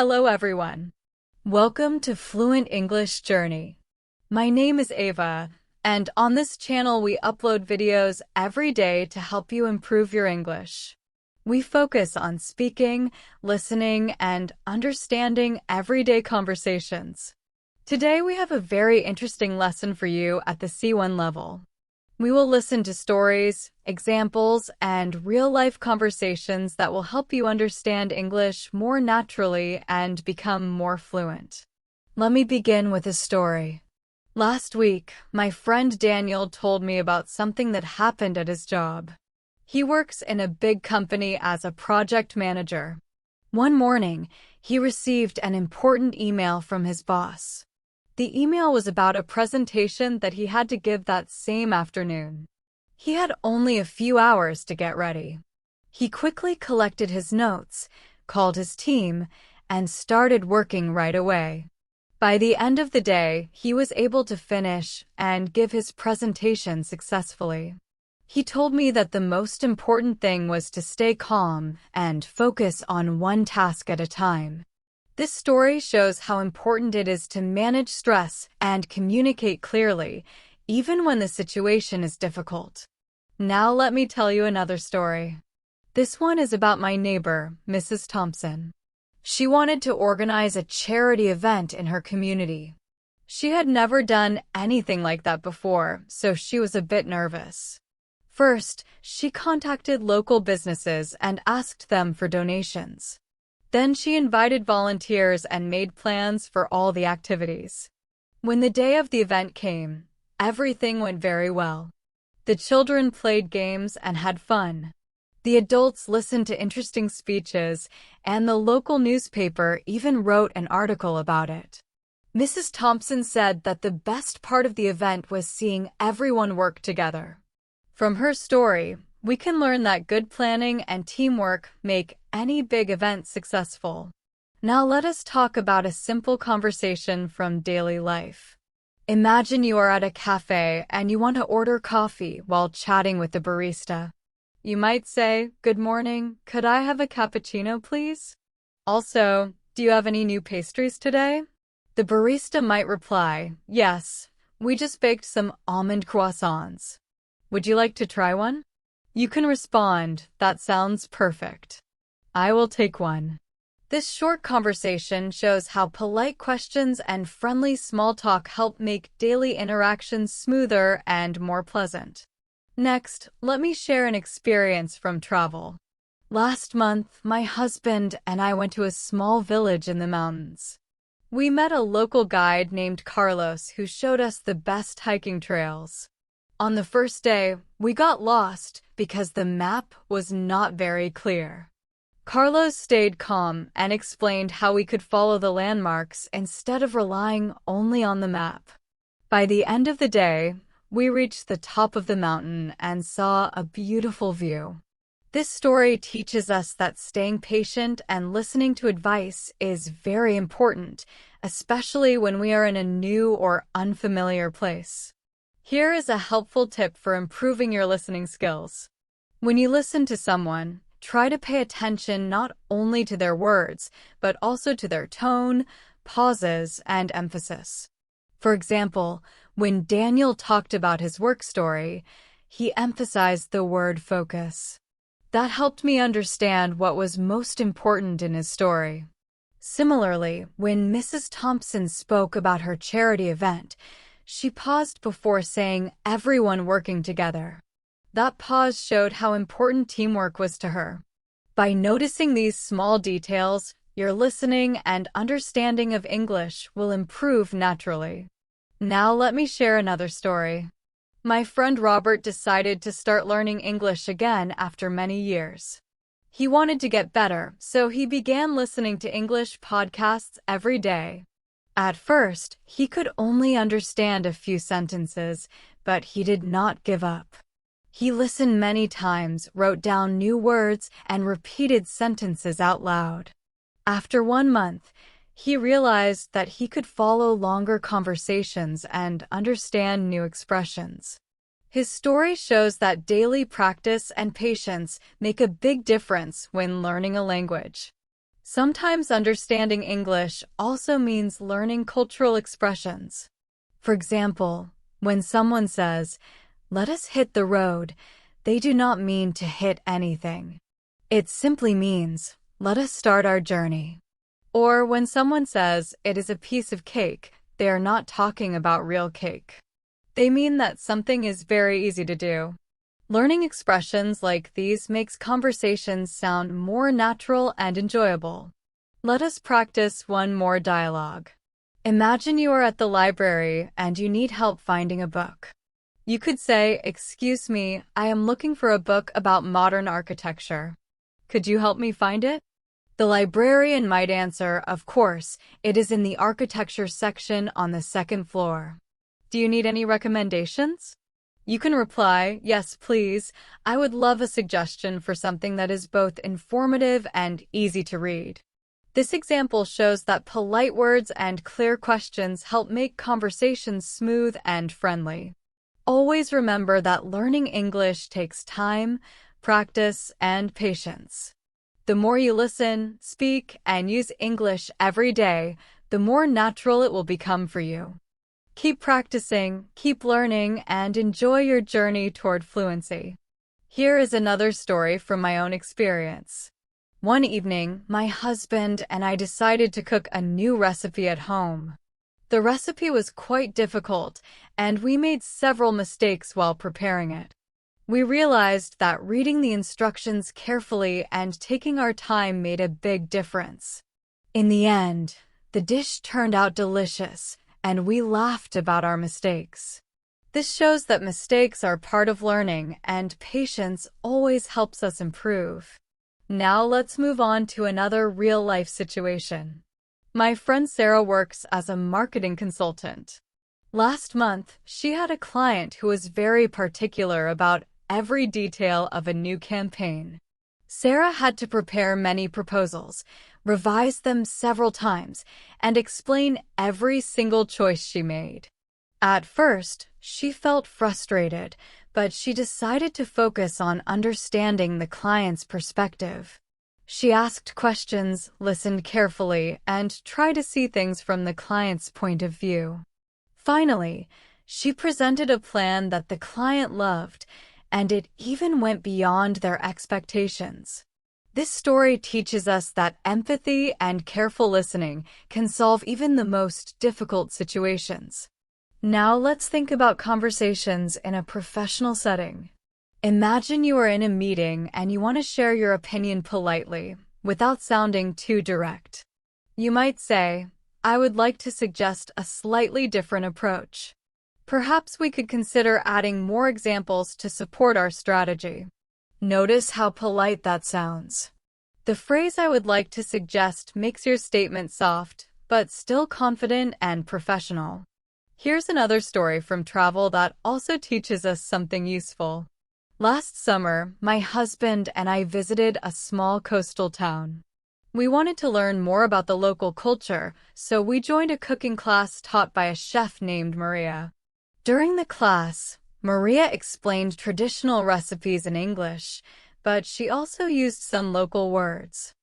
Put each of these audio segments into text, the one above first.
Hello everyone. Welcome to Fluent English Journey. My name is Ava, and on this channel we upload videos every day to help you improve your English. We focus on speaking, listening, and understanding everyday conversations. Today we have a very interesting lesson for you at the C1 level. We will listen to stories, examples, and real-life conversations that will help you understand English more naturally and become more fluent. Let me begin with a story. Last week, my friend Daniel told me about something that happened at his job. He works in a big company as a project manager. One morning, he received an important email from his boss. The email was about a presentation that he had to give that same afternoon. He had only a few hours to get ready. He quickly collected his notes, called his team, and started working right away. By the end of the day, he was able to finish and give his presentation successfully. He told me that the most important thing was to stay calm and focus on one task at a time. This story shows how important it is to manage stress and communicate clearly, even when the situation is difficult. Now let me tell you another story. This one is about my neighbor, Mrs. Thompson. She wanted to organize a charity event in her community. She had never done anything like that before, so she was a bit nervous. First, she contacted local businesses and asked them for donations. Then she invited volunteers and made plans for all the activities. When the day of the event came, everything went very well. The children played games and had fun. The adults listened to interesting speeches, and the local newspaper even wrote an article about it. Mrs. Thompson said that the best part of the event was seeing everyone work together. From her story, we can learn that good planning and teamwork make any big event successful. Now let us talk about a simple conversation from daily life. Imagine you are at a cafe and you want to order coffee while chatting with the barista. You might say, "Good morning, could I have a cappuccino, please? Also, do you have any new pastries today?" The barista might reply, "Yes, we just baked some almond croissants. Would you like to try one?" You can respond, "That sounds perfect. I will take one." This short conversation shows how polite questions and friendly small talk help make daily interactions smoother and more pleasant. Next, let me share an experience from travel. Last month, my husband and I went to a small village in the mountains. We met a local guide named Carlos who showed us the best hiking trails. On the first day, we got lost because the map was not very clear. Carlos stayed calm and explained how we could follow the landmarks instead of relying only on the map. By the end of the day, we reached the top of the mountain and saw a beautiful view. This story teaches us that staying patient and listening to advice is very important, especially when we are in a new or unfamiliar place. Here is a helpful tip for improving your listening skills. When you listen to someone, try to pay attention not only to their words, but also to their tone, pauses, and emphasis. For example, when Daniel talked about his work story, he emphasized the word focus. That helped me understand what was most important in his story. Similarly, when Mrs. Thompson spoke about her charity event, she paused before saying everyone working together. That pause showed how important teamwork was to her. By noticing these small details, your listening and understanding of English will improve naturally. Now let me share another story. My friend Robert decided to start learning English again after many years. He wanted to get better, so he began listening to English podcasts every day. At first, he could only understand a few sentences, but he did not give up. He listened many times, wrote down new words, and repeated sentences out loud. After 1 month, he realized that he could follow longer conversations and understand new expressions. His story shows that daily practice and patience make a big difference when learning a language. Sometimes understanding English also means learning cultural expressions. For example, when someone says, "Let us hit the road," they do not mean to hit anything. It simply means, "Let us start our journey." Or when someone says, "It is a piece of cake," they are not talking about real cake. They mean that something is very easy to do. Learning expressions like these makes conversations sound more natural and enjoyable. Let us practice one more dialogue. Imagine you are at the library and you need help finding a book. You could say, "Excuse me, I am looking for a book about modern architecture. Could you help me find it?" The librarian might answer, "Of course, it is in the architecture section on the second floor. Do you need any recommendations?" You can reply, "Yes, please. I would love a suggestion for something that is both informative and easy to read." This example shows that polite words and clear questions help make conversations smooth and friendly. Always remember that learning English takes time, practice, and patience. The more you listen, speak, and use English every day, the more natural it will become for you. Keep practicing, keep learning, and enjoy your journey toward fluency. Here is another story from my own experience. One evening, my husband and I decided to cook a new recipe at home. The recipe was quite difficult, and we made several mistakes while preparing it. We realized that reading the instructions carefully and taking our time made a big difference. In the end, the dish turned out delicious, and we laughed about our mistakes. This shows that mistakes are part of learning, and patience always helps us improve. Now let's move on to another real-life situation. My friend Sarah works as a marketing consultant. Last month, she had a client who was very particular about every detail of a new campaign. Sarah had to prepare many proposals, revise them several times, and explain every single choice she made. At first, she felt frustrated, but she decided to focus on understanding the client's perspective. She asked questions, listened carefully, and tried to see things from the client's point of view. Finally, she presented a plan that the client loved, and it even went beyond their expectations. This story teaches us that empathy and careful listening can solve even the most difficult situations. Now let's think about conversations in a professional setting. Imagine you are in a meeting and you want to share your opinion politely, without sounding too direct. You might say, "I would like to suggest a slightly different approach. Perhaps we could consider adding more examples to support our strategy." Notice how polite that sounds. The phrase "I would like to suggest" makes your statement soft, but still confident and professional. Here's another story from travel that also teaches us something useful. Last summer, my husband and I visited a small coastal town. We wanted to learn more about the local culture, so we joined a cooking class taught by a chef named Maria. During the class, Maria explained traditional recipes in English, but she also used some local words.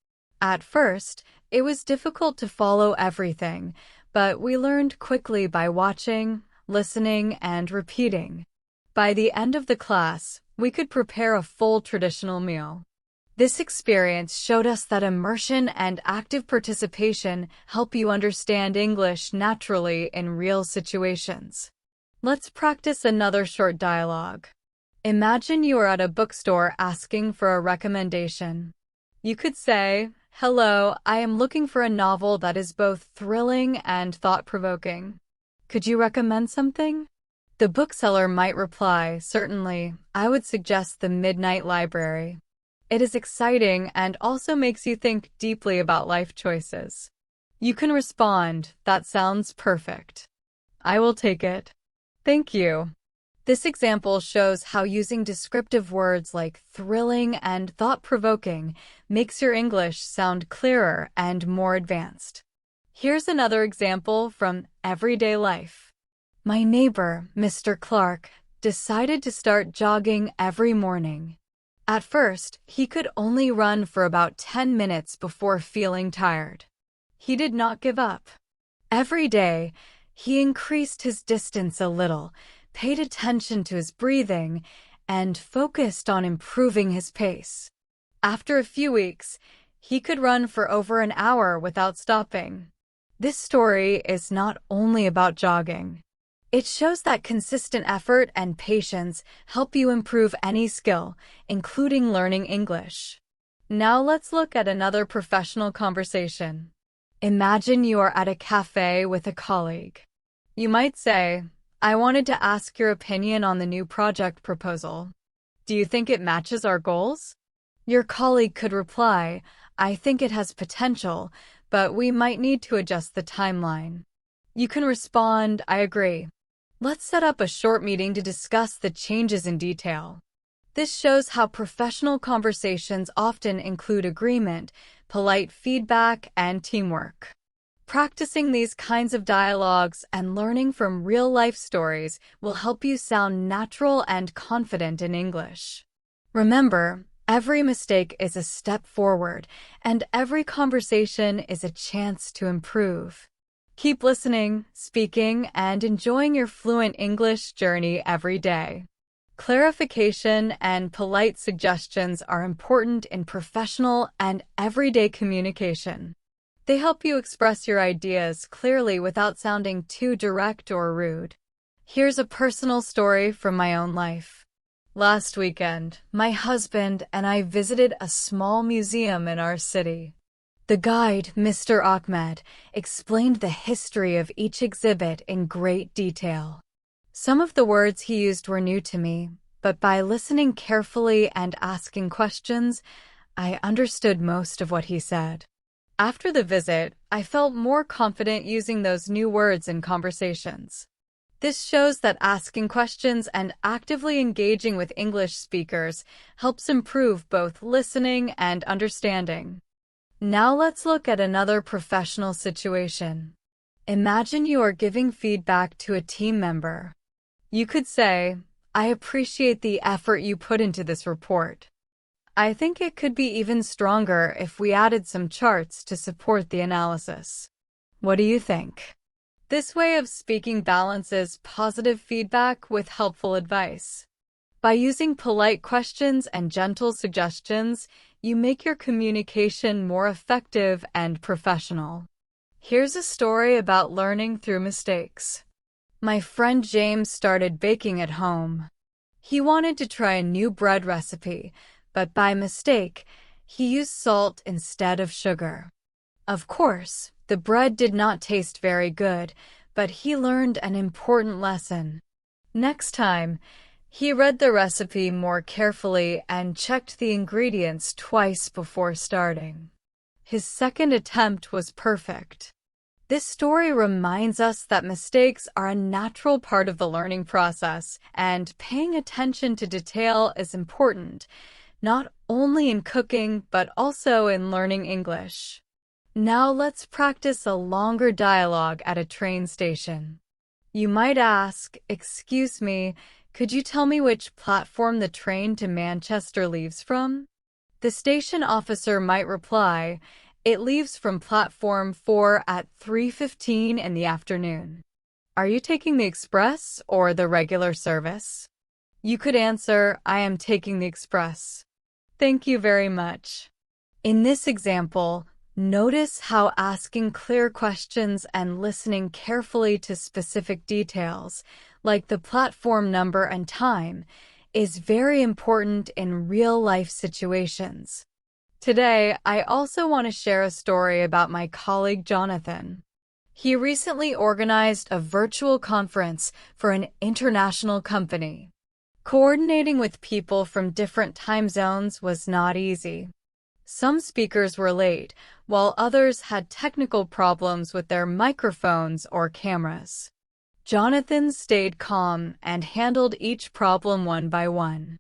At first, it was difficult to follow everything, but we learned quickly by watching, listening, and repeating. By the end of the class, we could prepare a full traditional meal. This experience showed us that immersion and active participation help you understand English naturally in real situations. Let's practice another short dialogue. Imagine you are at a bookstore asking for a recommendation. You could say, "Hello, I am looking for a novel that is both thrilling and thought-provoking. Could you recommend something?" The bookseller might reply, "Certainly, I would suggest The Midnight Library. It is exciting and also makes you think deeply about life choices." You can respond, "That sounds perfect. I will take it. Thank you." This example shows how using descriptive words like thrilling and thought-provoking makes your English sound clearer and more advanced. Here's another example from everyday life. My neighbor, Mr. Clark, decided to start jogging every morning. At first, he could only run for about 10 minutes before feeling tired. He did not give up. Every day, he increased his distance a little, paid attention to his breathing, and focused on improving his pace. After a few weeks, he could run for over an hour without stopping. This story is not only about jogging. It shows that consistent effort and patience help you improve any skill, including learning English. Now let's look at another professional conversation. Imagine you are at a cafe with a colleague. You might say, "I wanted to ask your opinion on the new project proposal. Do you think it matches our goals?" Your colleague could reply, "I think it has potential, but we might need to adjust the timeline." You can respond, "I agree. Let's set up a short meeting to discuss the changes in detail." This shows how professional conversations often include agreement, polite feedback, and teamwork. Practicing these kinds of dialogues and learning from real-life stories will help you sound natural and confident in English. Remember, every mistake is a step forward, and every conversation is a chance to improve. Keep listening, speaking, and enjoying your fluent English journey every day. Clarification and polite suggestions are important in professional and everyday communication. They help you express your ideas clearly without sounding too direct or rude. Here's a personal story from my own life. Last weekend, my husband and I visited a small museum in our city. The guide, Mr. Ahmed, explained the history of each exhibit in great detail. Some of the words he used were new to me, but by listening carefully and asking questions, I understood most of what he said. After the visit, I felt more confident using those new words in conversations. This shows that asking questions and actively engaging with English speakers helps improve both listening and understanding. Now let's look at another professional situation. Imagine you are giving feedback to a team member. You could say, "I appreciate the effort you put into this report. I think it could be even stronger if we added some charts to support the analysis. What do you think?" This way of speaking balances positive feedback with helpful advice. By using polite questions and gentle suggestions, you make your communication more effective and professional. Here's a story about learning through mistakes. My friend James started baking at home. He wanted to try a new bread recipe, but by mistake, he used salt instead of sugar. Of course, the bread did not taste very good, but he learned an important lesson. Next time, he read the recipe more carefully and checked the ingredients twice before starting. His second attempt was perfect. This story reminds us that mistakes are a natural part of the learning process, and paying attention to detail is important, not only in cooking but also in learning English. Now let's practice a longer dialogue at a train station. You might ask, "Excuse me, could you tell me which platform the train to Manchester leaves from?" The station officer might reply, "It leaves from platform 4 at 3:15 in the afternoon. Are you taking the express or the regular service?" You could answer, "I am taking the express. Thank you very much." In this example, notice how asking clear questions and listening carefully to specific details, like the platform number and time, is very important in real-life situations. Today, I also want to share a story about my colleague Jonathan. He recently organized a virtual conference for an international company. Coordinating with people from different time zones was not easy. Some speakers were late, while others had technical problems with their microphones or cameras. Jonathan stayed calm and handled each problem one by one.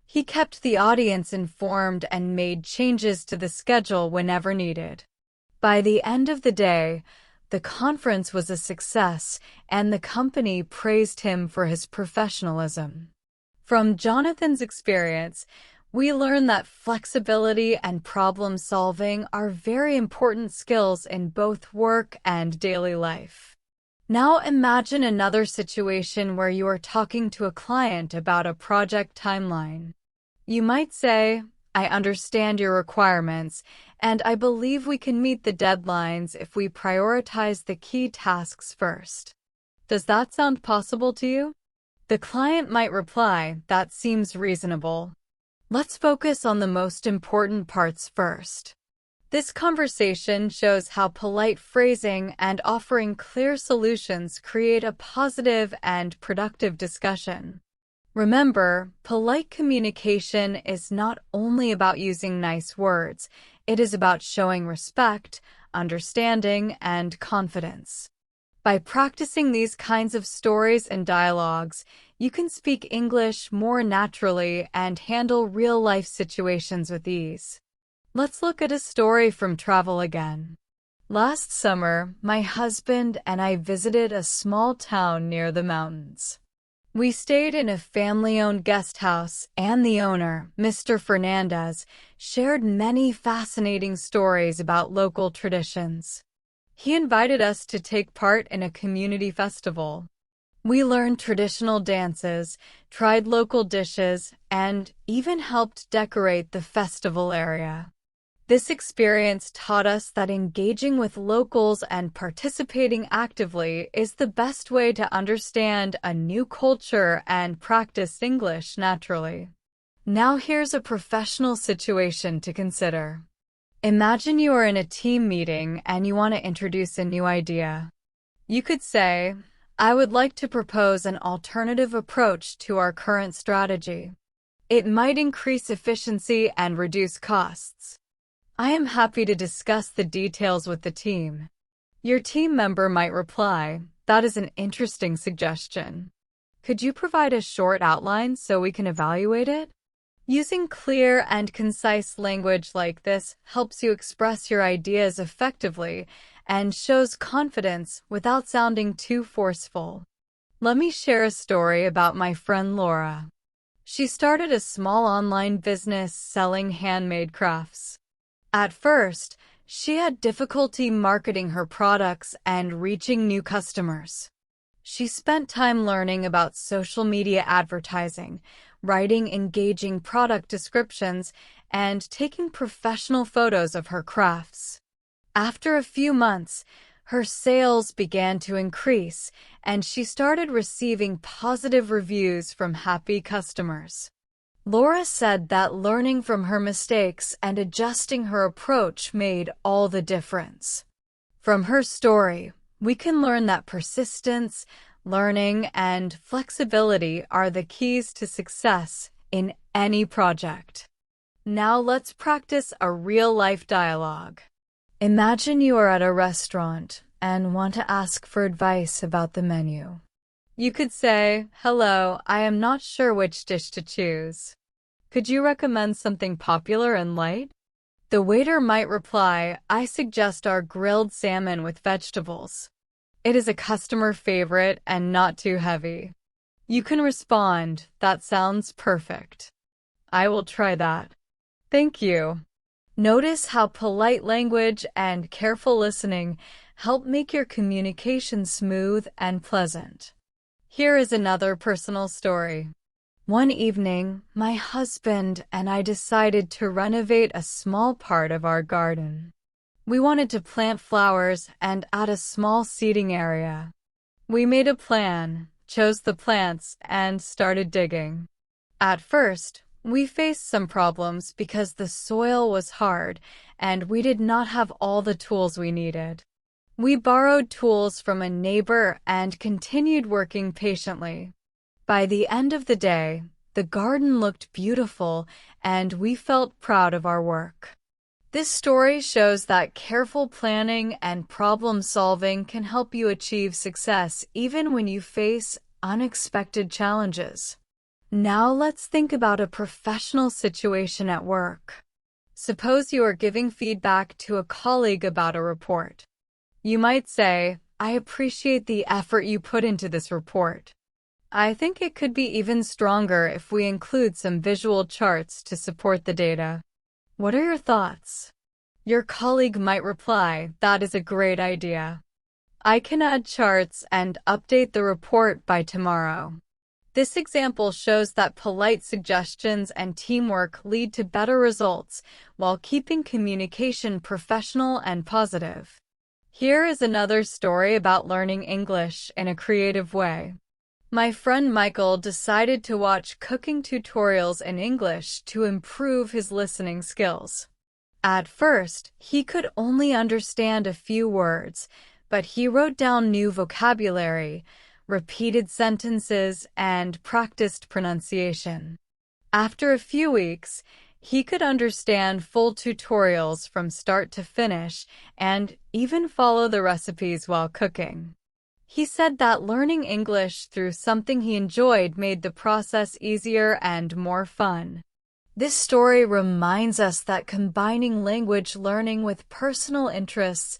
He kept the audience informed and made changes to the schedule whenever needed. By the end of the day, the conference was a success, and the company praised him for his professionalism. From Jonathan's experience, We learn that flexibility and problem solving are very important skills in both work and daily life. Now imagine another situation where you are talking to a client about a project timeline. You might say, I understand your requirements, and I believe we can meet the deadlines if we prioritize the key tasks first. Does that sound possible to you? The client might reply, that seems reasonable. Let's focus on the most important parts first. This conversation shows how polite phrasing and offering clear solutions create a positive and productive discussion. Remember, polite communication is not only about using nice words, it is about showing respect, understanding, and confidence. By practicing these kinds of stories and dialogues, you can speak English more naturally and handle real-life situations with ease. Let's look at a story from travel again. Last summer, my husband and I visited a small town near the mountains. We stayed in a family-owned guest house, and the owner, Mr. Fernandez, shared many fascinating stories about local traditions. He invited us to take part in a community festival. We learned traditional dances, tried local dishes, and even helped decorate the festival area. This experience taught us that engaging with locals and participating actively is the best way to understand a new culture and practice English naturally. Now here's a professional situation to consider. Imagine you are in a team meeting and you want to introduce a new idea. You could say, I would like to propose an alternative approach to our current strategy. It might increase efficiency and reduce costs. I am happy to discuss the details with the team. Your team member might reply, that is an interesting suggestion. Could you provide a short outline so we can evaluate it? Using clear and concise language like this helps you express your ideas effectively and shows confidence without sounding too forceful. Let me share a story about my friend Laura. She started a small online business selling handmade crafts. At first, she had difficulty marketing her products and reaching new customers. She spent time learning about social media advertising, writing engaging product descriptions, and taking professional photos of her crafts. After a few months, her sales began to increase, and she started receiving positive reviews from happy customers. Laura said that learning from her mistakes and adjusting her approach made all the difference. From her story, we can learn that persistence, learning, and flexibility are the keys to success in any project. Now let's practice a real-life dialogue. Imagine you are at a restaurant and want to ask for advice about the menu. You could say, hello, I am not sure which dish to choose. Could you recommend something popular and light? The waiter might reply, I suggest our grilled salmon with vegetables. It is a customer favorite and not too heavy. You can respond, that sounds perfect. I will try that. Thank you. Notice how polite language and careful listening help make your communication smooth and pleasant. Here is another personal story. One evening, my husband and I decided to renovate a small part of our garden. We wanted to plant flowers and add a small seating area. We made a plan, chose the plants, and started digging. At first, we faced some problems because the soil was hard and we did not have all the tools we needed. We borrowed tools from a neighbor and continued working patiently. By the end of the day, the garden looked beautiful and we felt proud of our work. This story shows that careful planning and problem solving can help you achieve success even when you face unexpected challenges. Now let's think about a professional situation at work. Suppose you are giving feedback to a colleague about a report. You might say, I appreciate the effort you put into this report. I think it could be even stronger if we include some visual charts to support the data. What are your thoughts? Your colleague might reply, "That is a great idea. I can add charts and update the report by tomorrow." This example shows that polite suggestions and teamwork lead to better results while keeping communication professional and positive. Here is another story about learning English in a creative way. My friend Michael decided to watch cooking tutorials in English to improve his listening skills. At first, he could only understand a few words, but he wrote down new vocabulary, repeated sentences, and practiced pronunciation. After a few weeks, he could understand full tutorials from start to finish and even follow the recipes while cooking. He said that learning English through something he enjoyed made the process easier and more fun. This story reminds us that combining language learning with personal interests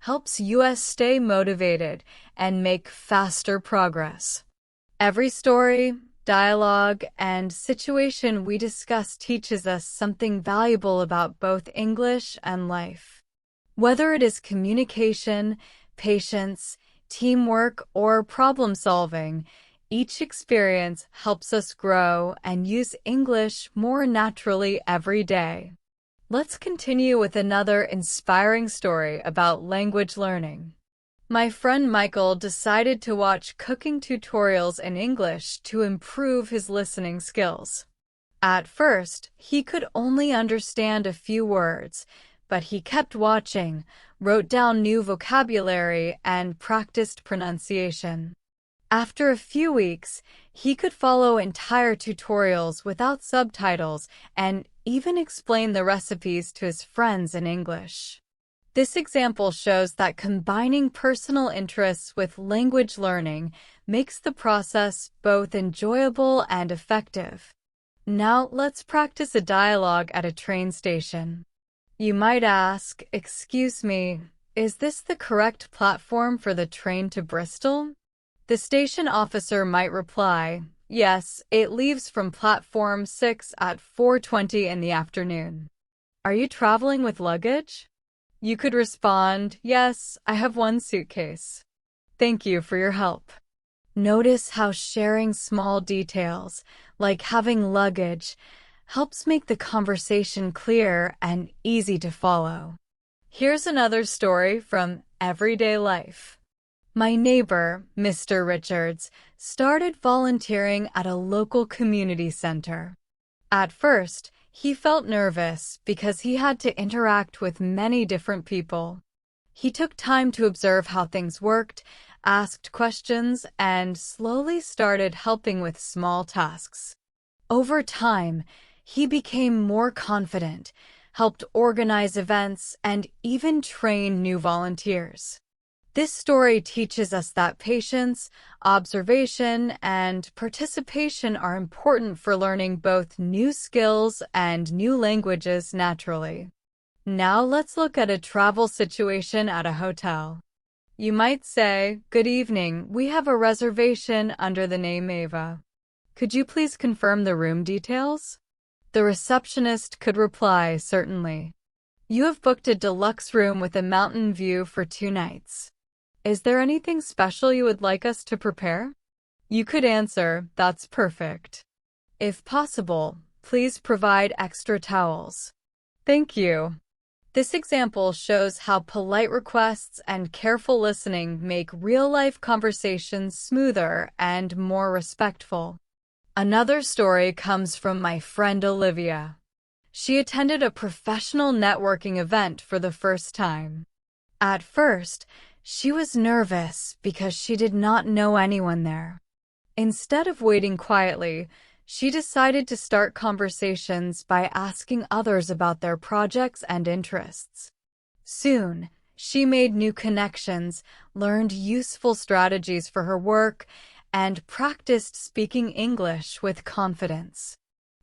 helps us stay motivated and make faster progress. Every story, dialogue, and situation we discuss teaches us something valuable about both English and life. Whether it is communication, patience, teamwork, or problem solving, each experience helps us grow and use English more naturally every day. Let's continue with another inspiring story about language learning. My friend Michael decided to watch cooking tutorials in English to improve his listening skills. At first, he could only understand a few words, but he kept watching, wrote down new vocabulary, and practiced pronunciation. After a few weeks, he could follow entire tutorials without subtitles and even explain the recipes to his friends in English. This example shows that combining personal interests with language learning makes the process both enjoyable and effective. Now let's practice a dialogue at a train station. You might ask, "Excuse me, is this the correct platform for the train to Bristol?" The station officer might reply, "Yes, it leaves from platform 6 at 4:20 in the afternoon. Are you traveling with luggage?" You could respond, "Yes, I have one suitcase. Thank you for your help." Notice how sharing small details, like having luggage, helps make the conversation clear and easy to follow. Here's another story from everyday life. My neighbor, Mr. Richards, started volunteering at a local community center. At first, he felt nervous because he had to interact with many different people. He took time to observe how things worked, asked questions, and slowly started helping with small tasks. Over time, he became more confident, helped organize events, and even train new volunteers. This story teaches us that patience, observation, and participation are important for learning both new skills and new languages naturally. Now let's look at a travel situation at a hotel. You might say, "Good evening, we have a reservation under the name Ava. Could you please confirm the room details?" The receptionist could reply, "Certainly. You have booked a deluxe room with a mountain view for 2 nights. Is there anything special you would like us to prepare?" You could answer, "That's perfect. If possible, please provide extra towels." Thank you. This example shows how polite requests and careful listening make real-life conversations smoother and more respectful. Another story comes from my friend Olivia. She attended a professional networking event for the first time. At first, she was nervous because she did not know anyone there. Instead of waiting quietly, she decided to start conversations by asking others about their projects and interests. Soon, she made new connections, learned useful strategies for her work, and practiced speaking English with confidence.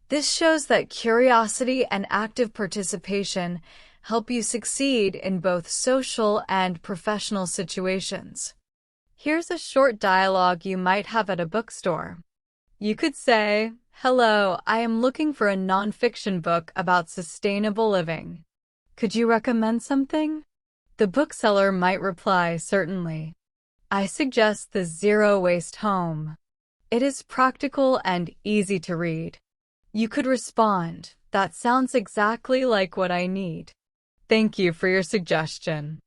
This shows that curiosity and active participation help you succeed in both social and professional situations. Here's a short dialogue you might have at a bookstore. You could say, "Hello, I am looking for a nonfiction book about sustainable living. Could you recommend something?" The bookseller might reply, "Certainly. I suggest the Zero Waste Home. It is practical and easy to read." You could respond, "That sounds exactly like what I need. Thank you for your suggestion."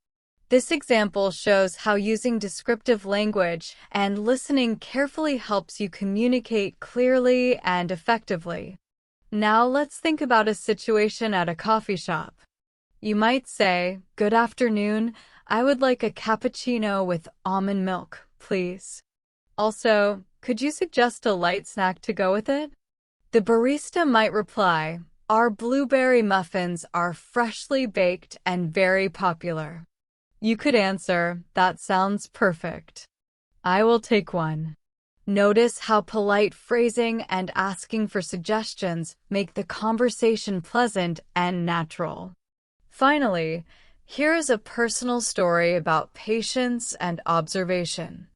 This example shows how using descriptive language and listening carefully helps you communicate clearly and effectively. Now let's think about a situation at a coffee shop. You might say, "Good afternoon, I would like a cappuccino with almond milk, please. Also, could you suggest a light snack to go with it?" The barista might reply, "Our blueberry muffins are freshly baked and very popular." You could answer, "That sounds perfect. I will take one." Notice how polite phrasing and asking for suggestions make the conversation pleasant and natural. Finally, here is a personal story about patience and observation.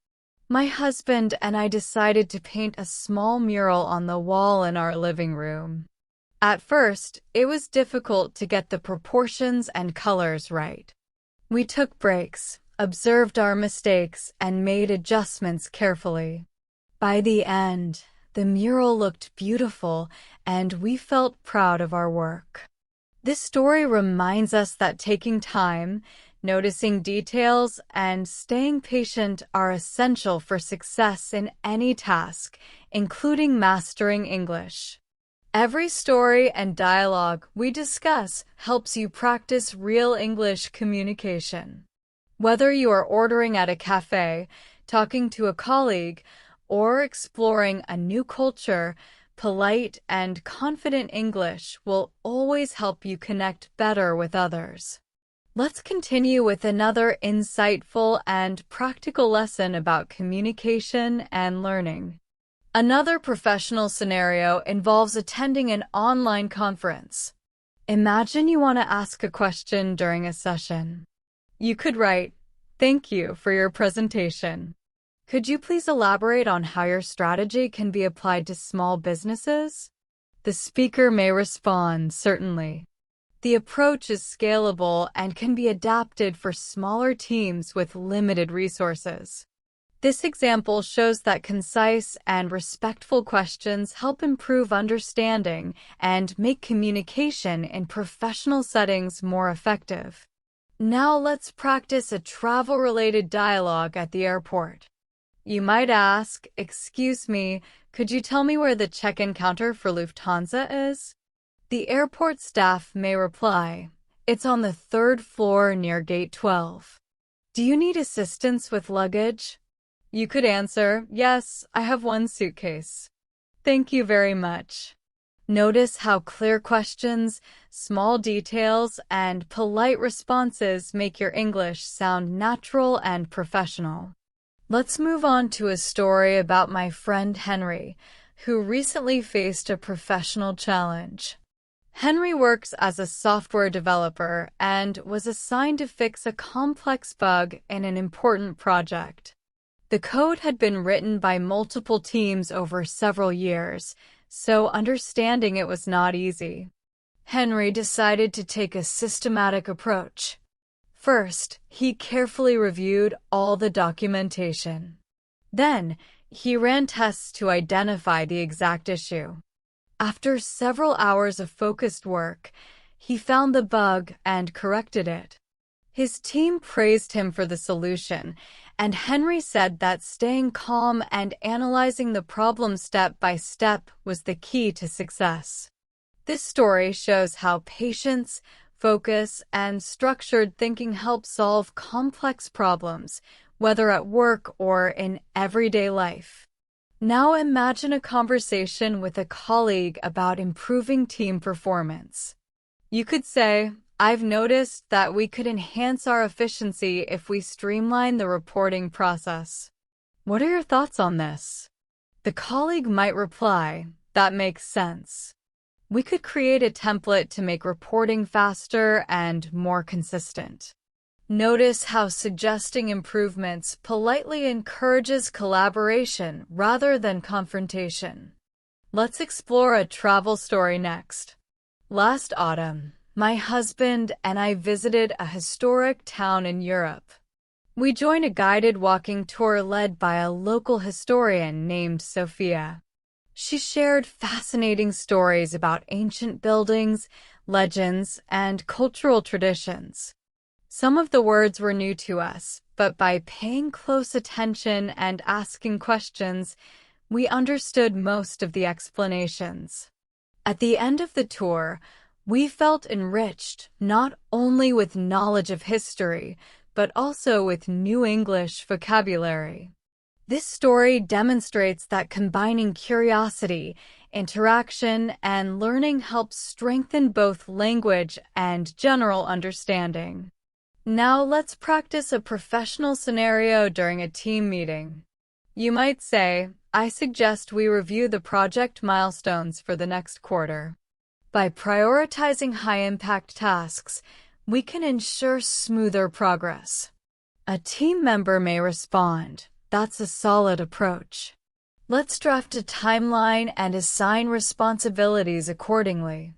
My husband and I decided to paint a small mural on the wall in our living room. At first, it was difficult to get the proportions and colors right. We took breaks, observed our mistakes, and made adjustments carefully. By the end, the mural looked beautiful, and we felt proud of our work. This story reminds us that taking time, noticing details, and staying patient are essential for success in any task, including mastering English. Every story and dialogue we discuss helps you practice real English communication. Whether you are ordering at a cafe, talking to a colleague, or exploring a new culture, polite and confident English will always help you connect better with others. Let's continue with another insightful and practical lesson about communication and learning. Another professional scenario involves attending an online conference. Imagine you want to ask a question during a session. You could write, "Thank you for your presentation. Could you please elaborate on how your strategy can be applied to small businesses?" The speaker may respond, "Certainly." The approach is scalable and can be adapted for smaller teams with limited resources. This example shows that concise and respectful questions help improve understanding and make communication in professional settings more effective. Now let's practice a travel-related dialogue at the airport. You might ask, "Excuse me, could you tell me where the check-in counter for Lufthansa is?" The airport staff may reply, "It's on the 3rd floor near gate 12. Do you need assistance with luggage?" You could answer, "Yes, I have one suitcase. Thank you very much." Notice how clear questions, small details, and polite responses make your English sound natural and professional. Let's move on to a story about my friend Henry, who recently faced a professional challenge. Henry works as a software developer and was assigned to fix a complex bug in an important project. The code had been written by multiple teams over several years, so understanding it was not easy. Henry decided to take a systematic approach. First, he carefully reviewed all the documentation. Then, he ran tests to identify the exact issue. After several hours of focused work, he found the bug and corrected it. His team praised him for the solution, and Henry said that staying calm and analyzing the problem step by step was the key to success. This story shows how patience, focus, and structured thinking help solve complex problems, whether at work or in everyday life. Now imagine a conversation with a colleague about improving team performance. You could say, "I've noticed that we could enhance our efficiency if we streamline the reporting process. What are your thoughts on this?" The colleague might reply, "That makes sense. We could create a template to make reporting faster and more consistent." Notice how suggesting improvements politely encourages collaboration rather than confrontation. Let's explore a travel story next. Last autumn, my husband and I visited a historic town in Europe. We joined a guided walking tour led by a local historian named Sophia. She shared fascinating stories about ancient buildings, legends, and cultural traditions. Some of the words were new to us, but by paying close attention and asking questions, we understood most of the explanations. At the end of the tour, we felt enriched not only with knowledge of history, but also with new English vocabulary. This story demonstrates that combining curiosity, interaction, and learning helps strengthen both language and general understanding. Now let's practice a professional scenario during a team meeting. You might say, I suggest we review the project milestones for the next quarter. By prioritizing high-impact tasks, we can ensure smoother progress. A team member may respond, that's a solid approach. Let's draft a timeline and assign responsibilities accordingly.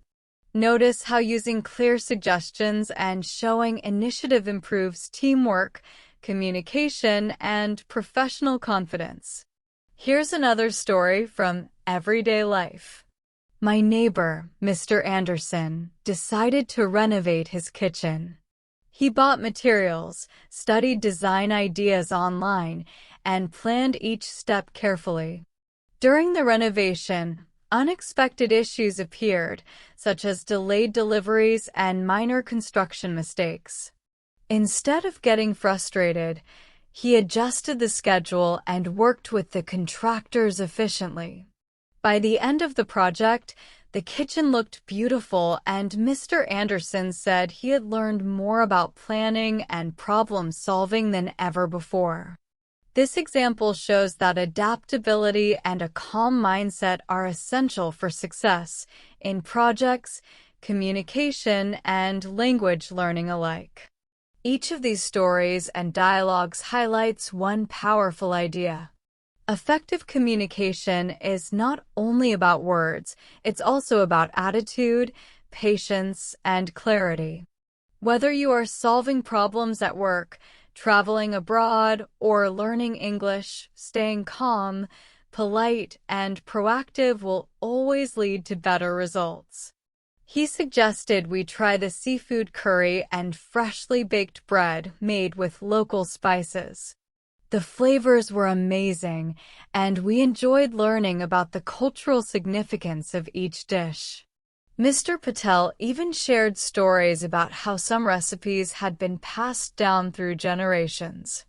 Notice how using clear suggestions and showing initiative improves teamwork, communication, and professional confidence. Here's another story from everyday life. My neighbor, Mr. Anderson, decided to renovate his kitchen. He bought materials, studied design ideas online, and planned each step carefully. During the renovation, unexpected issues appeared, such as delayed deliveries and minor construction mistakes. Instead of getting frustrated, he adjusted the schedule and worked with the contractors efficiently. By the end of the project, the kitchen looked beautiful, and Mr. Anderson said he had learned more about planning and problem-solving than ever before. This example shows that adaptability and a calm mindset are essential for success in projects, communication, and language learning alike. Each of these stories and dialogues highlights one powerful idea. Effective communication is not only about words, it's also about attitude, patience, and clarity. Whether you are solving problems at work, traveling abroad, or learning English, staying calm, polite, and proactive will always lead to better results. He suggested we try the seafood curry and freshly baked bread made with local spices. The flavors were amazing, and we enjoyed learning about the cultural significance of each dish. Mr. Patel even shared stories about how some recipes had been passed down through generations.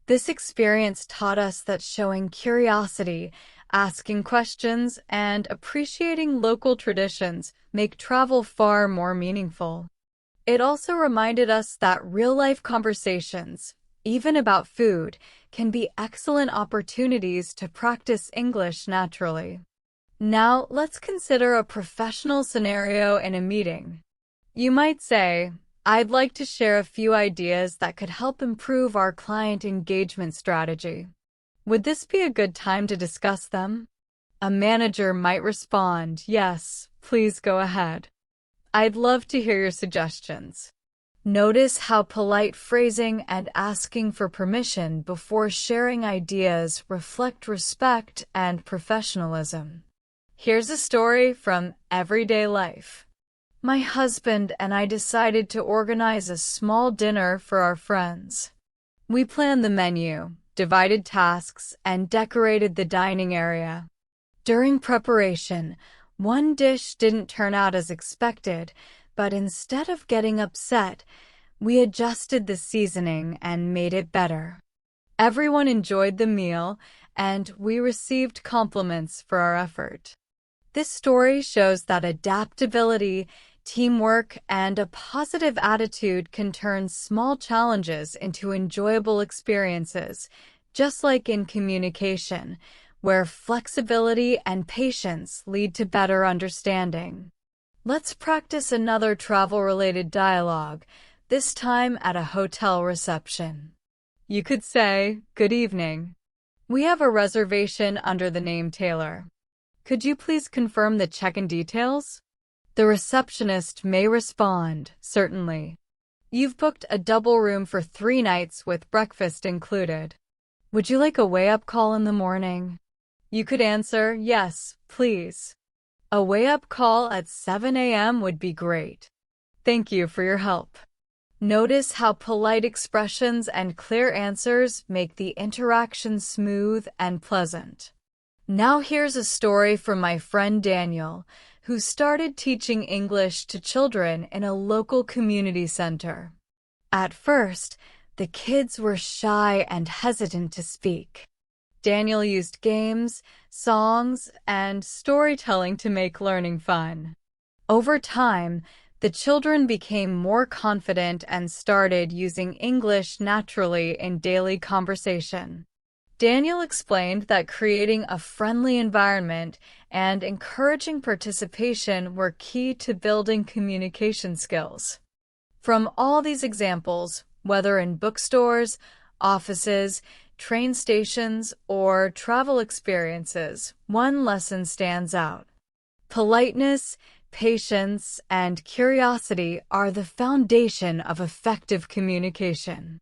This experience taught us that showing curiosity, asking questions, and appreciating local traditions make travel far more meaningful. It also reminded us that real-life conversations, even about food, can be excellent opportunities to practice English naturally. Now, let's consider a professional scenario in a meeting. You might say, I'd like to share a few ideas that could help improve our client engagement strategy. Would this be a good time to discuss them? A manager might respond, yes, please go ahead. I'd love to hear your suggestions. Notice how polite phrasing and asking for permission before sharing ideas reflect respect and professionalism. Here's a story from everyday life. My husband and I decided to organize a small dinner for our friends. We planned the menu, divided tasks, and decorated the dining area. During preparation, one dish didn't turn out as expected, but instead of getting upset, we adjusted the seasoning and made it better. Everyone enjoyed the meal, and we received compliments for our effort. This story shows that adaptability, teamwork, and a positive attitude can turn small challenges into enjoyable experiences, just like in communication, where flexibility and patience lead to better understanding. Let's practice another travel-related dialogue, this time at a hotel reception. You could say, "Good evening. We have a reservation under the name Taylor. Could you please confirm the check-in details?" The receptionist may respond, "Certainly. You've booked a double room for 3 nights with breakfast included. Would you like a wake-up call in the morning?" You could answer, "Yes, please. A wake-up call at 7 a.m. would be great. Thank you for your help." Notice how polite expressions and clear answers make the interaction smooth and pleasant. Now here's a story from my friend Daniel, who started teaching English to children in a local community center. At first, the kids were shy and hesitant to speak. Daniel used games, songs, and storytelling to make learning fun. Over time, the children became more confident and started using English naturally in daily conversation. Daniel explained that creating a friendly environment and encouraging participation were key to building communication skills. From all these examples, whether in bookstores, offices, train stations, or travel experiences, one lesson stands out. Politeness, patience, and curiosity are the foundation of effective communication.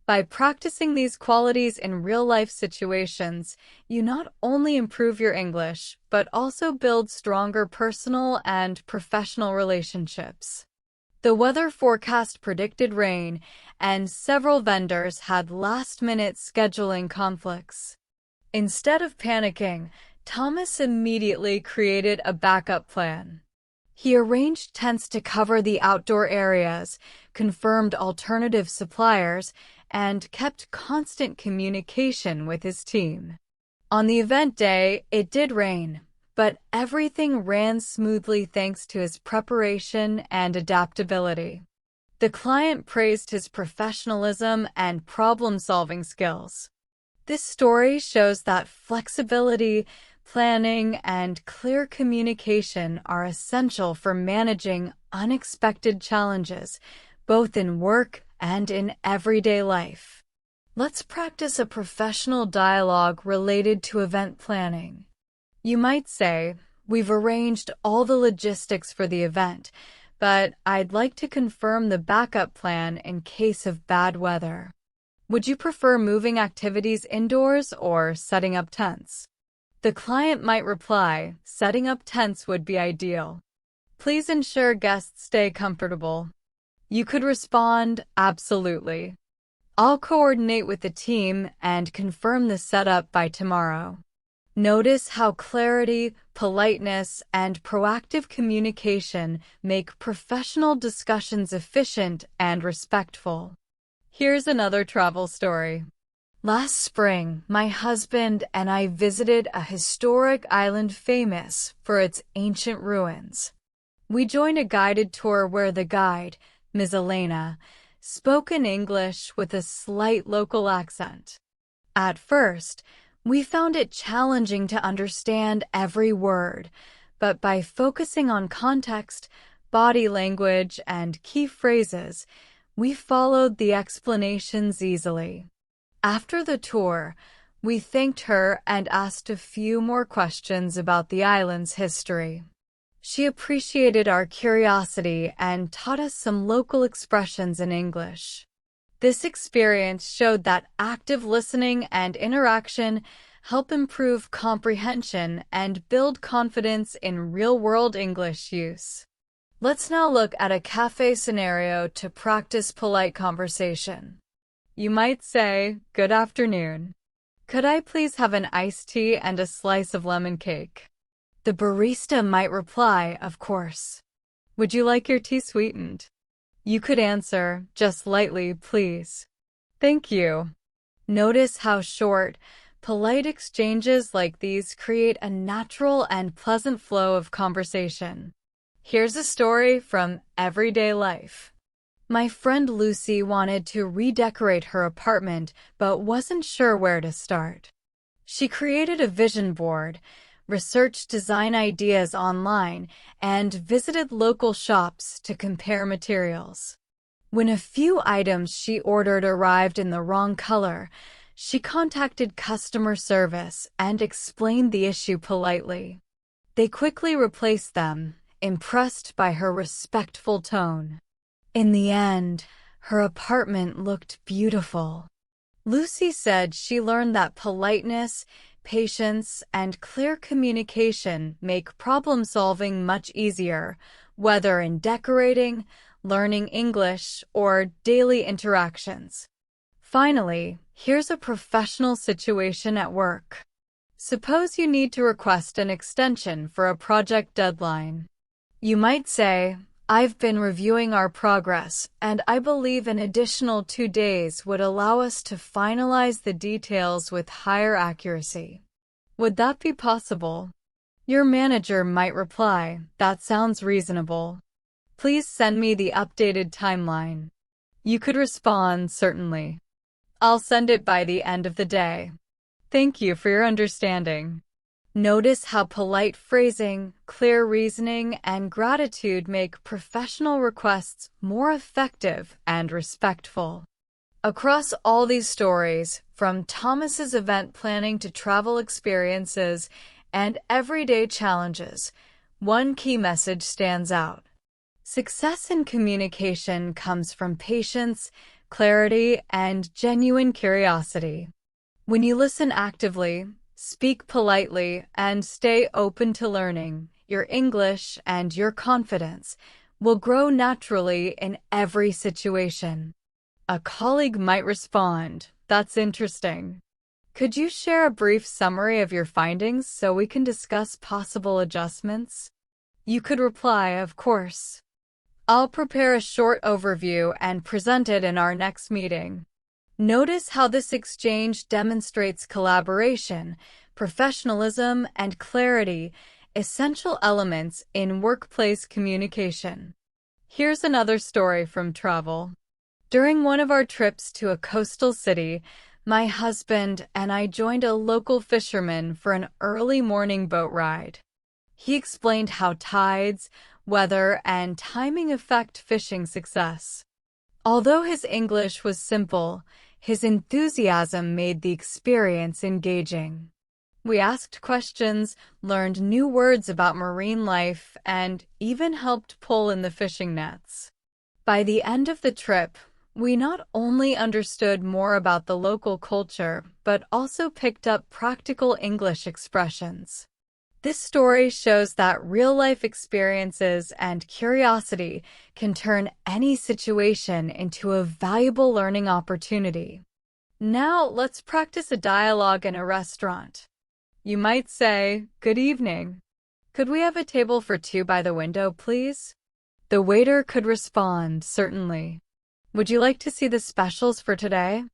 By practicing these qualities in real-life situations, you not only improve your English, but also build stronger personal and professional relationships. The weather forecast predicted rain, and several vendors had last-minute scheduling conflicts. Instead of panicking, Thomas immediately created a backup plan. He arranged tents to cover the outdoor areas, confirmed alternative suppliers, and kept constant communication with his team. On the event day, it did rain, but everything ran smoothly thanks to his preparation and adaptability. The client praised his professionalism and problem-solving skills. This story shows that flexibility, planning, and clear communication are essential for managing unexpected challenges, both in work and in everyday life. Let's practice a professional dialogue related to event planning. You might say, "We've arranged all the logistics for the event, but I'd like to confirm the backup plan in case of bad weather. Would you prefer moving activities indoors or setting up tents?" The client might reply, "Setting up tents would be ideal. Please ensure guests stay comfortable." You could respond, "Absolutely. I'll coordinate with the team and confirm the setup by tomorrow." Notice how clarity, politeness, and proactive communication make professional discussions efficient and respectful. Here's another travel story. Last spring, my husband and I visited a historic island famous for its ancient ruins. We joined a guided tour where the guide, Ms. Elena, spoke in English with a slight local accent. At first, we found it challenging to understand every word, but by focusing on context, body language, and key phrases, we followed the explanations easily. After the tour, we thanked her and asked a few more questions about the island's history. She appreciated our curiosity and taught us some local expressions in English. This experience showed that active listening and interaction help improve comprehension and build confidence in real-world English use. Let's now look at a cafe scenario to practice polite conversation. You might say, "Good afternoon. Could I please have an iced tea and a slice of lemon cake?" The barista might reply, "Of course. Would you like your tea sweetened?" You could answer, "Just lightly, please." "Thank you." Notice how short, polite exchanges like these create a natural and pleasant flow of conversation. Here's a story from everyday life. My friend Lucy wanted to redecorate her apartment but wasn't sure where to start. She created a vision board, researched design ideas online, and visited local shops to compare materials. When a few items she ordered arrived in the wrong color, she contacted customer service and explained the issue politely. They quickly replaced them, impressed by her respectful tone. In the end, her apartment looked beautiful. Lucy said she learned that politeness, patience, and clear communication make problem-solving much easier, whether in decorating, learning English, or daily interactions. Finally, here's a professional situation at work. Suppose you need to request an extension for a project deadline. You might say, "I've been reviewing our progress, and I believe an additional 2 days would allow us to finalize the details with higher accuracy. Would that be possible?" Your manager might reply, "That sounds reasonable. Please send me the updated timeline." You could respond, "Certainly. I'll send it by the end of the day. Thank you for your understanding." Notice how polite phrasing, clear reasoning, and gratitude make professional requests more effective and respectful. Across all these stories, from Thomas's event planning to travel experiences and everyday challenges, one key message stands out. Success in communication comes from patience, clarity, and genuine curiosity. When you listen actively, speak politely, and stay open to learning, your English and your confidence will grow naturally in every situation. A colleague might respond, "That's interesting. Could you share a brief summary of your findings so we can discuss possible adjustments?" You could reply, "Of course. I'll prepare a short overview and present it in our next meeting." Notice how this exchange demonstrates collaboration, professionalism, and clarity, essential elements in workplace communication. Here's another story from travel. During one of our trips to a coastal city, my husband and I joined a local fisherman for an early morning boat ride. He explained how tides, weather, and timing affect fishing success. Although his English was simple, his enthusiasm made the experience engaging. We asked questions, learned new words about marine life, and even helped pull in the fishing nets. By the end of the trip, we not only understood more about the local culture, but also picked up practical English expressions. This story shows that real-life experiences and curiosity can turn any situation into a valuable learning opportunity. Now, let's practice a dialogue in a restaurant. You might say, "Good evening. Could we have a table for 2 by the window, please?" The waiter could respond, "Certainly. Would you like to see the specials for today?"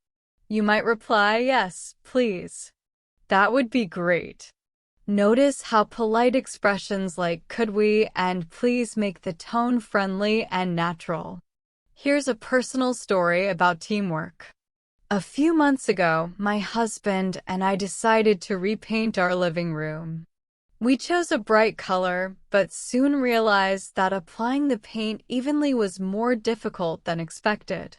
You might reply, "Yes, please." That would be great. Notice how polite expressions like "could we" and "please" make the tone friendly and natural. Here's a personal story about teamwork. A few months ago, my husband and I decided to repaint our living room. We chose a bright color, but soon realized that applying the paint evenly was more difficult than expected.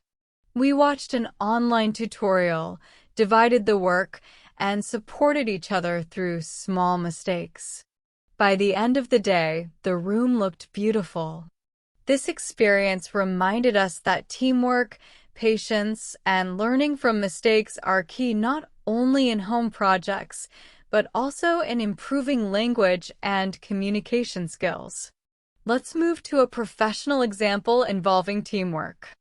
We watched an online tutorial, divided the work, and supported each other through small mistakes. By the end of the day, the room looked beautiful. This experience reminded us that teamwork, patience, and learning from mistakes are key not only in home projects, but also in improving language and communication skills. Let's move to a professional example involving teamwork.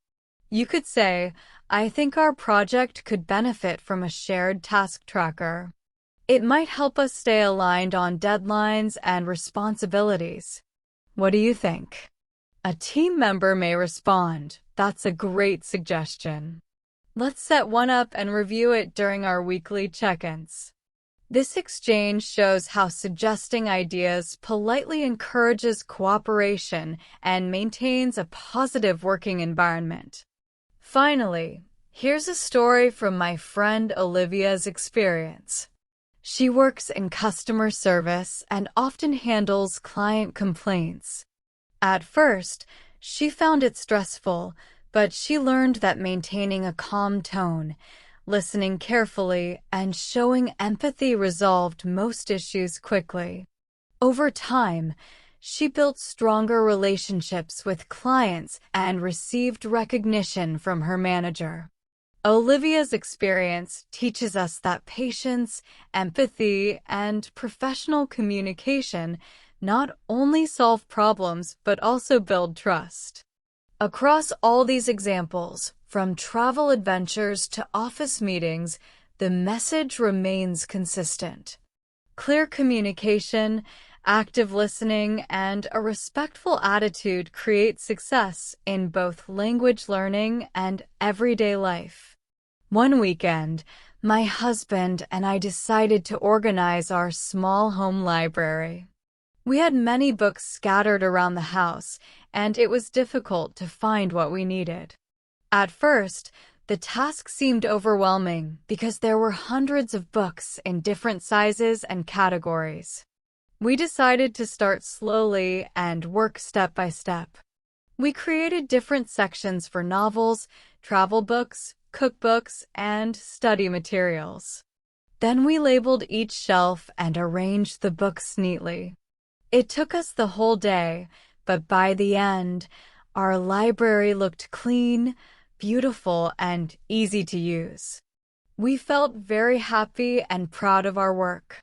You could say, "I think our project could benefit from a shared task tracker. It might help us stay aligned on deadlines and responsibilities. What do you think?" A team member may respond, "That's a great suggestion. Let's set one up and review it during our weekly check-ins." This exchange shows how suggesting ideas politely encourages cooperation and maintains a positive working environment. Finally, here's a story from my friend Olivia's experience. She works in customer service and often handles client complaints. At first, she found it stressful, But she learned that maintaining a calm tone, listening carefully, and showing empathy resolved most issues quickly. Over time, she built stronger relationships with clients and received recognition from her manager. Olivia's experience teaches us that patience, empathy, and professional communication not only solve problems but also build trust. Across all these examples, from travel adventures to office meetings, the message remains consistent. Clear communication, active listening, and a respectful attitude create success in both language learning and everyday life. One weekend, my husband and I decided to organize our small home library. We had many books scattered around the house, and it was difficult to find what we needed. At first, the task seemed overwhelming because there were hundreds of books in different sizes and categories. We decided to start slowly and work step by step. We created different sections for novels, travel books, cookbooks, and study materials. Then we labeled each shelf and arranged the books neatly. It took us the whole day, but by the end, our library looked clean, beautiful, and easy to use. We felt very happy and proud of our work.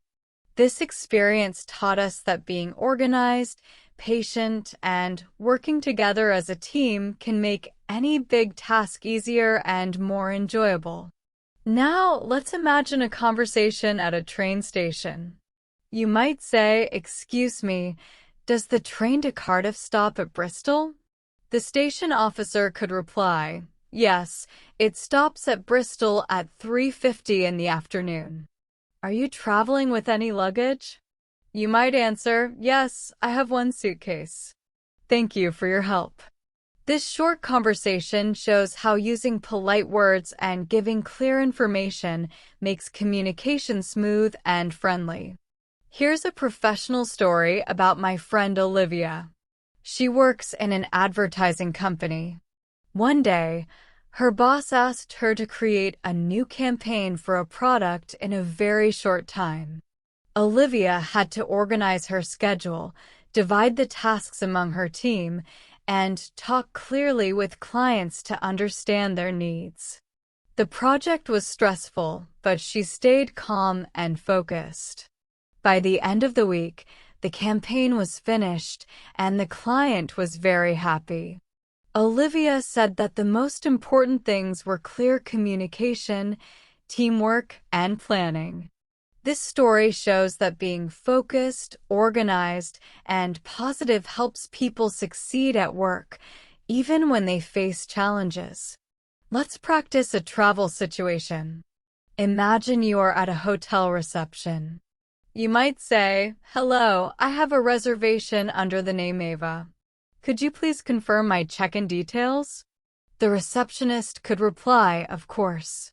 This experience taught us that being organized, patient, and working together as a team can make any big task easier and more enjoyable. Now, let's imagine a conversation at a train station. You might say, "Excuse me, does the train to Cardiff stop at Bristol?" The station officer could reply, "Yes, it stops at Bristol at 3:50 in the afternoon. Are you traveling with any luggage?" You might answer, "Yes, I have one suitcase. Thank you for your help." This short conversation shows how using polite words and giving clear information makes communication smooth and friendly. Here's a professional story about my friend Olivia. She works in an advertising company. One day, her boss asked her to create a new campaign for a product in a very short time. Olivia had to organize her schedule, divide the tasks among her team, and talk clearly with clients to understand their needs. The project was stressful, but she stayed calm and focused. By the end of the week, the campaign was finished, and the client was very happy. Olivia said that the most important things were clear communication, teamwork, and planning. This story shows that being focused, organized, and positive helps people succeed at work, even when they face challenges. Let's practice a travel situation. Imagine you are at a hotel reception. You might say, "Hello, I have a reservation under the name Ava. Could you please confirm my check-in details?" The receptionist could reply, "Of course.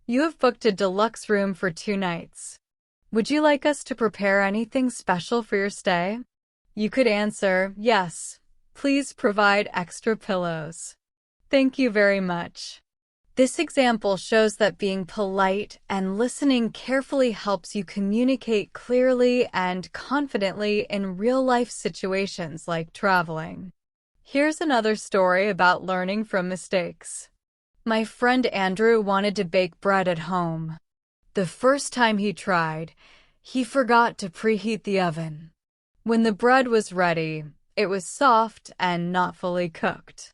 You have booked a deluxe room for 2 nights. Would you like us to prepare anything special for your stay?" You could answer, "Yes, please provide extra pillows. Thank you very much." This example shows that being polite and listening carefully helps you communicate clearly and confidently in real-life situations like traveling. Here's another story about learning from mistakes. My friend Andrew wanted to bake bread at home. The first time he tried, he forgot to preheat the oven. When the bread was ready, it was soft and not fully cooked.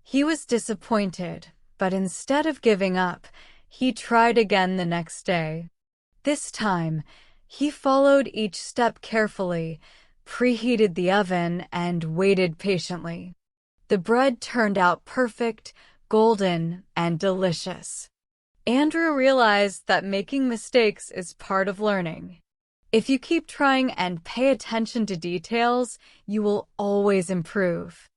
He was disappointed, but instead of giving up, he tried again the next day. This time, he followed each step carefully, preheated the oven, and waited patiently. The bread turned out perfect, golden, and delicious. Andrew realized that making mistakes is part of learning. If you keep trying and pay attention to details, you will always improve.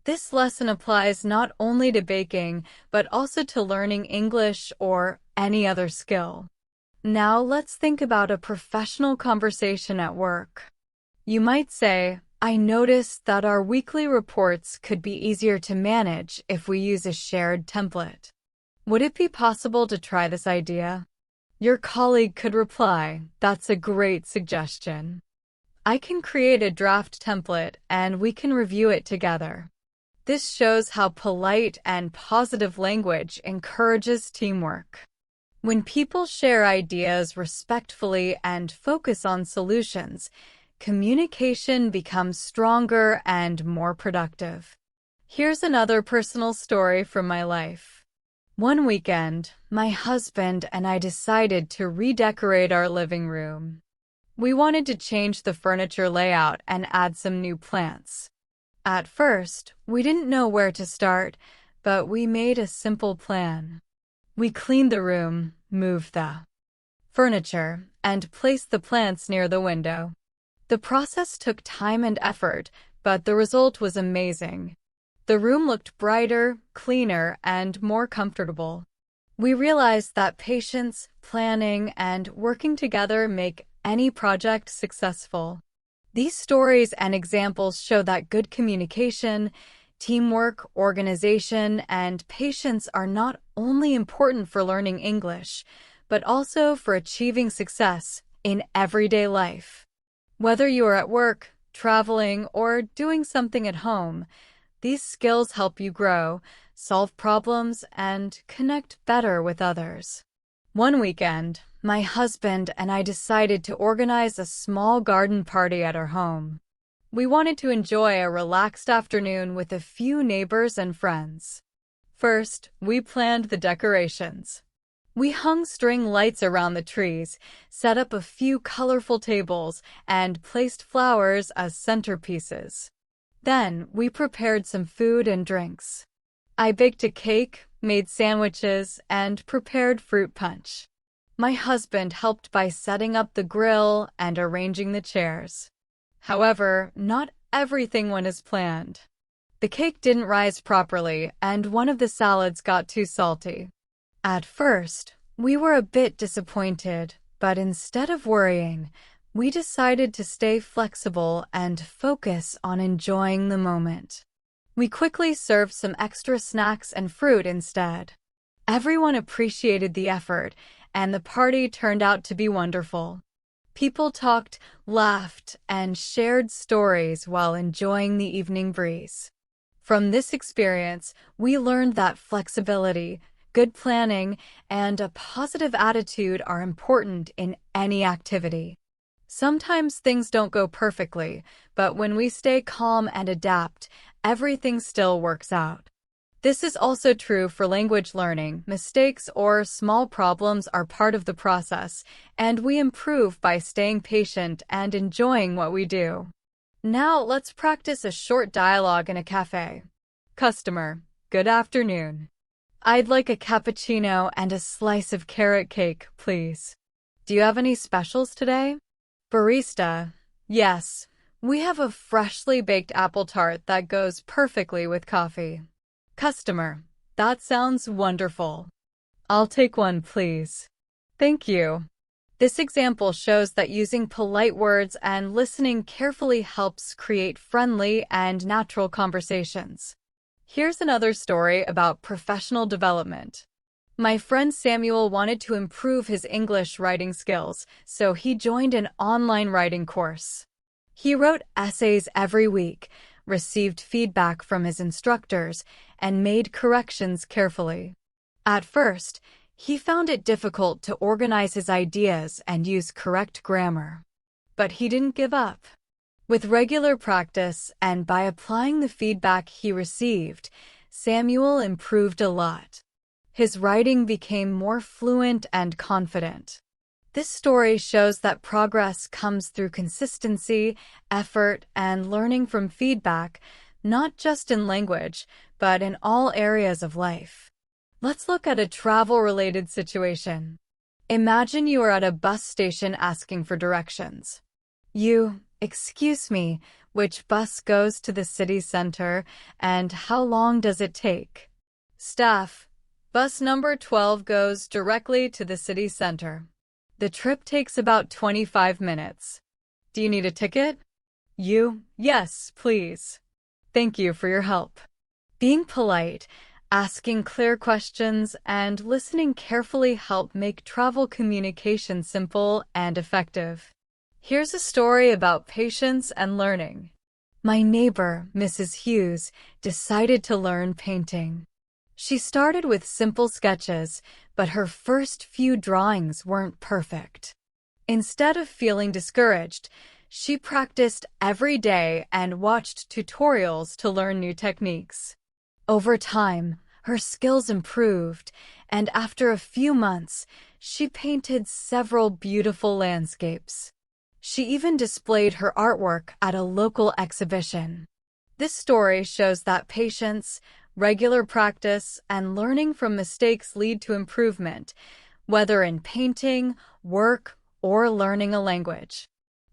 This lesson applies not only to baking, but also to learning English or any other skill. Now let's think about a professional conversation at work. You might say, I noticed that our weekly reports could be easier to manage if we use a shared template. Would it be possible to try this idea? Your colleague could reply, "That's a great suggestion. I can create a draft template and we can review it together." This shows how polite and positive language encourages teamwork. When people share ideas respectfully and focus on solutions, communication becomes stronger and more productive. Here's another personal story from my life. One weekend, my husband and I decided to redecorate our living room. We wanted to change the furniture layout and add some new plants. At first, we didn't know where to start, but we made a simple plan. We cleaned the room, moved the furniture, and placed the plants near the window. The process took time and effort, but the result was amazing. The room looked brighter, cleaner, and more comfortable. We realized that patience, planning, and working together make any project successful. These stories and examples show that good communication, teamwork, organization, and patience are not only important for learning English, but also for achieving success in everyday life. Whether you are at work, traveling, or doing something at home, these skills help you grow, solve problems, and connect better with others. One weekend, my husband and I decided to organize a small garden party at our home. We wanted to enjoy a relaxed afternoon with a few neighbors and friends. First, we planned the decorations. We hung string lights around the trees, set up a few colorful tables, and placed flowers as centerpieces. Then, we prepared some food and drinks. I baked a cake, made sandwiches, and prepared fruit punch. My husband helped by setting up the grill and arranging the chairs. However, not everything went as planned. The cake didn't rise properly, and one of the salads got too salty. At first, we were a bit disappointed, but instead of worrying, we decided to stay flexible and focus on enjoying the moment. We quickly served some extra snacks and fruit instead. Everyone appreciated the effort, and the party turned out to be wonderful. People talked, laughed, and shared stories while enjoying the evening breeze. From this experience, we learned that flexibility, good planning, and a positive attitude are important in any activity. Sometimes things don't go perfectly, but when we stay calm and adapt, everything still works out. This is also true for language learning. Mistakes or small problems are part of the process, and we improve by staying patient and enjoying what we do. Now let's practice a short dialogue in a cafe. Customer, good afternoon. I'd like a cappuccino and a slice of carrot cake, please. Do you have any specials today? Barista, yes, we have a freshly baked apple tart that goes perfectly with coffee. Customer, that sounds wonderful. I'll take one, please. Thank you. This example shows that using polite words and listening carefully helps create friendly and natural conversations. Here's another story about professional development. My friend Samuel wanted to improve his English writing skills, so he joined an online writing course. He wrote essays every week, received feedback from his instructors, and made corrections carefully. At first, he found it difficult to organize his ideas and use correct grammar. But he didn't give up. With regular practice and by applying the feedback he received, Samuel improved a lot. His writing became more fluent and confident. This story shows that progress comes through consistency, effort, and learning from feedback, not just in language, but in all areas of life. Let's look at a travel-related situation. Imagine you are at a bus station asking for directions. Excuse me, which bus goes to the city center, and how long does it take? Staff, bus number 12 goes directly to the city center. The trip takes about 25 minutes. Do you need a ticket? You? Yes, please. Thank you for your help. Being polite, asking clear questions, and listening carefully help make travel communication simple and effective. Here's a story about patience and learning. My neighbor, Mrs. Hughes, decided to learn painting. She started with simple sketches, but her first few drawings weren't perfect. Instead of feeling discouraged, she practiced every day and watched tutorials to learn new techniques. Over time, her skills improved, and after a few months, she painted several beautiful landscapes. She even displayed her artwork at a local exhibition. This story shows that patience, regular practice, and learning from mistakes lead to improvement, whether in painting, work, or learning a language.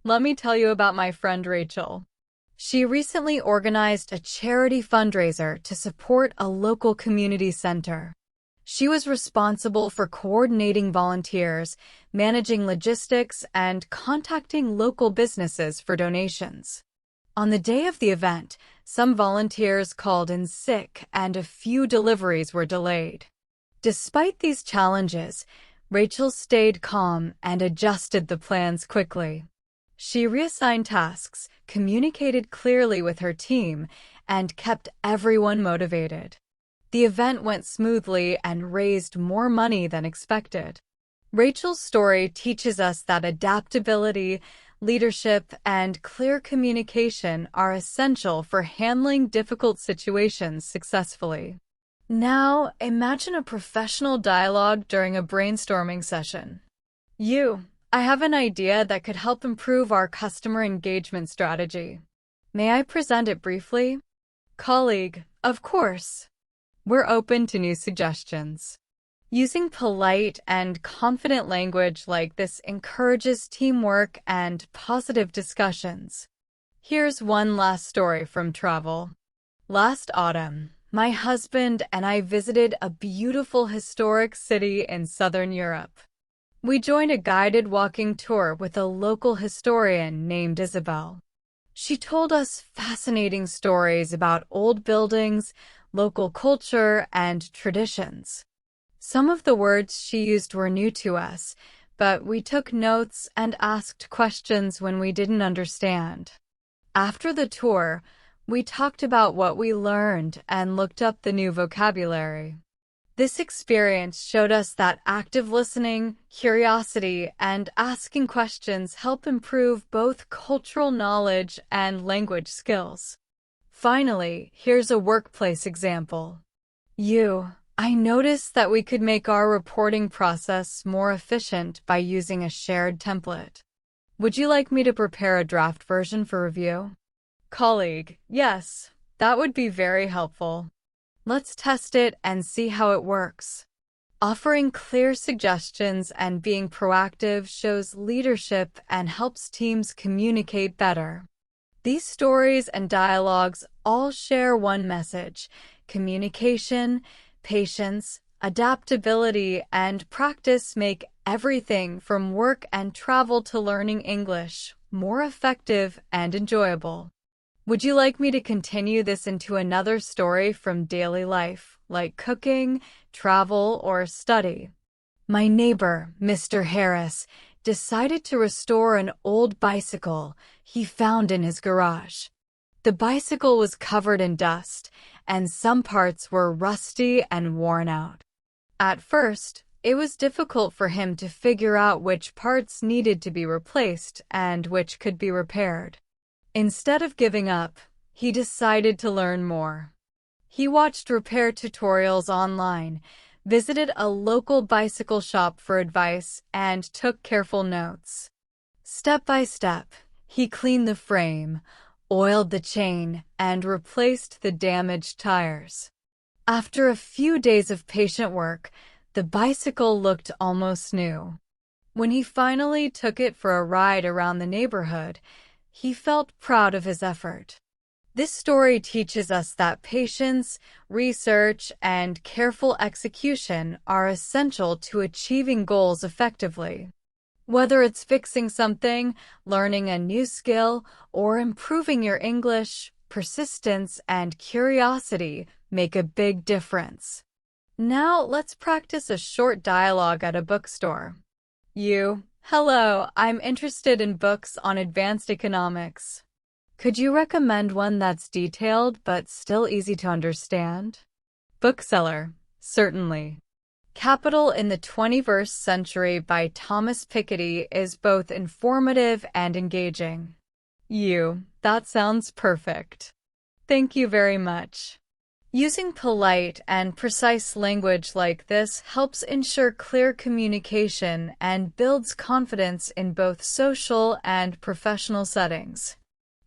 Let me tell you about my friend Rachel. She recently organized a charity fundraiser to support a local community center. She was responsible for coordinating volunteers, managing logistics, and contacting local businesses for donations. On the day of the event, some volunteers called in sick and a few deliveries were delayed. Despite these challenges, Rachel stayed calm and adjusted the plans quickly. She reassigned tasks, communicated clearly with her team, and kept everyone motivated. The event went smoothly and raised more money than expected. Rachel's story teaches us that adaptability, leadership, and clear communication are essential for handling difficult situations successfully. Now, imagine a professional dialogue during a brainstorming session. I have an idea that could help improve our customer engagement strategy. May I present it briefly? Colleague, of course. We're open to new suggestions. Using polite and confident language like this encourages teamwork and positive discussions. Here's one last story from travel. Last autumn, my husband and I visited a beautiful historic city in southern Europe. We joined a guided walking tour with a local historian named Isabel. She told us fascinating stories about old buildings, local culture, and traditions. Some of the words she used were new to us, but we took notes and asked questions when we didn't understand. After the tour, we talked about what we learned and looked up the new vocabulary. This experience showed us that active listening, curiosity, and asking questions help improve both cultural knowledge and language skills. Finally, here's a workplace example. I noticed that we could make our reporting process more efficient by using a shared template. Would you like me to prepare a draft version for review? Colleague, yes, that would be very helpful. Let's test it and see how it works. Offering clear suggestions and being proactive shows leadership and helps teams communicate better. These stories and dialogues all share one message: communication, patience, adaptability, and practice make everything from work and travel to learning English more effective and enjoyable. Would you like me to continue this into another story from daily life, like cooking, travel, or study? My neighbor, Mr. Harris, decided to restore an old bicycle he found in his garage. The bicycle was covered in dust, and some parts were rusty and worn out. At first, it was difficult for him to figure out which parts needed to be replaced and which could be repaired. Instead of giving up, he decided to learn more. He watched repair tutorials online, visited a local bicycle shop for advice, and took careful notes. Step by step, he cleaned the frame, oiled the chain, and replaced the damaged tires. After a few days of patient work, the bicycle looked almost new. When he finally took it for a ride around the neighborhood, he felt proud of his effort. This story teaches us that patience, research, and careful execution are essential to achieving goals effectively. Whether it's fixing something, learning a new skill, or improving your English, persistence and curiosity make a big difference. Now let's practice a short dialogue at a bookstore. Hello, I'm interested in books on advanced economics. Could you recommend one that's detailed but still easy to understand? Bookseller, certainly. Capital in the 21st Century by Thomas Piketty is both informative and engaging. That sounds perfect. Thank you very much. Using polite and precise language like this helps ensure clear communication and builds confidence in both social and professional settings.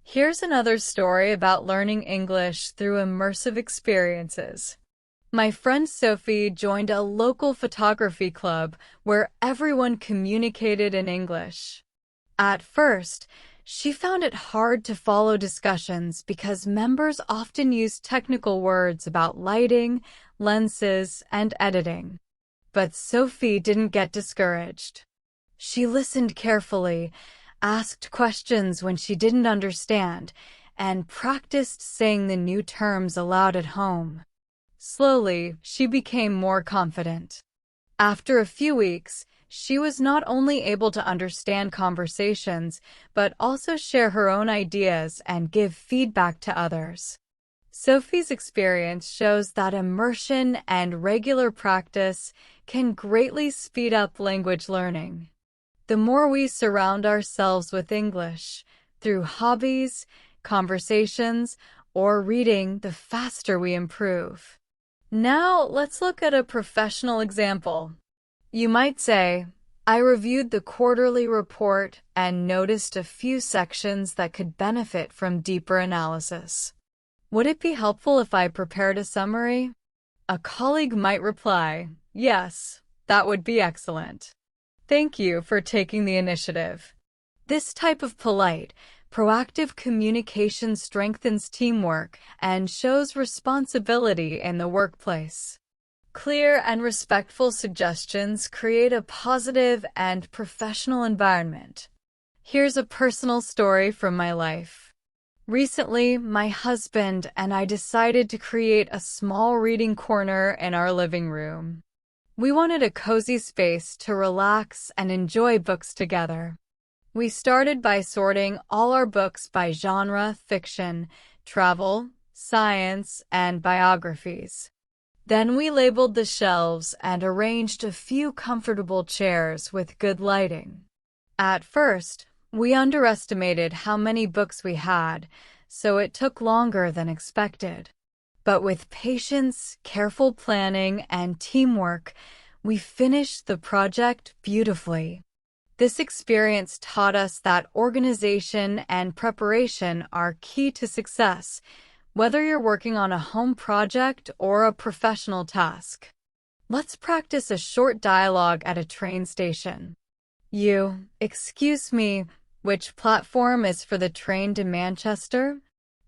Here's another story about learning English through immersive experiences. My friend Sophie joined a local photography club where everyone communicated in English. At first, she found it hard to follow discussions because members often use technical words about lighting, lenses, and editing. But Sophie didn't get discouraged. She listened carefully, asked questions when she didn't understand, and practiced saying the new terms aloud at home. Slowly, she became more confident. After a few weeks, she was not only able to understand conversations, but also share her own ideas and give feedback to others. Sophie's experience shows that immersion and regular practice can greatly speed up language learning. The more we surround ourselves with English, through hobbies, conversations, or reading, the faster we improve. Now, let's look at a professional example. You might say, I reviewed the quarterly report and noticed a few sections that could benefit from deeper analysis. Would it be helpful if I prepared a summary? A colleague might reply, yes, that would be excellent. Thank you for taking the initiative. This type of polite, proactive communication strengthens teamwork and shows responsibility in the workplace. Clear and respectful suggestions create a positive and professional environment. Here's a personal story from my life. Recently, my husband and I decided to create a small reading corner in our living room. We wanted a cozy space to relax and enjoy books together. We started by sorting all our books by genre: fiction, travel, science, and biographies. Then we labeled the shelves and arranged a few comfortable chairs with good lighting. At first, we underestimated how many books we had, so it took longer than expected. But with patience, careful planning, and teamwork, we finished the project beautifully. This experience taught us that organization and preparation are key to success, whether you're working on a home project or a professional task. Let's practice a short dialogue at a train station. Excuse me, which platform is for the train to Manchester?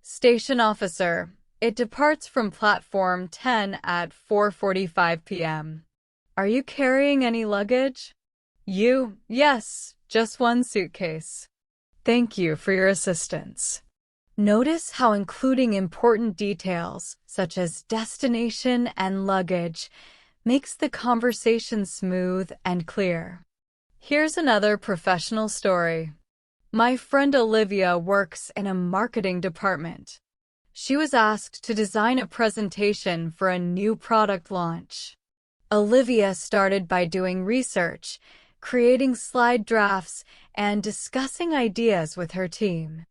Station officer, it departs from platform 10 at 4:45 p.m. Are you carrying any luggage? Yes, just one suitcase. Thank you for your assistance. Notice how including important details, such as destination and luggage, makes the conversation smooth and clear. Here's another professional story. My friend Olivia works in a marketing department. She was asked to design a presentation for a new product launch. Olivia started by doing research, creating slide drafts, and discussing ideas with her team.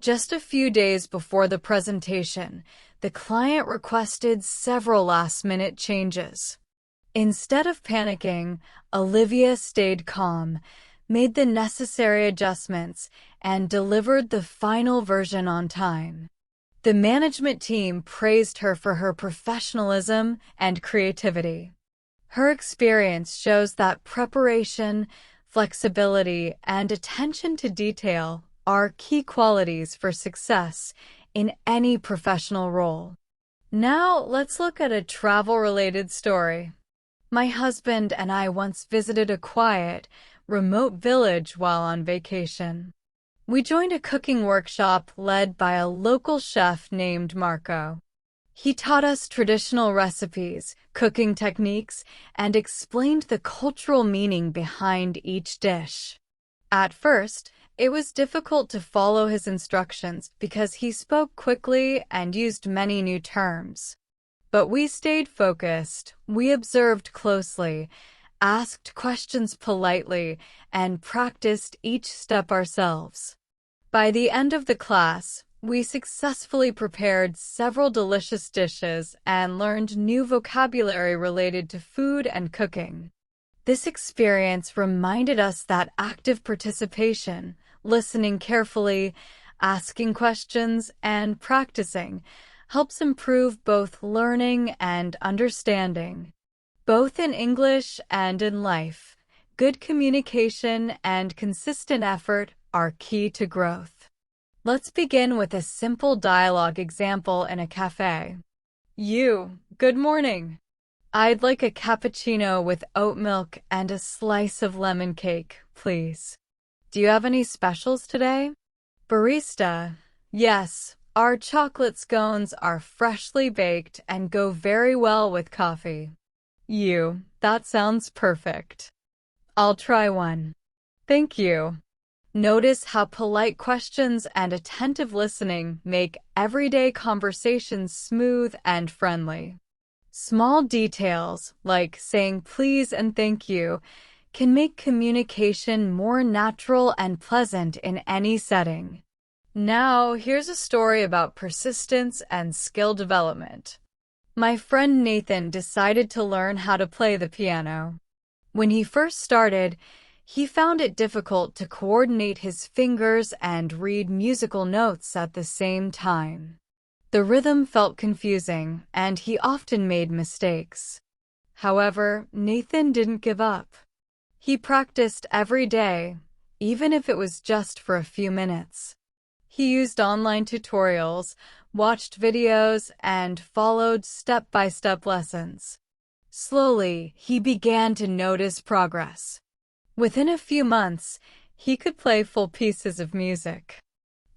Just a few days before the presentation, the client requested several last-minute changes. Instead of panicking, Olivia stayed calm, made the necessary adjustments, and delivered the final version on time. The management team praised her for her professionalism and creativity. Her experience shows that preparation, flexibility, and attention to detail are key qualities for success in any professional role. Now, let's look at a travel-related story. My husband and I once visited a quiet, remote village while on vacation. We joined a cooking workshop led by a local chef named Marco. He taught us traditional recipes, cooking techniques, and explained the cultural meaning behind each dish. At first, it was difficult to follow his instructions because he spoke quickly and used many new terms. But we stayed focused, we observed closely, asked questions politely, and practiced each step ourselves. By the end of the class, we successfully prepared several delicious dishes and learned new vocabulary related to food and cooking. This experience reminded us that active participation, listening carefully, asking questions, and practicing helps improve both learning and understanding. Both in English and in life, good communication and consistent effort are key to growth. Let's begin with a simple dialogue example in a cafe. You, good morning. I'd like a cappuccino with oat milk and a slice of lemon cake, please. Do you have any specials today? Barista, yes, our chocolate scones are freshly baked and go very well with coffee. You, that sounds perfect. I'll try one. Thank you. Notice how polite questions and attentive listening make everyday conversations smooth and friendly. Small details, like saying please and thank you, can make communication more natural and pleasant in any setting. Now, here's a story about persistence and skill development. My friend Nathan decided to learn how to play the piano. When he first started, he found it difficult to coordinate his fingers and read musical notes at the same time. The rhythm felt confusing, and he often made mistakes. However, Nathan didn't give up. He practiced every day, even if it was just for a few minutes. He used online tutorials, watched videos, and followed step-by-step lessons. Slowly, he began to notice progress. Within a few months, he could play full pieces of music.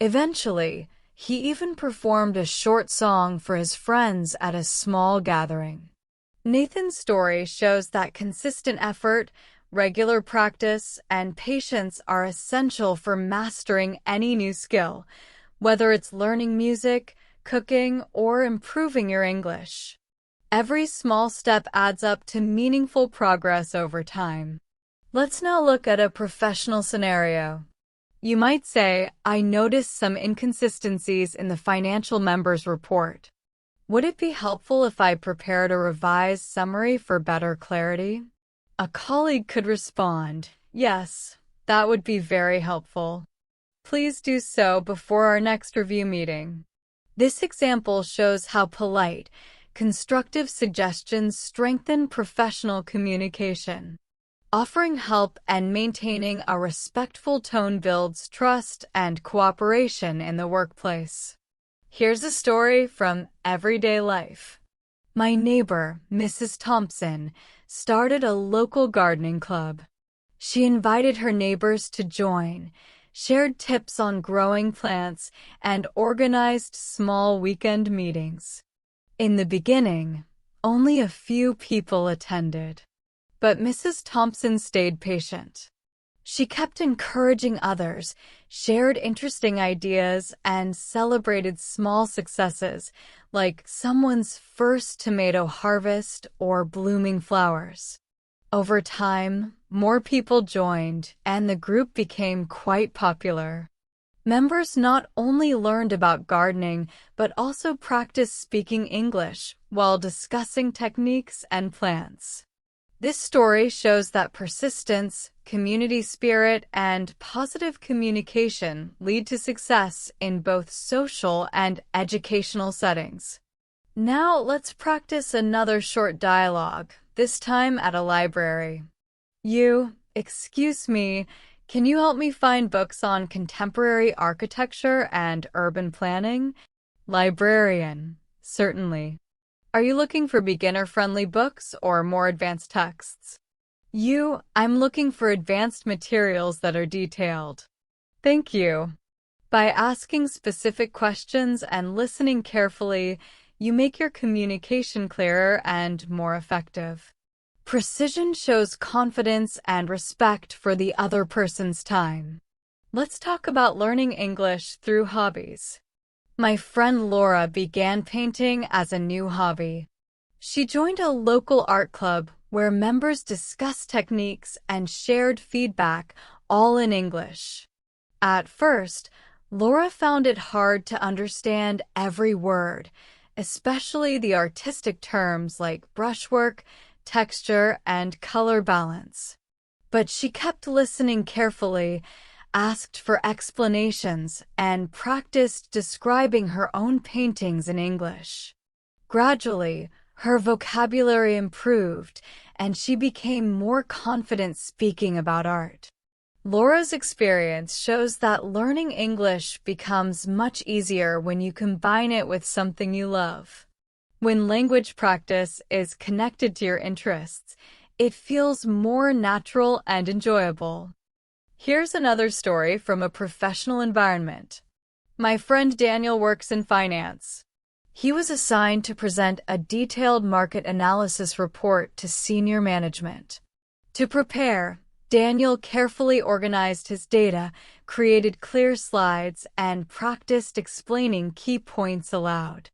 Eventually, he even performed a short song for his friends at a small gathering. Nathan's story shows that consistent effort, regular practice, and patience are essential for mastering any new skill, whether it's learning music, cooking, or improving your English. Every small step adds up to meaningful progress over time. Let's now look at a professional scenario. You might say, I noticed some inconsistencies in the financial members report. Would it be helpful if I prepared a revised summary for better clarity? A colleague could respond, yes, that would be very helpful. Please do so before our next review meeting. This example shows how polite, constructive suggestions strengthen professional communication. Offering help and maintaining a respectful tone builds trust and cooperation in the workplace. Here's a story from everyday life. My neighbor, Mrs. Thompson, started a local gardening club. She invited her neighbors to join, shared tips on growing plants, and organized small weekend meetings. In the beginning, only a few people attended. But Mrs. Thompson stayed patient. She kept encouraging others, shared interesting ideas, and celebrated small successes, like someone's first tomato harvest or blooming flowers. Over time, more people joined, and the group became quite popular. Members not only learned about gardening, but also practiced speaking English while discussing techniques and plants. This story shows that persistence, community spirit, and positive communication lead to success in both social and educational settings. Now let's practice another short dialogue, this time at a library. You, excuse me, can you help me find books on contemporary architecture and urban planning? Librarian, certainly. Are you looking for beginner-friendly books or more advanced texts? I'm looking for advanced materials that are detailed. Thank you. By asking specific questions and listening carefully, you make your communication clearer and more effective. Precision shows confidence and respect for the other person's time. Let's talk about learning English through hobbies. My friend Laura began painting as a new hobby. She joined a local art club where members discussed techniques and shared feedback, all in English. At first, Laura found it hard to understand every word, especially the artistic terms like brushwork, texture, and color balance. But she kept listening carefully, asked for explanations, and practiced describing her own paintings in English. Gradually, her vocabulary improved, and she became more confident speaking about art. Laura's experience shows that learning English becomes much easier when you combine it with something you love. When language practice is connected to your interests, it feels more natural and enjoyable. Here's another story from a professional environment. My friend Daniel works in finance. He was assigned to present a detailed market analysis report to senior management. To prepare, Daniel carefully organized his data, created clear slides, and practiced explaining key points aloud.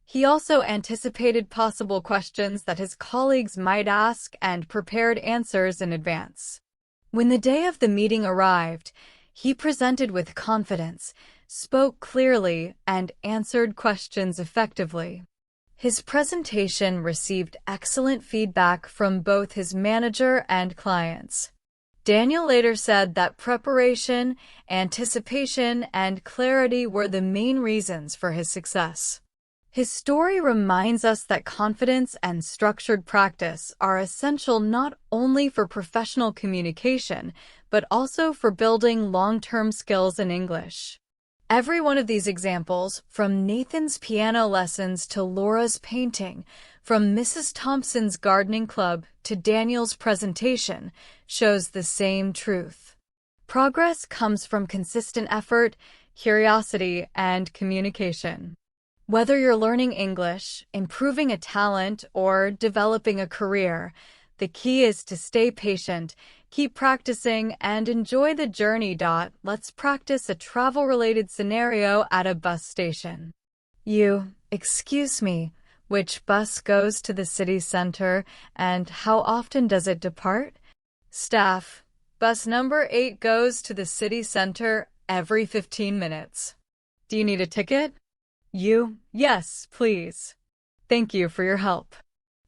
He also anticipated possible questions that his colleagues might ask and prepared answers in advance. When the day of the meeting arrived, he presented with confidence, spoke clearly, and answered questions effectively. His presentation received excellent feedback from both his manager and clients. Daniel later said that preparation, anticipation, and clarity were the main reasons for his success. His story reminds us that confidence and structured practice are essential not only for professional communication, but also for building long-term skills in English. Every one of these examples, from Nathan's piano lessons to Laura's painting, from Mrs. Thompson's gardening club to Daniel's presentation, shows the same truth. Progress comes from consistent effort, curiosity, and communication. Whether you're learning English, improving a talent, or developing a career, the key is to stay patient, keep practicing, and enjoy the journey. Let's practice a travel-related scenario at a bus station. Excuse me, which bus goes to the city center, and how often does it depart? Staff, bus number 8 goes to the city center every 15 minutes. Do you need a ticket? Yes, please. Thank you for your help.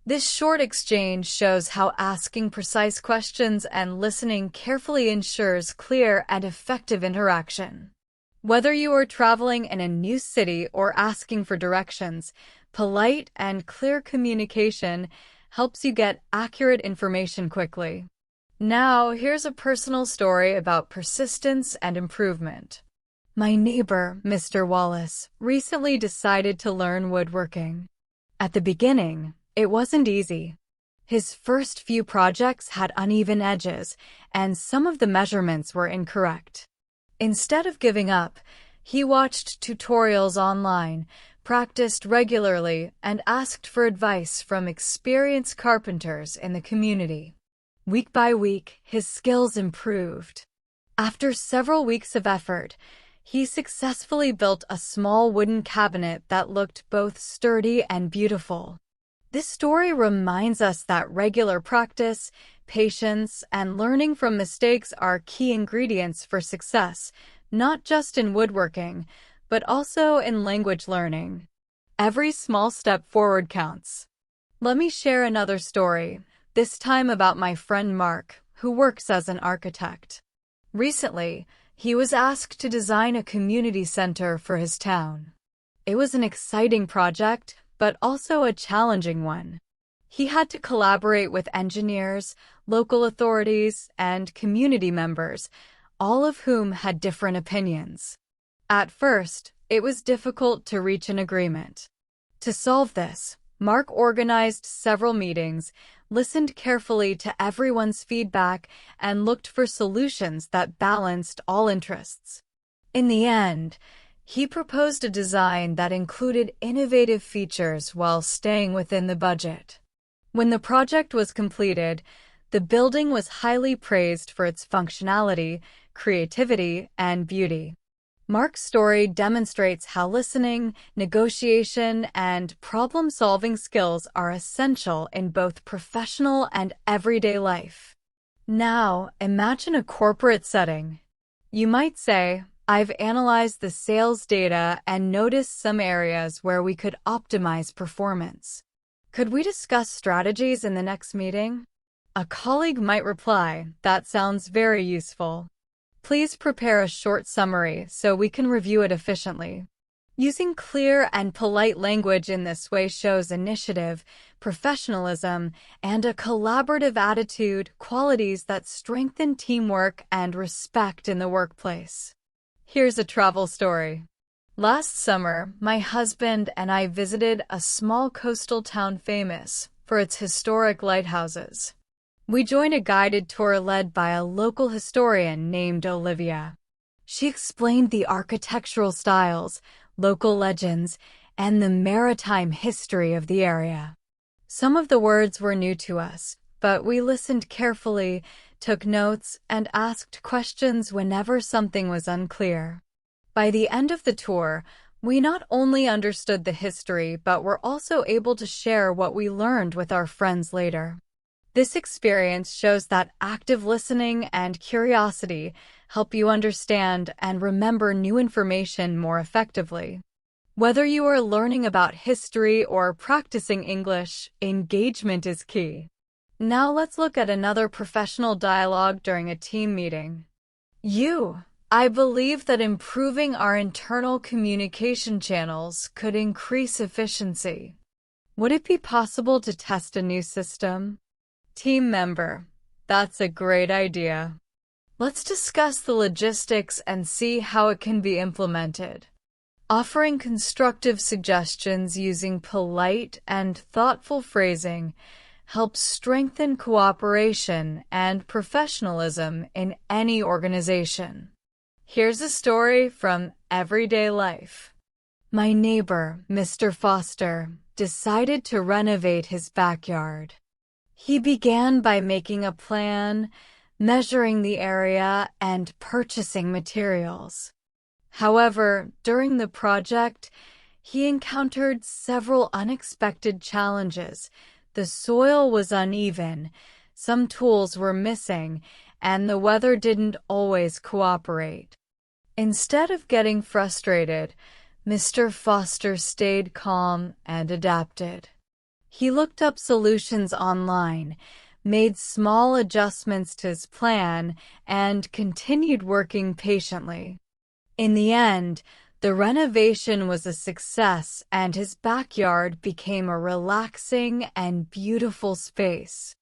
This short exchange shows how asking precise questions and listening carefully ensures clear and effective interaction. Whether you are traveling in a new city or asking for directions, polite and clear communication helps you get accurate information quickly. Now, here's a personal story about persistence and improvement. My neighbor, Mr. Wallace, recently decided to learn woodworking. At the beginning, it wasn't easy. His first few projects had uneven edges, and some of the measurements were incorrect. Instead of giving up, he watched tutorials online, practiced regularly, and asked for advice from experienced carpenters in the community. Week by week, his skills improved. After several weeks of effort, he successfully built a small wooden cabinet that looked both sturdy and beautiful. This story reminds us that regular practice, patience, and learning from mistakes are key ingredients for success, not just in woodworking, but also in language learning. Every small step forward counts. Let me share another story, this time about my friend Mark, who works as an architect. Recently, he was asked to design a community center for his town. It was an exciting project, but also a challenging one. He had to collaborate with engineers, local authorities, and community members, all of whom had different opinions. At first, it was difficult to reach an agreement. To solve this, Mark organized several meetings, listened carefully to everyone's feedback, and looked for solutions that balanced all interests. In the end, he proposed a design that included innovative features while staying within the budget. When the project was completed, the building was highly praised for its functionality, creativity, and beauty. Mark's story demonstrates how listening, negotiation, and problem-solving skills are essential in both professional and everyday life. Now, imagine a corporate setting. You might say, I've analyzed the sales data and noticed some areas where we could optimize performance. Could we discuss strategies in the next meeting? A colleague might reply, that sounds very useful. Please prepare a short summary so we can review it efficiently. Using clear and polite language in this way shows initiative, professionalism, and a collaborative attitude, qualities that strengthen teamwork and respect in the workplace. Here's a travel story. Last summer, my husband and I visited a small coastal town famous for its historic lighthouses. We joined a guided tour led by a local historian named Olivia. She explained the architectural styles, local legends, and the maritime history of the area. Some of the words were new to us, but we listened carefully, took notes, and asked questions whenever something was unclear. By the end of the tour, we not only understood the history, but were also able to share what we learned with our friends later. This experience shows that active listening and curiosity help you understand and remember new information more effectively. Whether you are learning about history or practicing English, engagement is key. Now let's look at another professional dialogue during a team meeting. I believe that improving our internal communication channels could increase efficiency. Would it be possible to test a new system? Team member, that's a great idea. Let's discuss the logistics and see how it can be implemented. Offering constructive suggestions using polite and thoughtful phrasing helps strengthen cooperation and professionalism in any organization. Here's a story from everyday life. My neighbor, Mr. Foster, decided to renovate his backyard. He began by making a plan, measuring the area, and purchasing materials. However, during the project, he encountered several unexpected challenges. The soil was uneven, some tools were missing, and the weather didn't always cooperate. Instead of getting frustrated, Mr. Foster stayed calm and adapted. He looked up solutions online, made small adjustments to his plan, and continued working patiently. In the end, the renovation was a success, and his backyard became a relaxing and beautiful space.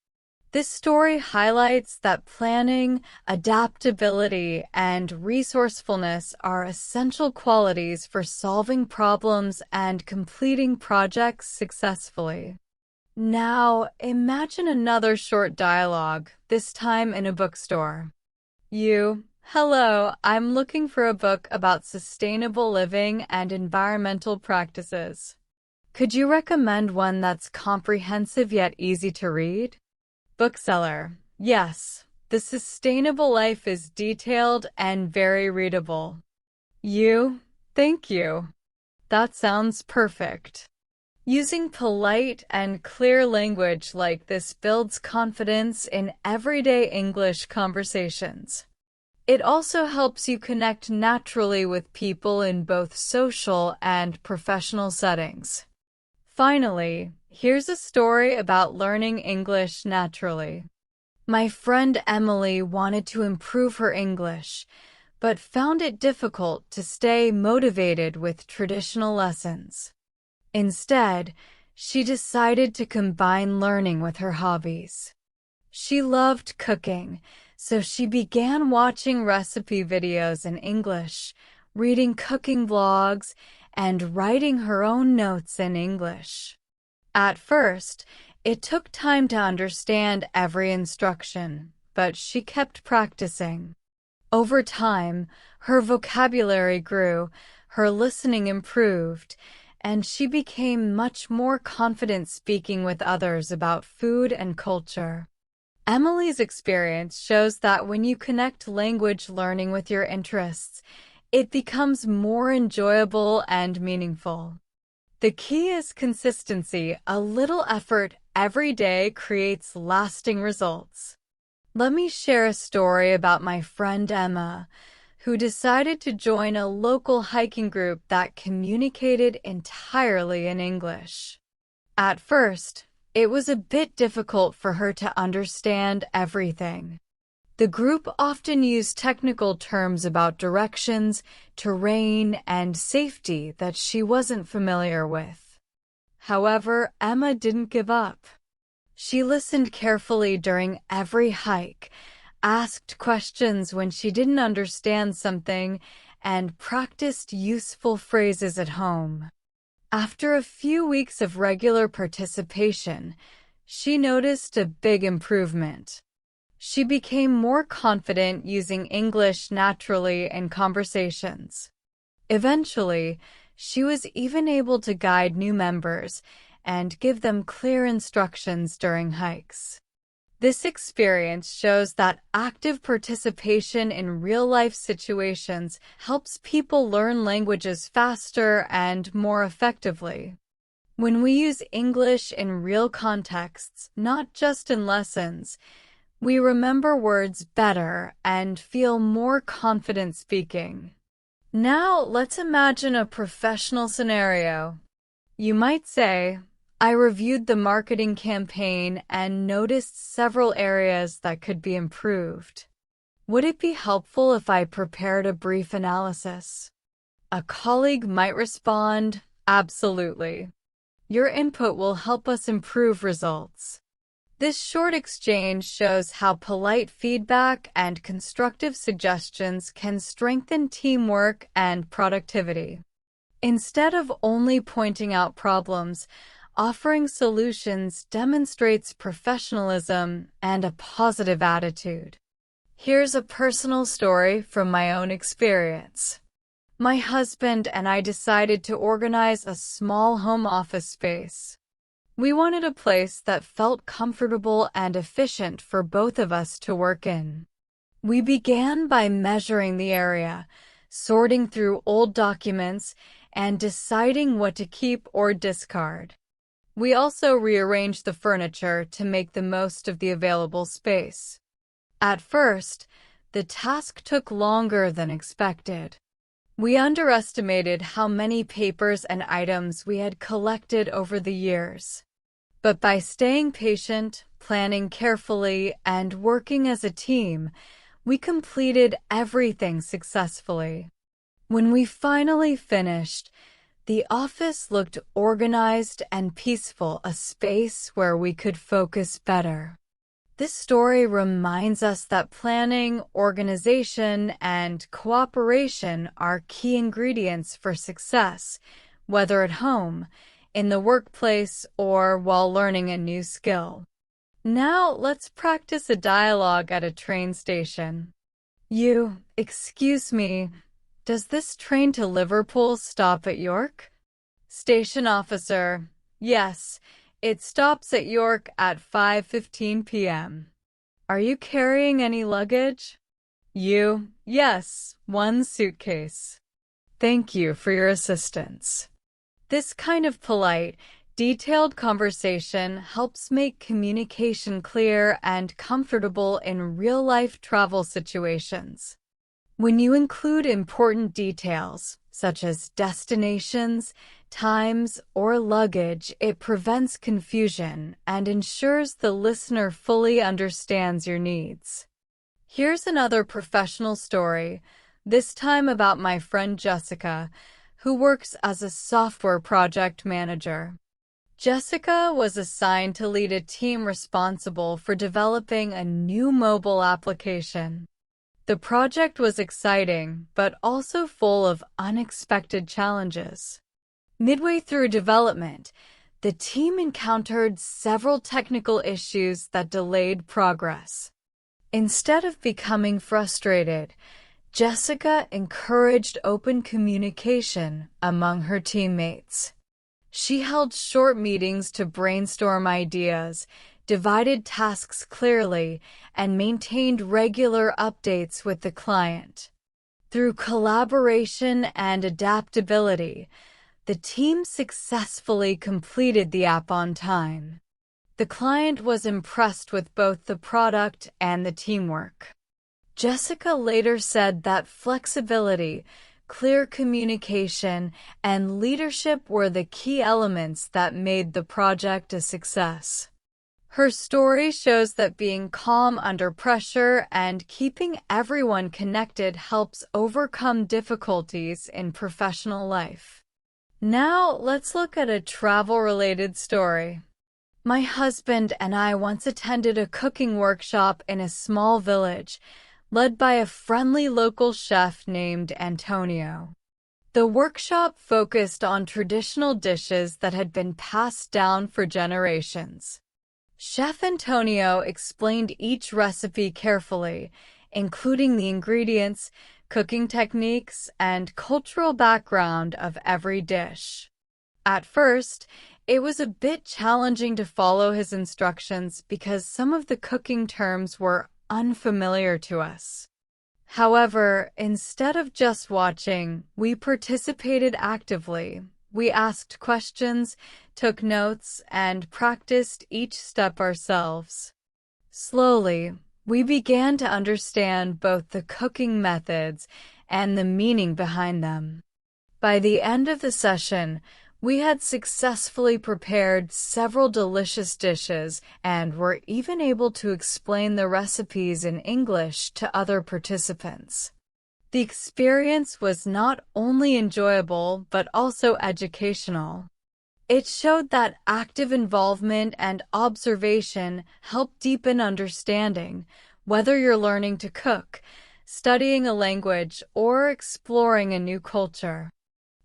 This story highlights that planning, adaptability, and resourcefulness are essential qualities for solving problems and completing projects successfully. Now, imagine another short dialogue, this time in a bookstore. Hello, I'm looking for a book about sustainable living and environmental practices. Could you recommend one that's comprehensive yet easy to read? Bookseller, yes, The Sustainable Life is detailed and very readable. Thank you. That sounds perfect. Using polite and clear language like this builds confidence in everyday English conversations. It also helps you connect naturally with people in both social and professional settings. Finally, here's a story about learning English naturally. My friend Emily wanted to improve her English, but found it difficult to stay motivated with traditional lessons. Instead, she decided to combine learning with her hobbies. She loved cooking, so she began watching recipe videos in English, reading cooking blogs, and writing her own notes in English. At first, it took time to understand every instruction, but she kept practicing. Over time, her vocabulary grew, her listening improved, and she became much more confident speaking with others about food and culture. Emily's experience shows that when you connect language learning with your interests, it becomes more enjoyable and meaningful. The key is consistency. A little effort every day creates lasting results. Let me share a story about my friend Emma, who decided to join a local hiking group that communicated entirely in English. At first, it was a bit difficult for her to understand everything. The group often used technical terms about directions, terrain, and safety that she wasn't familiar with. However, Emma didn't give up. She listened carefully during every hike, asked questions when she didn't understand something, and practiced useful phrases at home. After a few weeks of regular participation, she noticed a big improvement. She became more confident using English naturally in conversations. Eventually, she was even able to guide new members and give them clear instructions during hikes. This experience shows that active participation in real-life situations helps people learn languages faster and more effectively. When we use English in real contexts, not just in lessons, we remember words better and feel more confident speaking. Now, let's imagine a professional scenario. You might say, I reviewed the marketing campaign and noticed several areas that could be improved. Would it be helpful if I prepared a brief analysis? A colleague might respond, absolutely. Your input will help us improve results. This short exchange shows how polite feedback and constructive suggestions can strengthen teamwork and productivity. Instead of only pointing out problems, offering solutions demonstrates professionalism and a positive attitude. Here's a personal story from my own experience. My husband and I decided to organize a small home office space. We wanted a place that felt comfortable and efficient for both of us to work in. We began by measuring the area, sorting through old documents, and deciding what to keep or discard. We also rearranged the furniture to make the most of the available space. At first, the task took longer than expected. We underestimated how many papers and items we had collected over the years. But by staying patient, planning carefully, and working as a team, we completed everything successfully. When we finally finished, the office looked organized and peaceful, a space where we could focus better. This story reminds us that planning, organization, and cooperation are key ingredients for success, whether at home, in the workplace, or while learning a new skill. Now, let's practice a dialogue at a train station. Excuse me, does this train to Liverpool stop at York? Station officer, yes, it stops at York at 5:15 p.m. Are you carrying any luggage? Yes, one suitcase. Thank you for your assistance. This kind of polite, detailed conversation helps make communication clear and comfortable in real-life travel situations. When you include important details, such as destinations, times, or luggage, it prevents confusion and ensures the listener fully understands your needs. Here's another professional story, this time about my friend Jessica, who works as a software project manager. Jessica was assigned to lead a team responsible for developing a new mobile application. The project was exciting, but also full of unexpected challenges. Midway through development, the team encountered several technical issues that delayed progress. Instead of becoming frustrated, Jessica encouraged open communication among her teammates. She held short meetings to brainstorm ideas, divided tasks clearly, and maintained regular updates with the client. Through collaboration and adaptability, the team successfully completed the app on time. The client was impressed with both the product and the teamwork. Jessica later said that flexibility, clear communication, and leadership were the key elements that made the project a success. Her story shows that being calm under pressure and keeping everyone connected helps overcome difficulties in professional life. Now, let's look at a travel-related story. My husband and I once attended a cooking workshop in a small village, led by a friendly local chef named Antonio. The workshop focused on traditional dishes that had been passed down for generations. Chef Antonio explained each recipe carefully, including the ingredients, cooking techniques, and cultural background of every dish. At first, it was a bit challenging to follow his instructions because some of the cooking terms were unfamiliar to us. However, instead of just watching, we participated actively. We asked questions, took notes, and practiced each step ourselves. Slowly, we began to understand both the cooking methods and the meaning behind them. By the end of the session, we had successfully prepared several delicious dishes and were even able to explain the recipes in English to other participants. The experience was not only enjoyable but also educational. It showed that active involvement and observation help deepen understanding, whether you're learning to cook, studying a language, or exploring a new culture.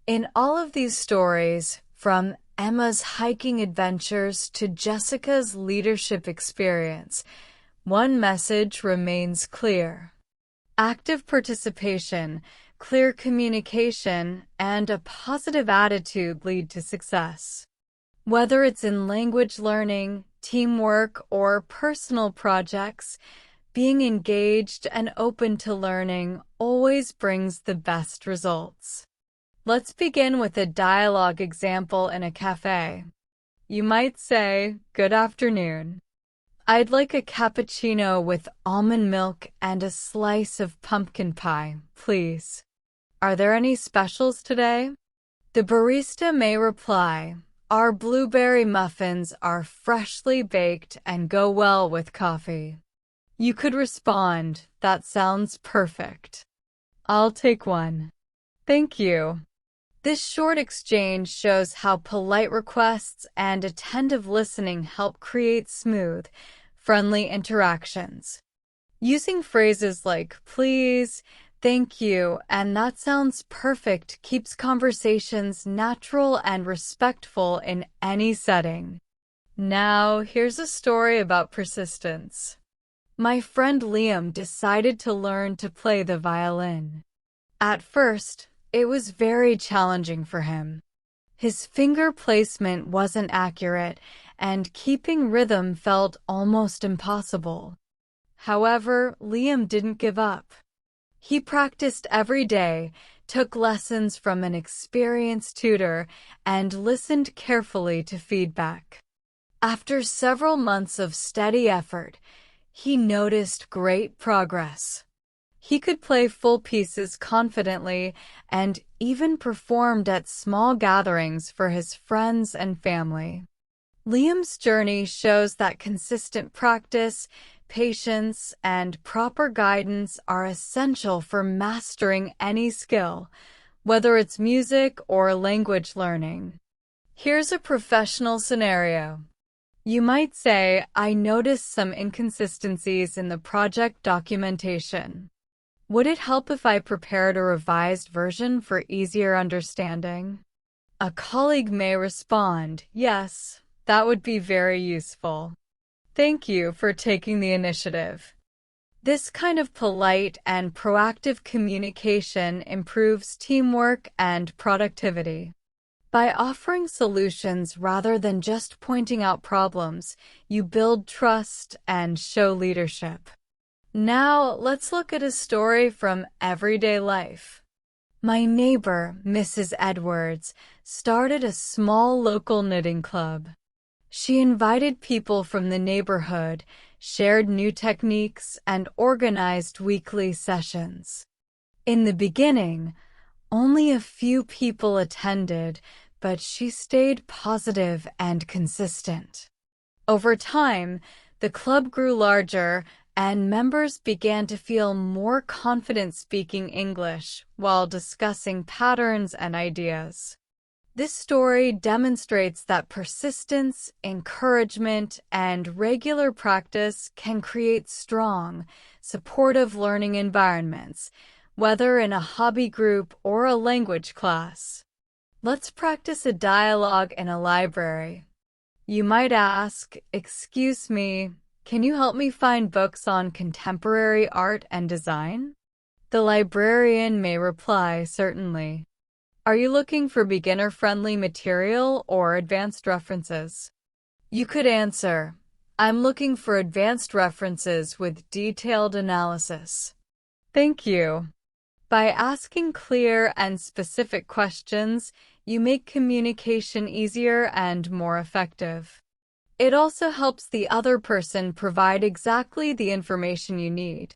In all of these stories, from Emma's hiking adventures to Jessica's leadership experience, one message remains clear. Active participation, clear communication, and a positive attitude lead to success. Whether it's in language learning, teamwork, or personal projects, being engaged and open to learning always brings the best results. Let's begin with a dialogue example in a cafe. You might say, "Good afternoon. I'd like a cappuccino with almond milk and a slice of pumpkin pie, please. Are there any specials today?" The barista may reply, "Our blueberry muffins are freshly baked and go well with coffee." You could respond, "That sounds perfect. I'll take one. Thank you." This short exchange shows how polite requests and attentive listening help create smooth, friendly interactions. Using phrases like "please," "thank you," and "that sounds perfect" keeps conversations natural and respectful in any setting. Now, here's a story about persistence. My friend Liam decided to learn to play the violin. At first, it was very challenging for him. His finger placement wasn't accurate, and keeping rhythm felt almost impossible. However, Liam didn't give up. He practiced every day, took lessons from an experienced tutor, and listened carefully to feedback. After several months of steady effort, he noticed great progress. He could play full pieces confidently and even performed at small gatherings for his friends and family. Liam's journey shows that consistent practice, patience, and proper guidance are essential for mastering any skill, whether it's music or language learning. Here's a professional scenario. You might say, "I noticed some inconsistencies in the project documentation. Would it help if I prepared a revised version for easier understanding?" A colleague may respond, "Yes, that would be very useful. Thank you for taking the initiative." This kind of polite and proactive communication improves teamwork and productivity. By offering solutions rather than just pointing out problems, you build trust and show leadership. Now, let's look at a story from everyday life. My neighbor, Mrs. Edwards, started a small local knitting club. She invited people from the neighborhood, shared new techniques, and organized weekly sessions. In the beginning, only a few people attended, but she stayed positive and consistent. Over time, the club grew larger, and members began to feel more confident speaking English while discussing patterns and ideas. This story demonstrates that persistence, encouragement, and regular practice can create strong, supportive learning environments, whether in a hobby group or a language class. Let's practice a dialogue in a library. You might ask, "Excuse me, can you help me find books on contemporary art and design?" The librarian may reply, "Certainly. Are you looking for beginner-friendly material or advanced references?" You could answer, "I'm looking for advanced references with detailed analysis." Thank you. By asking clear and specific questions, you make communication easier and more effective. It also helps the other person provide exactly the information you need.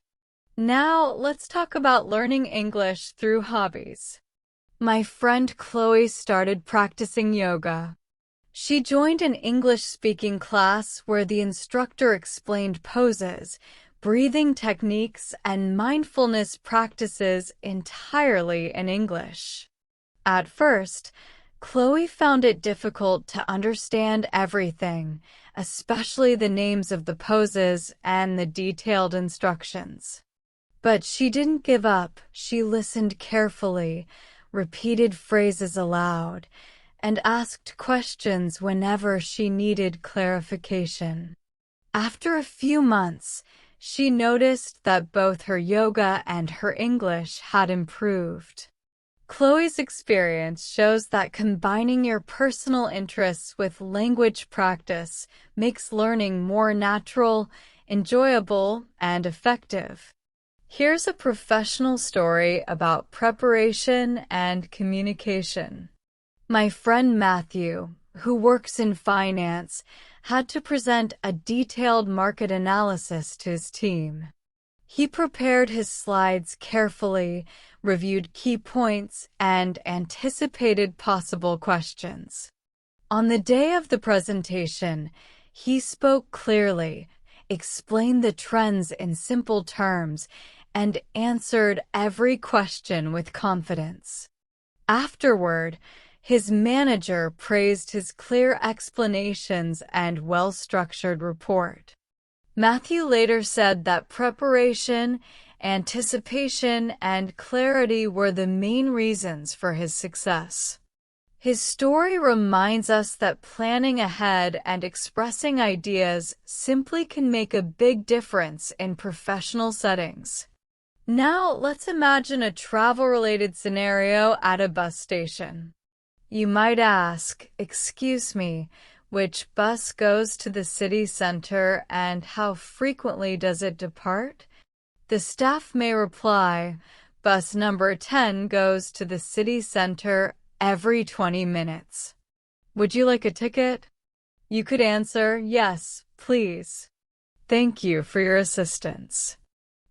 Now, let's talk about learning English through hobbies. My friend Chloe started practicing yoga. She joined an English-speaking class where the instructor explained poses, breathing techniques, and mindfulness practices entirely in English. At first, Chloe found it difficult to understand everything, especially the names of the poses and the detailed instructions. But she didn't give up. She listened carefully, repeated phrases aloud, and asked questions whenever she needed clarification. After a few months, she noticed that both her yoga and her English had improved. Chloe's experience shows that combining your personal interests with language practice makes learning more natural, enjoyable, and effective. Here's a professional story about preparation and communication. My friend Matthew, who works in finance, had to present a detailed market analysis to his team. He prepared his slides carefully, reviewed key points, and anticipated possible questions. On the day of the presentation, he spoke clearly, explained the trends in simple terms, and answered every question with confidence. Afterward, his manager praised his clear explanations and well-structured report. Matthew later said that preparation, anticipation, and clarity were the main reasons for his success. His story reminds us that planning ahead and expressing ideas simply can make a big difference in professional settings. Now, let's imagine a travel-related scenario at a bus station. You might ask, "Excuse me, which bus goes to the city center and how frequently does it depart?" The staff may reply, "Bus number 10 goes to the city center every 20 minutes. Would you like a ticket?" You could answer, "Yes, please. Thank you for your assistance."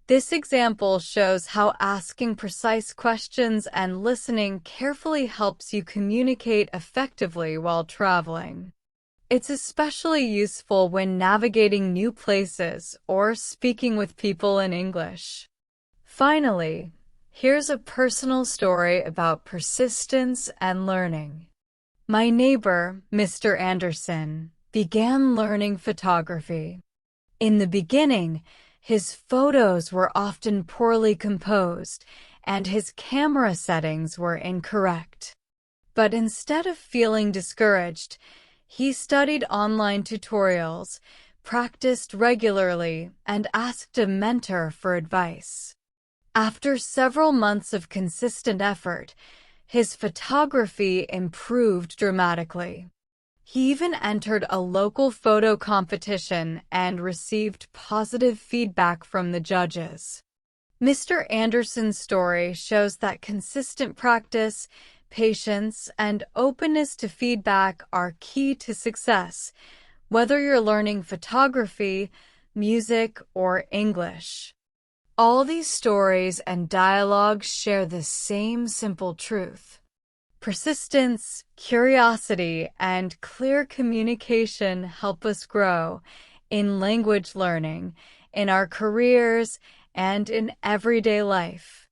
This example shows how asking precise questions and listening carefully helps you communicate effectively while traveling. It's especially useful when navigating new places or speaking with people in English. Finally, here's a personal story about persistence and learning. My neighbor, Mr. Anderson, began learning photography. In the beginning, his photos were often poorly composed, and his camera settings were incorrect. But instead of feeling discouraged, he studied online tutorials, practiced regularly, and asked a mentor for advice. After several months of consistent effort, his photography improved dramatically. He even entered a local photo competition and received positive feedback from the judges. Mr. Anderson's story shows that consistent practice, patience, and openness to feedback are key to success, whether you're learning photography, music, or English. All these stories and dialogues share the same simple truth. Persistence, curiosity, and clear communication help us grow in language learning, in our careers, and in everyday life.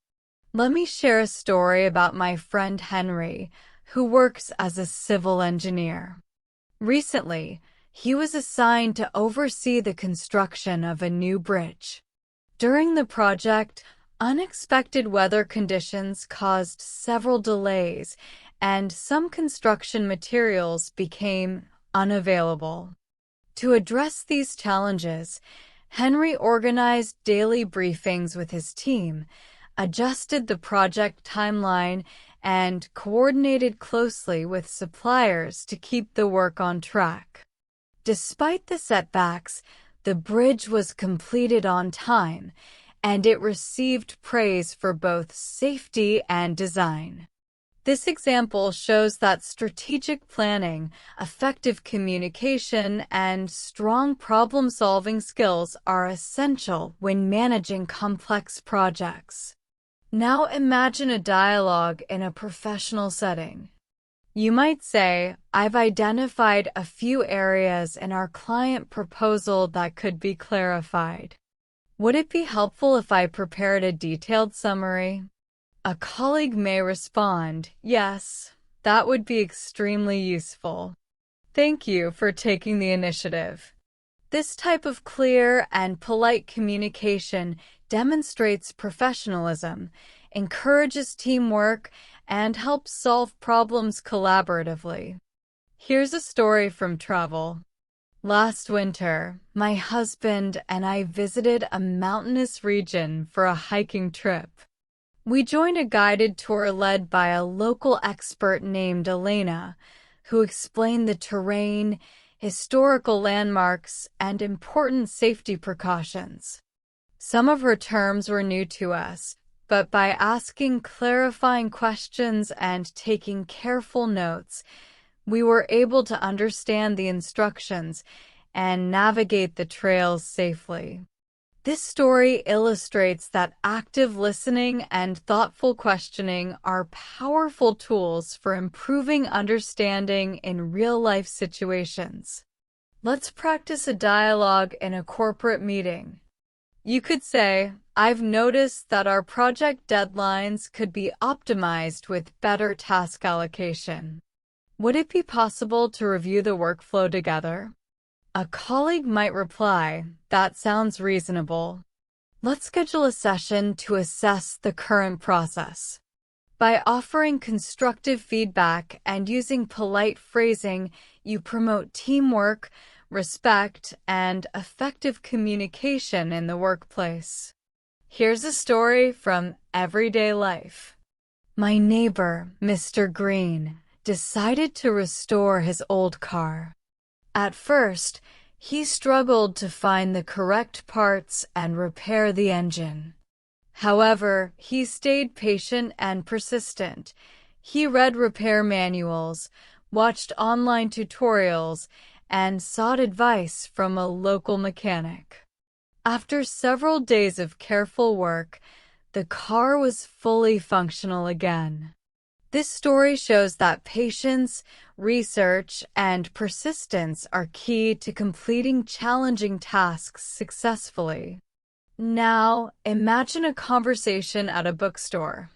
Let me share a story about my friend Henry, who works as a civil engineer. Recently, he was assigned to oversee the construction of a new bridge. During the project, unexpected weather conditions caused several delays, and some construction materials became unavailable. To address these challenges, Henry organized daily briefings with his team, adjusted the project timeline, and coordinated closely with suppliers to keep the work on track. Despite the setbacks, the bridge was completed on time, and it received praise for both safety and design. This example shows that strategic planning, effective communication, and strong problem-solving skills are essential when managing complex projects. Now imagine a dialogue in a professional setting. You might say, "I've identified a few areas in our client proposal that could be clarified. Would it be helpful if I prepared a detailed summary?" A colleague may respond, "Yes, that would be extremely useful. Thank you for taking the initiative." This type of clear and polite communication demonstrates professionalism, encourages teamwork, and helps solve problems collaboratively. Here's a story from travel. Last winter, my husband and I visited a mountainous region for a hiking trip. We joined a guided tour led by a local expert named Elena, who explained the terrain, historical landmarks, and important safety precautions. Some of her terms were new to us, but by asking clarifying questions and taking careful notes, we were able to understand the instructions and navigate the trails safely. This story illustrates that active listening and thoughtful questioning are powerful tools for improving understanding in real-life situations. Let's practice a dialogue in a corporate meeting. You could say, "I've noticed that our project deadlines could be optimized with better task allocation. Would it be possible to review the workflow together?" A colleague might reply, "That sounds reasonable. Let's schedule a session to assess the current process." By offering constructive feedback and using polite phrasing, you promote teamwork, respect, and effective communication in the workplace. Here's a story from everyday life. My neighbor, Mr. Green, decided to restore his old car. At first, he struggled to find the correct parts and repair the engine. However, he stayed patient and persistent. He read repair manuals, watched online tutorials, and sought advice from a local mechanic. After several days of careful work, the car was fully functional again. This story shows that patience, research, and persistence are key to completing challenging tasks successfully. Now, imagine a conversation at a bookstore.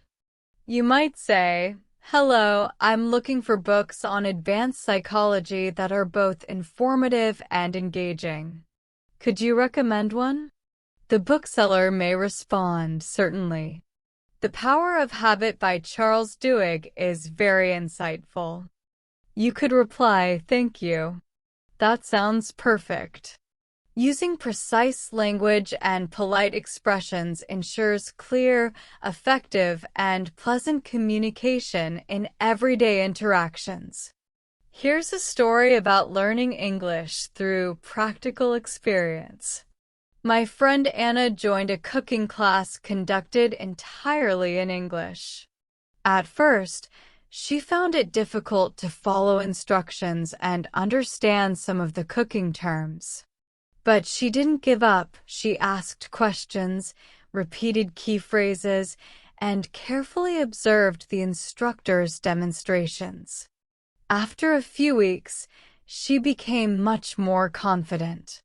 You might say, "Hello, I'm looking for books on advanced psychology that are both informative and engaging. Could you recommend one?" The bookseller may respond, "Certainly. The Power of Habit by Charles Duhigg is very insightful. You could reply, "Thank you. That sounds perfect." Using precise language and polite expressions ensures clear, effective, and pleasant communication in everyday interactions. Here's a story about learning English through practical experience. My friend Anna joined a cooking class conducted entirely in English. At first, she found it difficult to follow instructions and understand some of the cooking terms. But she didn't give up. She asked questions, repeated key phrases, and carefully observed the instructor's demonstrations. After a few weeks, she became much more confident.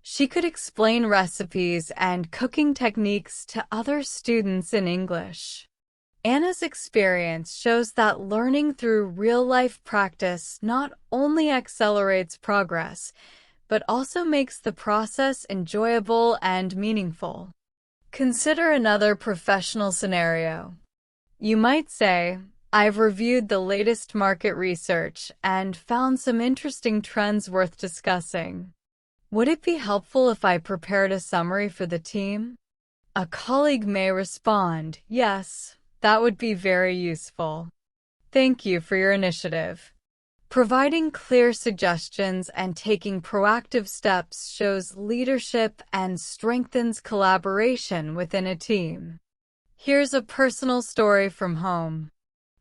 She could explain recipes and cooking techniques to other students in English. Anna's experience shows that learning through real-life practice not only accelerates progress, but also makes the process enjoyable and meaningful. Consider another professional scenario. You might say, "I've reviewed the latest market research and found some interesting trends worth discussing. Would it be helpful if I prepared a summary for the team?" A colleague may respond, "Yes, that would be very useful. Thank you for your initiative." Providing clear suggestions and taking proactive steps shows leadership and strengthens collaboration within a team. Here's a personal story from home.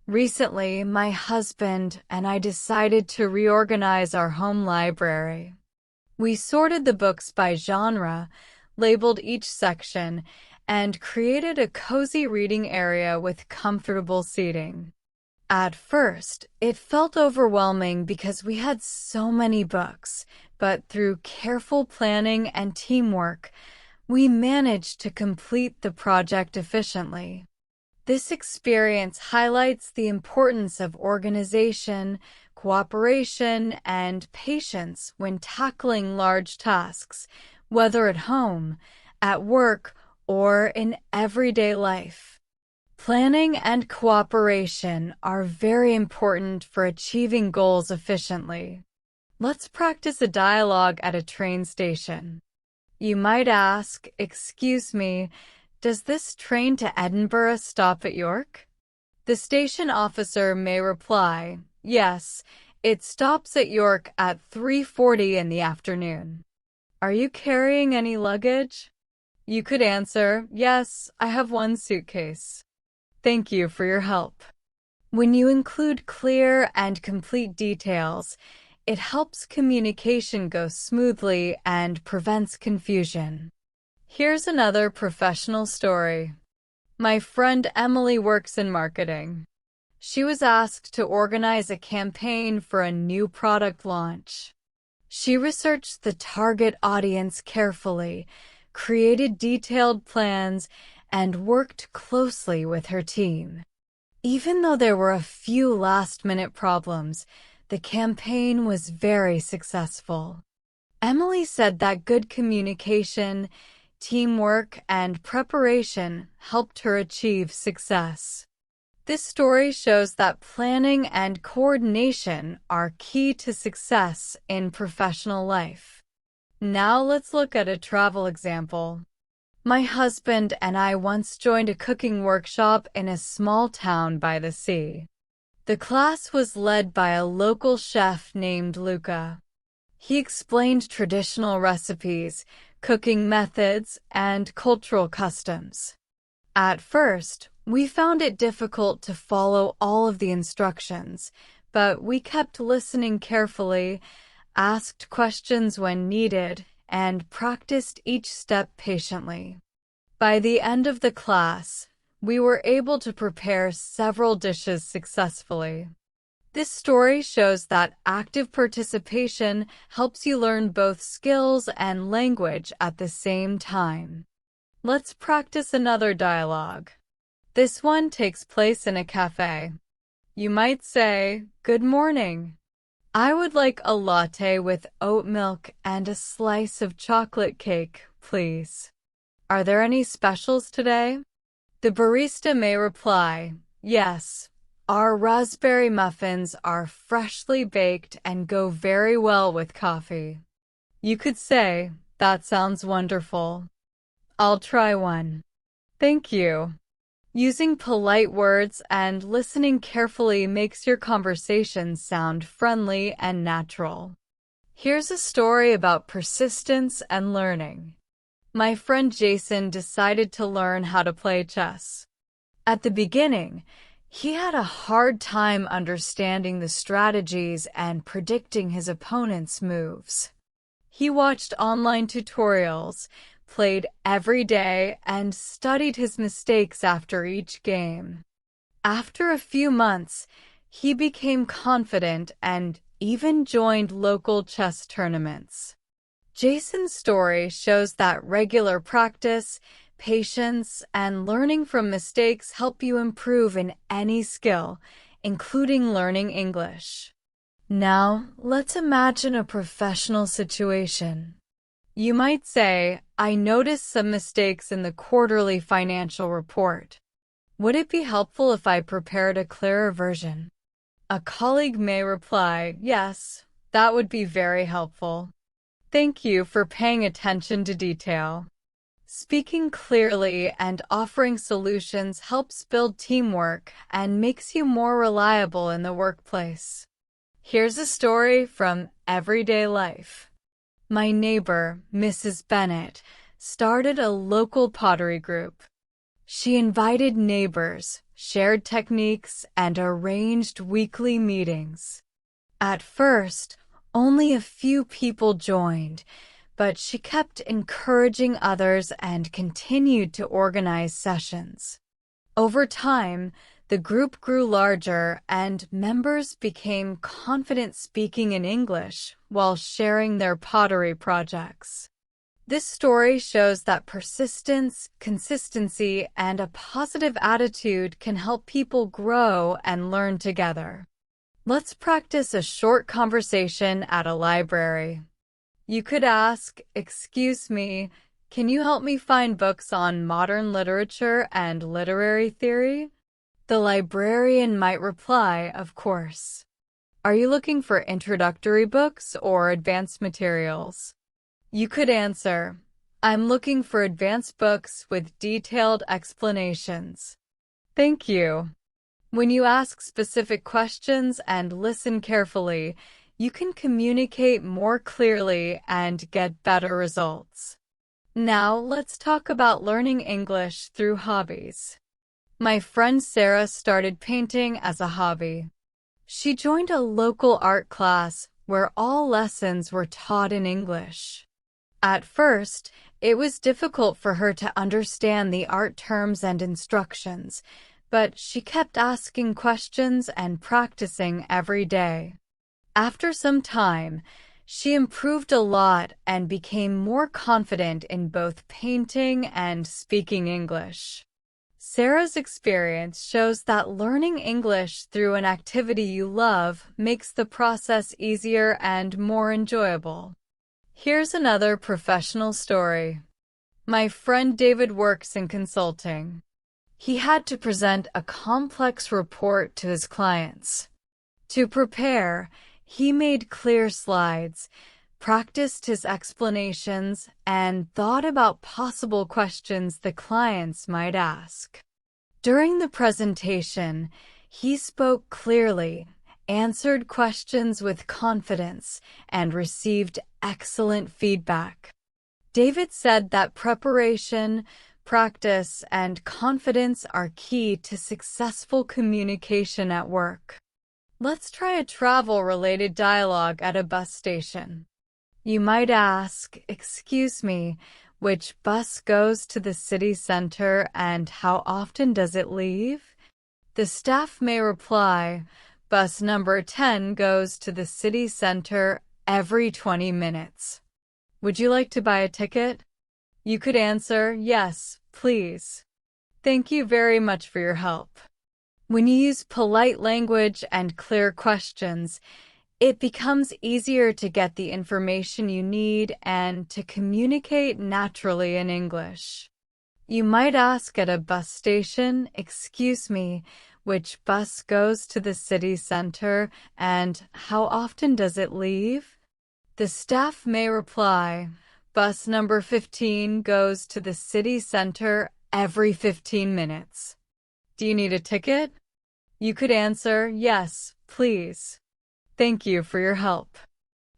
Recently, my husband and I decided to reorganize our home library. We sorted the books by genre, labeled each section, and created a cozy reading area with comfortable seating. At first, it felt overwhelming because we had so many books, but through careful planning and teamwork, we managed to complete the project efficiently. This experience highlights the importance of organization, cooperation, and patience when tackling large tasks, whether at home, at work, or in everyday life. Planning and cooperation are very important for achieving goals efficiently. Let's practice a dialogue at a train station. You might ask, "Excuse me, does this train to Edinburgh stop at York?" The station officer may reply, "Yes, it stops at York at 3:40 in the afternoon. Are you carrying any luggage?" You could answer, "Yes, I have one suitcase. Thank you for your help." When you include clear and complete details, it helps communication go smoothly and prevents confusion. Here's another professional story. My friend Emily works in marketing. She was asked to organize a campaign for a new product launch. She researched the target audience carefully, created detailed plans, and worked closely with her team. Even though there were a few last-minute problems, the campaign was very successful. Emily said that good communication, teamwork, and preparation helped her achieve success. This story shows that planning and coordination are key to success in professional life. Now let's look at a travel example. My husband and I once joined a cooking workshop in a small town by the sea. The class was led by a local chef named Luca. He explained traditional recipes, cooking methods, and cultural customs. At first, we found it difficult to follow all of the instructions, but we kept listening carefully, asked questions when needed, and practiced each step patiently. By the end of the class, we were able to prepare several dishes successfully. This story shows that active participation helps you learn both skills and language at the same time. Let's practice another dialogue. This one takes place in a cafe. You might say, "Good morning. I would like a latte with oat milk and a slice of chocolate cake, please. Are there any specials today?" The barista may reply, "Yes, our raspberry muffins are freshly baked and go very well with coffee." You could say, "That sounds wonderful. I'll try one. Thank you." Using polite words and listening carefully makes your conversation sound friendly and natural. Here's a story about persistence and learning. My friend Jason decided to learn how to play chess. At the beginning, he had a hard time understanding the strategies and predicting his opponent's moves. He watched online tutorials, played every day, and studied his mistakes after each game. After a few months, he became confident and even joined local chess tournaments. Jason's story shows that regular practice, patience, and learning from mistakes help you improve in any skill, including learning English. Now, let's imagine a professional situation. You might say, "I noticed some mistakes in the quarterly financial report. Would it be helpful if I prepared a clearer version?" A colleague may reply, "Yes, that would be very helpful. Thank you for paying attention to detail." Speaking clearly and offering solutions helps build teamwork and makes you more reliable in the workplace. Here's a story from everyday life. My neighbor, Mrs. Bennett, started a local pottery group. She invited neighbors, shared techniques, and arranged weekly meetings. At first, only a few people joined, but she kept encouraging others and continued to organize sessions. Over time, the group grew larger and members became confident speaking in English while sharing their pottery projects. This story shows that persistence, consistency, and a positive attitude can help people grow and learn together. Let's practice a short conversation at a library. You could ask, "Excuse me, can you help me find books on modern literature and literary theory?" The librarian might reply, "Of course. Are you looking for introductory books or advanced materials?" You could answer, "I'm looking for advanced books with detailed explanations. Thank you." When you ask specific questions and listen carefully, you can communicate more clearly and get better results. Now, let's talk about learning English through hobbies. My friend Sarah started painting as a hobby. She joined a local art class where all lessons were taught in English. At first, it was difficult for her to understand the art terms and instructions, but she kept asking questions and practicing every day. After some time, she improved a lot and became more confident in both painting and speaking English. Sarah's experience shows that learning English through an activity you love makes the process easier and more enjoyable. Here's another professional story. My friend David works in consulting. He had to present a complex report to his clients. To prepare, he made clear slides, practiced his explanations, and thought about possible questions the clients might ask. During the presentation, he spoke clearly, answered questions with confidence, and received excellent feedback. David said that preparation, practice, and confidence are key to successful communication at work. Let's try a travel-related dialogue at a bus station. You might ask, "Excuse me, which bus goes to the city center and how often does it leave?" The staff may reply, "Bus number 10 goes to the city center every 20 minutes. Would you like to buy a ticket?" You could answer, "Yes, please. Thank you very much for your help." When you use polite language and clear questions, it becomes easier to get the information you need and to communicate naturally in English. You might ask at a bus station, "Excuse me, which bus goes to the city center and how often does it leave?" The staff may reply, "Bus number 15 goes to the city center every 15 minutes. Do you need a ticket?" You could answer, "Yes, please. Thank you for your help."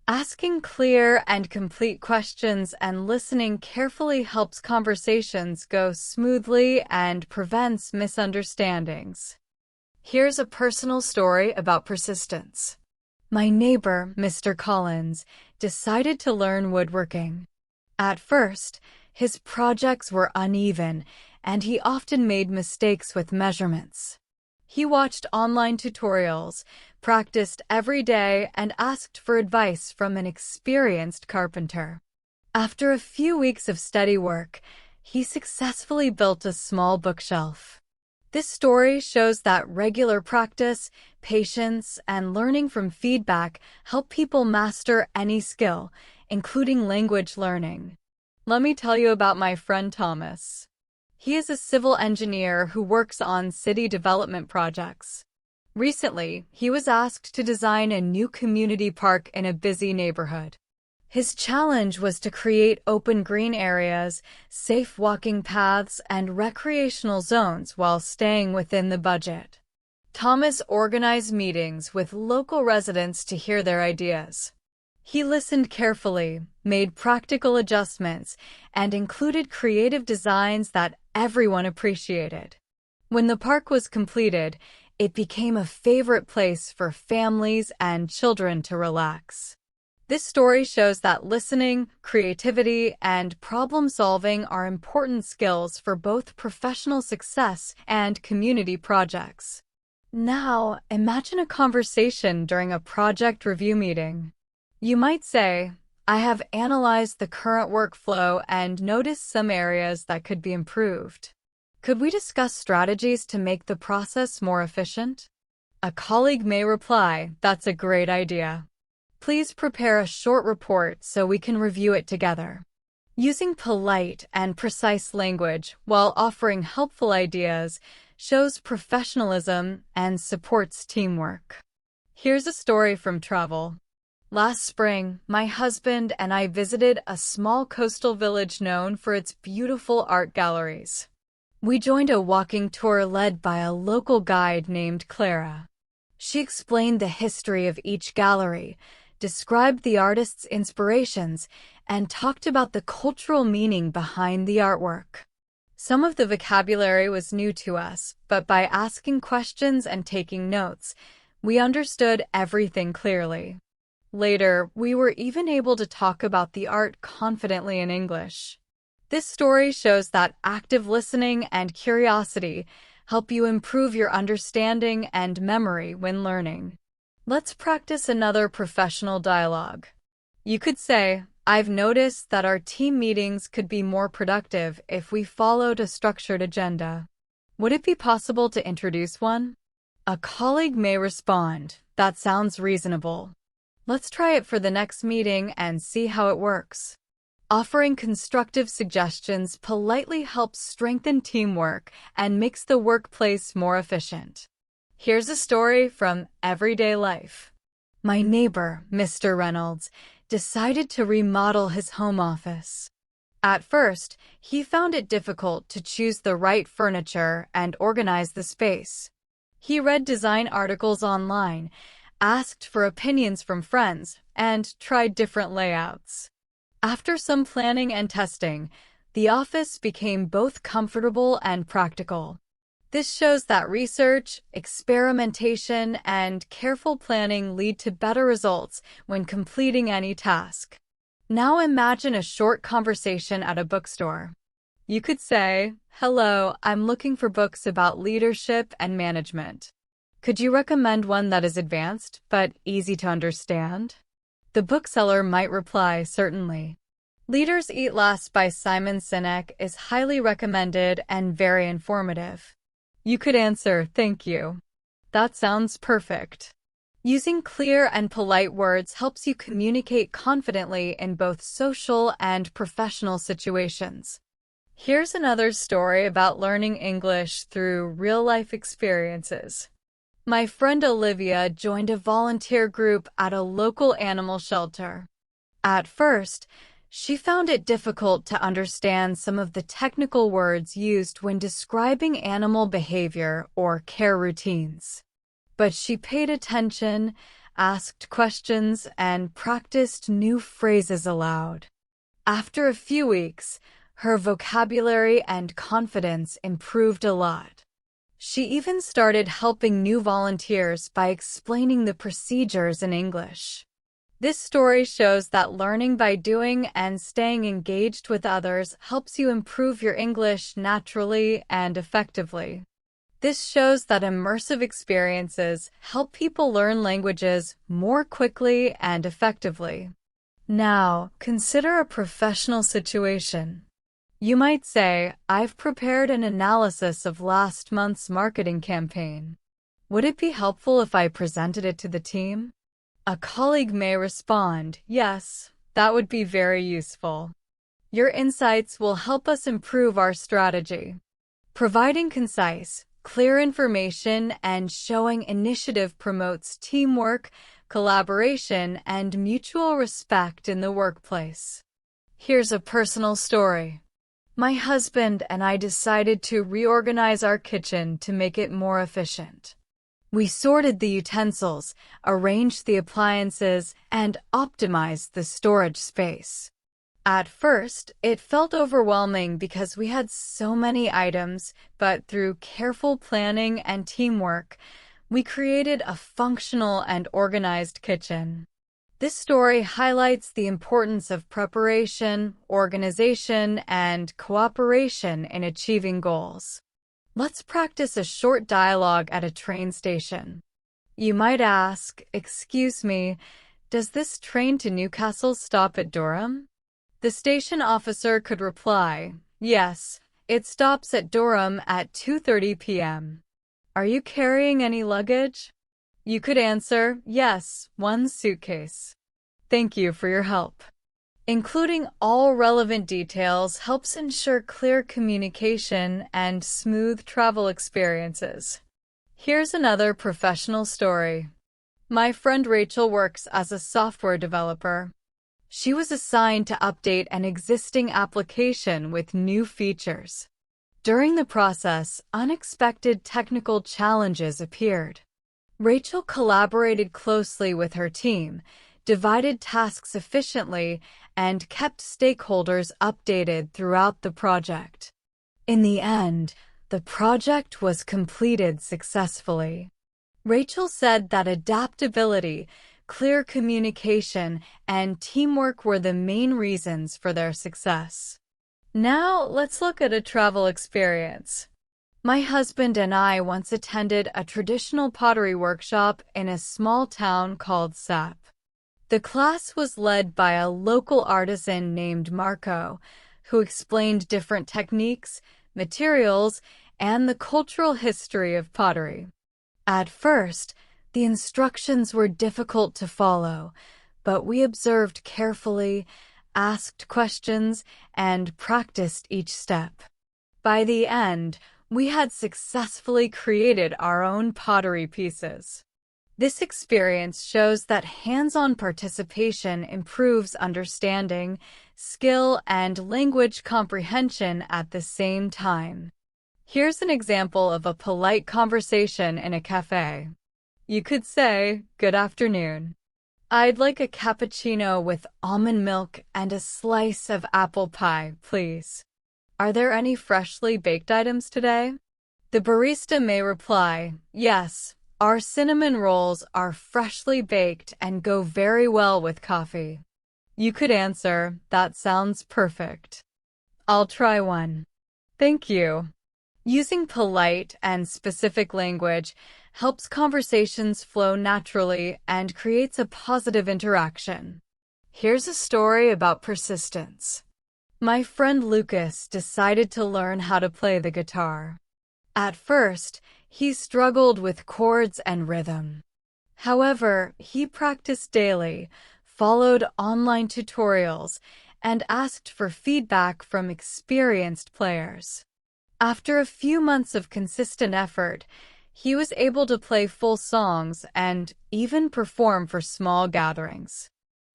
Asking clear and complete questions and listening carefully helps conversations go smoothly and prevents misunderstandings. Here's a personal story about persistence. My neighbor, Mr. Collins, decided to learn woodworking. At first, his projects were uneven, and he often made mistakes with measurements. He watched online tutorials, practiced every day, and asked for advice from an experienced carpenter. After a few weeks of steady work, he successfully built a small bookshelf. This story shows that regular practice, patience, and learning from feedback help people master any skill, including language learning. Let me tell you about my friend Thomas. He is a civil engineer who works on city development projects. Recently, he was asked to design a new community park in a busy neighborhood. His challenge was to create open green areas, safe walking paths, and recreational zones while staying within the budget. Thomas organized meetings with local residents to hear their ideas. He listened carefully, made practical adjustments, and included creative designs that everyone appreciated. When the park was completed, it became a favorite place for families and children to relax. This story shows that listening, creativity, and problem-solving are important skills for both professional success and community projects. Now, imagine a conversation during a project review meeting. You might say, "I have analyzed the current workflow and noticed some areas that could be improved. Could we discuss strategies to make the process more efficient?" A colleague may reply, "That's a great idea. Please prepare a short report so we can review it together." Using polite and precise language while offering helpful ideas shows professionalism and supports teamwork. Here's a story from travel. Last spring, my husband and I visited a small coastal village known for its beautiful art galleries. We joined a walking tour led by a local guide named Clara. She explained the history of each gallery, described the artist's inspirations, and talked about the cultural meaning behind the artwork. Some of the vocabulary was new to us, but by asking questions and taking notes, we understood everything clearly. Later, we were even able to talk about the art confidently in English. This story shows that active listening and curiosity help you improve your understanding and memory when learning. Let's practice another professional dialogue. You could say, "I've noticed that our team meetings could be more productive if we followed a structured agenda. Would it be possible to introduce one?" A colleague may respond, "That sounds reasonable. Let's try it for the next meeting and see how it works." Offering constructive suggestions politely helps strengthen teamwork and makes the workplace more efficient. Here's a story from everyday life. My neighbor, Mr. Reynolds, decided to remodel his home office. At first, he found it difficult to choose the right furniture and organize the space. He read design articles online, asked for opinions from friends, and tried different layouts. After some planning and testing, the office became both comfortable and practical. This shows that research, experimentation, and careful planning lead to better results when completing any task. Now imagine a short conversation at a bookstore. You could say, "Hello, I'm looking for books about leadership and management. Could you recommend one that is advanced but easy to understand?" The bookseller might reply, "Certainly. Leaders Eat Last by Simon Sinek is highly recommended and very informative." You could answer, "Thank you. That sounds perfect." Using clear and polite words helps you communicate confidently in both social and professional situations. Here's another story about learning English through real-life experiences. My friend Olivia joined a volunteer group at a local animal shelter. At first, she found it difficult to understand some of the technical words used when describing animal behavior or care routines. But she paid attention, asked questions, and practiced new phrases aloud. After a few weeks, her vocabulary and confidence improved a lot. She even started helping new volunteers by explaining the procedures in English. This story shows that learning by doing and staying engaged with others helps you improve your English naturally and effectively. This shows that immersive experiences help people learn languages more quickly and effectively. Now, consider a professional situation. You might say, I've prepared an analysis of last month's marketing campaign. Would it be helpful if I presented it to the team? A colleague may respond, yes, that would be very useful. Your insights will help us improve our strategy. Providing concise, clear information and showing initiative promotes teamwork, collaboration, and mutual respect in the workplace. Here's a personal story. My husband and I decided to reorganize our kitchen to make it more efficient. We sorted the utensils, arranged the appliances, and optimized the storage space. At first, it felt overwhelming because we had so many items, but through careful planning and teamwork, we created a functional and organized kitchen. This story highlights the importance of preparation, organization, and cooperation in achieving goals. Let's practice a short dialogue at a train station. You might ask, "Excuse me, does this train to Newcastle stop at Durham?" The station officer could reply, "Yes, it stops at Durham at 2:30 p.m. Are you carrying any luggage?" You could answer, "Yes, one suitcase." Thank you for your help. Including all relevant details helps ensure clear communication and smooth travel experiences. Here's another professional story. My friend Rachel works as a software developer. She was assigned to update an existing application with new features. During the process, unexpected technical challenges appeared. Rachel collaborated closely with her team, divided tasks efficiently, and kept stakeholders updated throughout the project. In the end, the project was completed successfully. Rachel said that adaptability, clear communication, and teamwork were the main reasons for their success. Now, let's look at a travel experience. My husband and I once attended a traditional pottery workshop in a small town called Sap. The class was led by a local artisan named Marco, who explained different techniques, materials, and the cultural history of pottery. At first, the instructions were difficult to follow, but we observed carefully, asked questions, and practiced each step. By the end, we had successfully created our own pottery pieces. This experience shows that hands-on participation improves understanding, skill, and language comprehension at the same time. Here's an example of a polite conversation in a cafe. You could say, "Good afternoon. I'd like a cappuccino with almond milk and a slice of apple pie, please. Are there any freshly baked items today?" The barista may reply, "Yes, our cinnamon rolls are freshly baked and go very well with coffee." You could answer, "That sounds perfect. I'll try one. Thank you." Using polite and specific language helps conversations flow naturally and creates a positive interaction. Here's a story about persistence. My friend Lucas decided to learn how to play the guitar. At first, he struggled with chords and rhythm. However, he practiced daily, followed online tutorials, and asked for feedback from experienced players. After a few months of consistent effort, he was able to play full songs and even perform for small gatherings.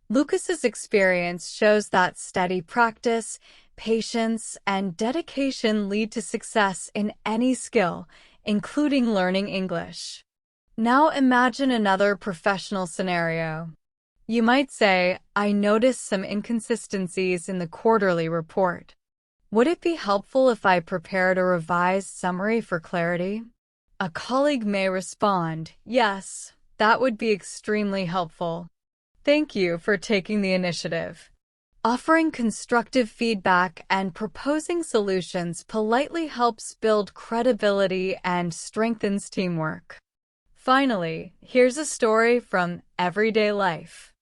Lucas's experience shows that steady practice, patience, and dedication lead to success in any skill, including learning English. Now imagine another professional scenario. You might say, I noticed some inconsistencies in the quarterly report. Would it be helpful if I prepared a revised summary for clarity? A colleague may respond, yes, that would be extremely helpful. Thank you for taking the initiative. Offering constructive feedback and proposing solutions politely helps build credibility and strengthens teamwork. Finally, here's a story from everyday life.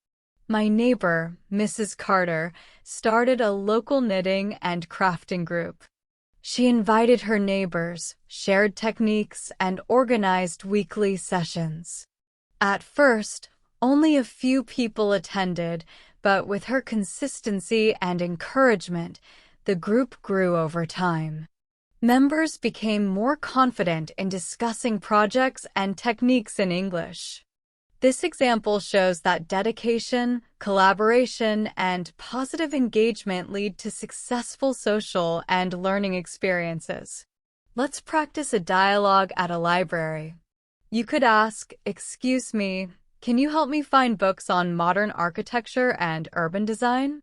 My neighbor, Mrs. Carter, started a local knitting and crafting group. She invited her neighbors, shared techniques, and organized weekly sessions. At first, only a few people attended, but with her consistency and encouragement, the group grew over time. Members became more confident in discussing projects and techniques in English. This example shows that dedication, collaboration, and positive engagement lead to successful social and learning experiences. Let's practice a dialogue at a library. You could ask, "Excuse me, can you help me find books on modern architecture and urban design?"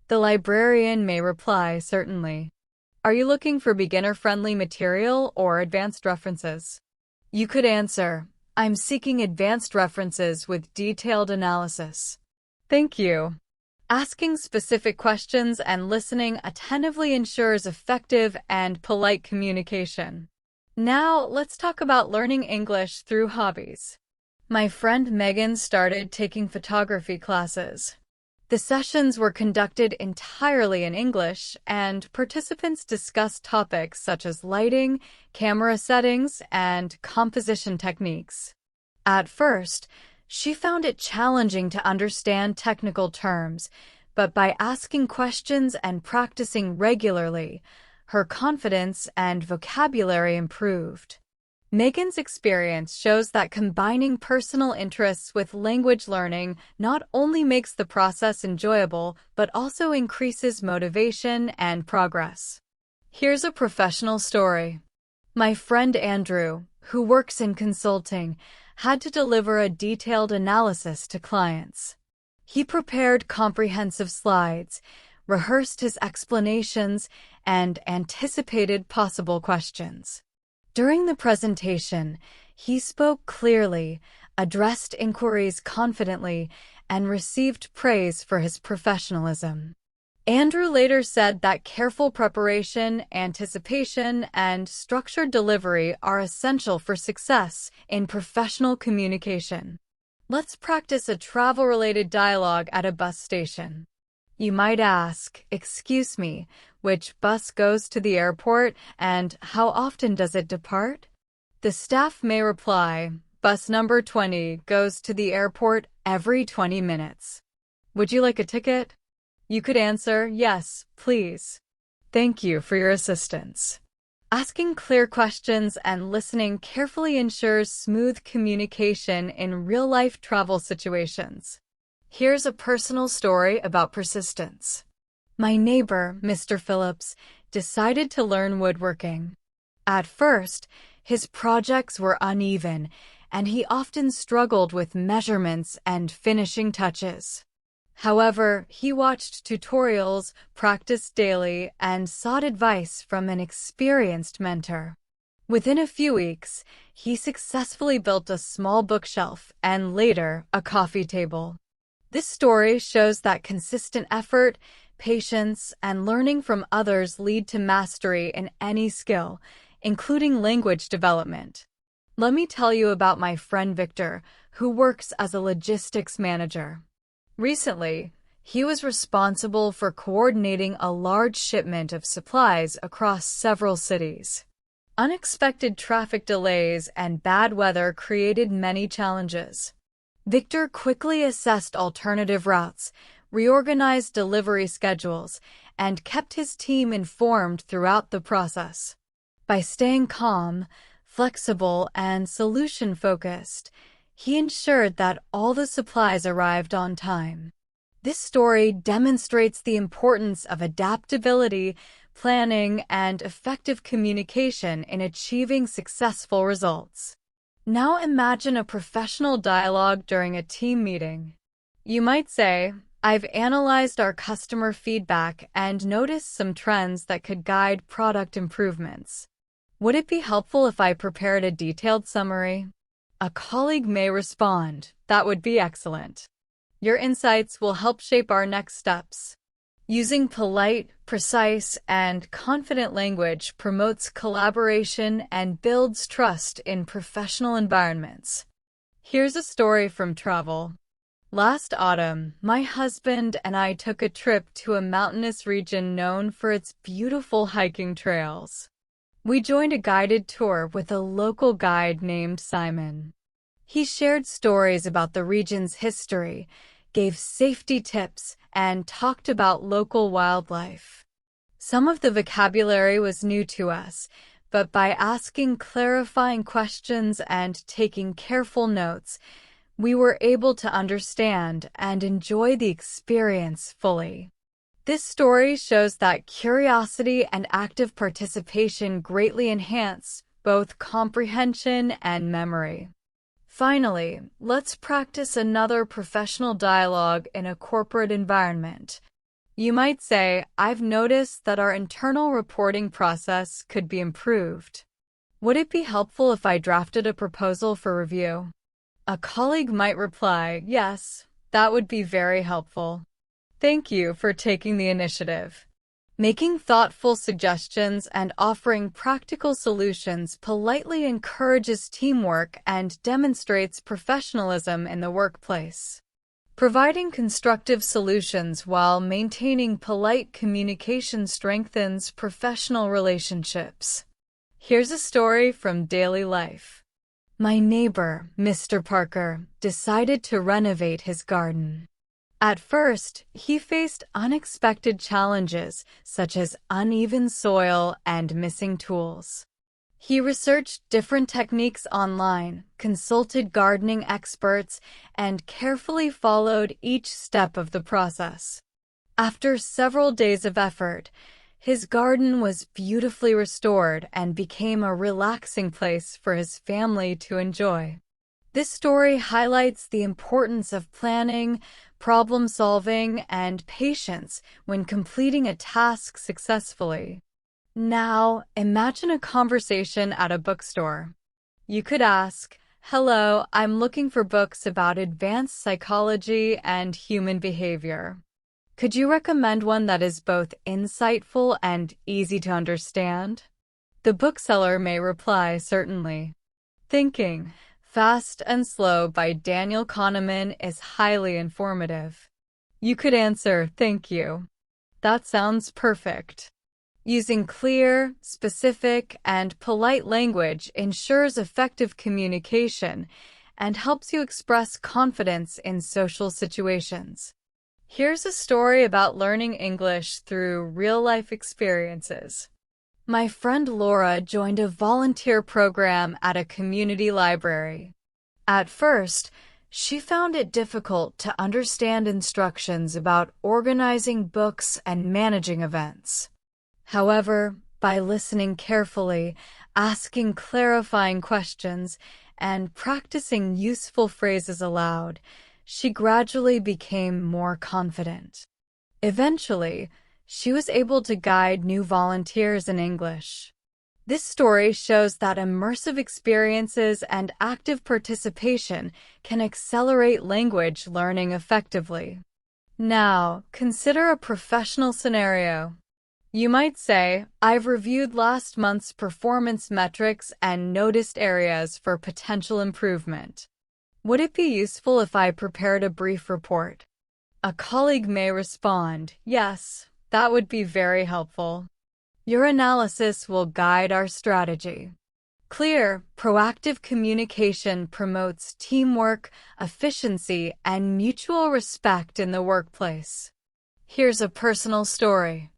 The librarian may reply, "Certainly." Are you looking for beginner-friendly material or advanced references? You could answer, I'm seeking advanced references with detailed analysis. Thank you. Asking specific questions and listening attentively ensures effective and polite communication. Now, let's talk about learning English through hobbies. My friend Megan started taking photography classes. The sessions were conducted entirely in English, and participants discussed topics such as lighting, camera settings, and composition techniques. At first, she found it challenging to understand technical terms, but by asking questions and practicing regularly, her confidence and vocabulary improved. Megan's experience shows that combining personal interests with language learning not only makes the process enjoyable, but also increases motivation and progress. Here's a professional story. My friend Andrew, who works in consulting, had to deliver a detailed analysis to clients. He prepared comprehensive slides, rehearsed his explanations, and anticipated possible questions. During the presentation, he spoke clearly, addressed inquiries confidently, and received praise for his professionalism. Andrew later said that careful preparation, anticipation, and structured delivery are essential for success in professional communication. Let's practice a travel-related dialogue at a bus station. You might ask, "Excuse me, which bus goes to the airport and how often does it depart?" The staff may reply, "Bus number 20 goes to the airport every 20 minutes. Would you like a ticket?" You could answer, "Yes, please. Thank you for your assistance." Asking clear questions and listening carefully ensures smooth communication in real-life travel situations. Here's a personal story about persistence. My neighbor, Mr. Phillips, decided to learn woodworking. At first, his projects were uneven, and he often struggled with measurements and finishing touches. However, he watched tutorials, practiced daily, and sought advice from an experienced mentor. Within a few weeks, he successfully built a small bookshelf and later a coffee table. This story shows that consistent effort, patience, and learning from others lead to mastery in any skill, including language development. Let me tell you about my friend Victor, who works as a logistics manager. Recently, he was responsible for coordinating a large shipment of supplies across several cities. Unexpected traffic delays and bad weather created many challenges. Victor quickly assessed alternative routes, reorganized delivery schedules, and kept his team informed throughout the process. By staying calm, flexible, and solution-focused, he ensured that all the supplies arrived on time. This story demonstrates the importance of adaptability, planning, and effective communication in achieving successful results. Now imagine a professional dialogue during a team meeting. You might say, "I've analyzed our customer feedback and noticed some trends that could guide product improvements. Would it be helpful if I prepared a detailed summary?" A colleague may respond, "That would be excellent. Your insights will help shape our next steps." Using polite, precise, and confident language promotes collaboration and builds trust in professional environments. Here's a story from travel. Last autumn, my husband and I took a trip to a mountainous region known for its beautiful hiking trails. We joined a guided tour with a local guide named Simon. He shared stories about the region's history, gave safety tips, and talked about local wildlife. Some of the vocabulary was new to us, but by asking clarifying questions and taking careful notes, we were able to understand and enjoy the experience fully. This story shows that curiosity and active participation greatly enhance both comprehension and memory. Finally, let's practice another professional dialogue in a corporate environment. You might say, "I've noticed that our internal reporting process could be improved. Would it be helpful if I drafted a proposal for review?" A colleague might reply, "Yes, that would be very helpful. Thank you for taking the initiative." Making thoughtful suggestions and offering practical solutions politely encourages teamwork and demonstrates professionalism in the workplace. Providing constructive solutions while maintaining polite communication strengthens professional relationships. Here's a story from daily life. My neighbor, Mr. Parker, decided to renovate his garden. At first, he faced unexpected challenges such as uneven soil and missing tools. He researched different techniques online, consulted gardening experts, and carefully followed each step of the process. After several days of effort, his garden was beautifully restored and became a relaxing place for his family to enjoy. This story highlights the importance of planning, problem-solving, and patience when completing a task successfully. Now, imagine a conversation at a bookstore. You could ask, "Hello, I'm looking for books about advanced psychology and human behavior. Could you recommend one that is both insightful and easy to understand?" The bookseller may reply, "Certainly. Thinking Fast and Slow by Daniel Kahneman is highly informative." You could answer, "Thank you. That sounds perfect." Using clear, specific, and polite language ensures effective communication and helps you express confidence in social situations. Here's a story about learning English through real-life experiences. My friend Laura joined a volunteer program at a community library. At first, she found it difficult to understand instructions about organizing books and managing events. However, by listening carefully, asking clarifying questions, and practicing useful phrases aloud, she gradually became more confident. Eventually, she was able to guide new volunteers in English. This story shows that immersive experiences and active participation can accelerate language learning effectively. Now, consider a professional scenario. You might say, "I've reviewed last month's performance metrics and noticed areas for potential improvement. Would it be useful if I prepared a brief report?" A colleague may respond, "Yes, that would be very helpful. Your analysis will guide our strategy." Clear, proactive communication promotes teamwork, efficiency, and mutual respect in the workplace. Here's a personal story.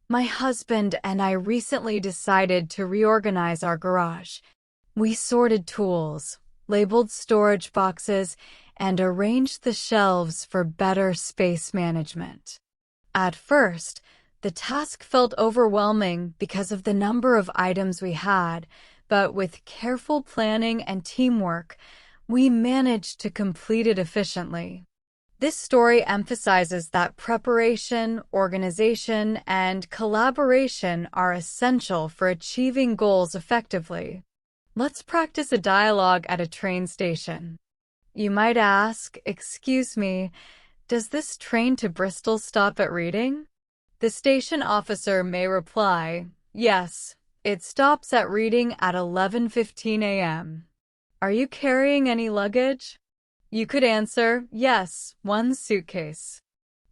My husband and I recently decided to reorganize our garage. We sorted tools, labeled storage boxes, and arranged the shelves for better space management. At first, the task felt overwhelming because of the number of items we had, but with careful planning and teamwork, we managed to complete it efficiently. This story emphasizes that preparation, organization, and collaboration are essential for achieving goals effectively. Let's practice a dialogue at a train station. You might ask, "Excuse me, does this train to Bristol stop at Reading?" The station officer may reply, "Yes, it stops at Reading at 11:15 a.m. Are you carrying any luggage?" You could answer, "Yes, one suitcase."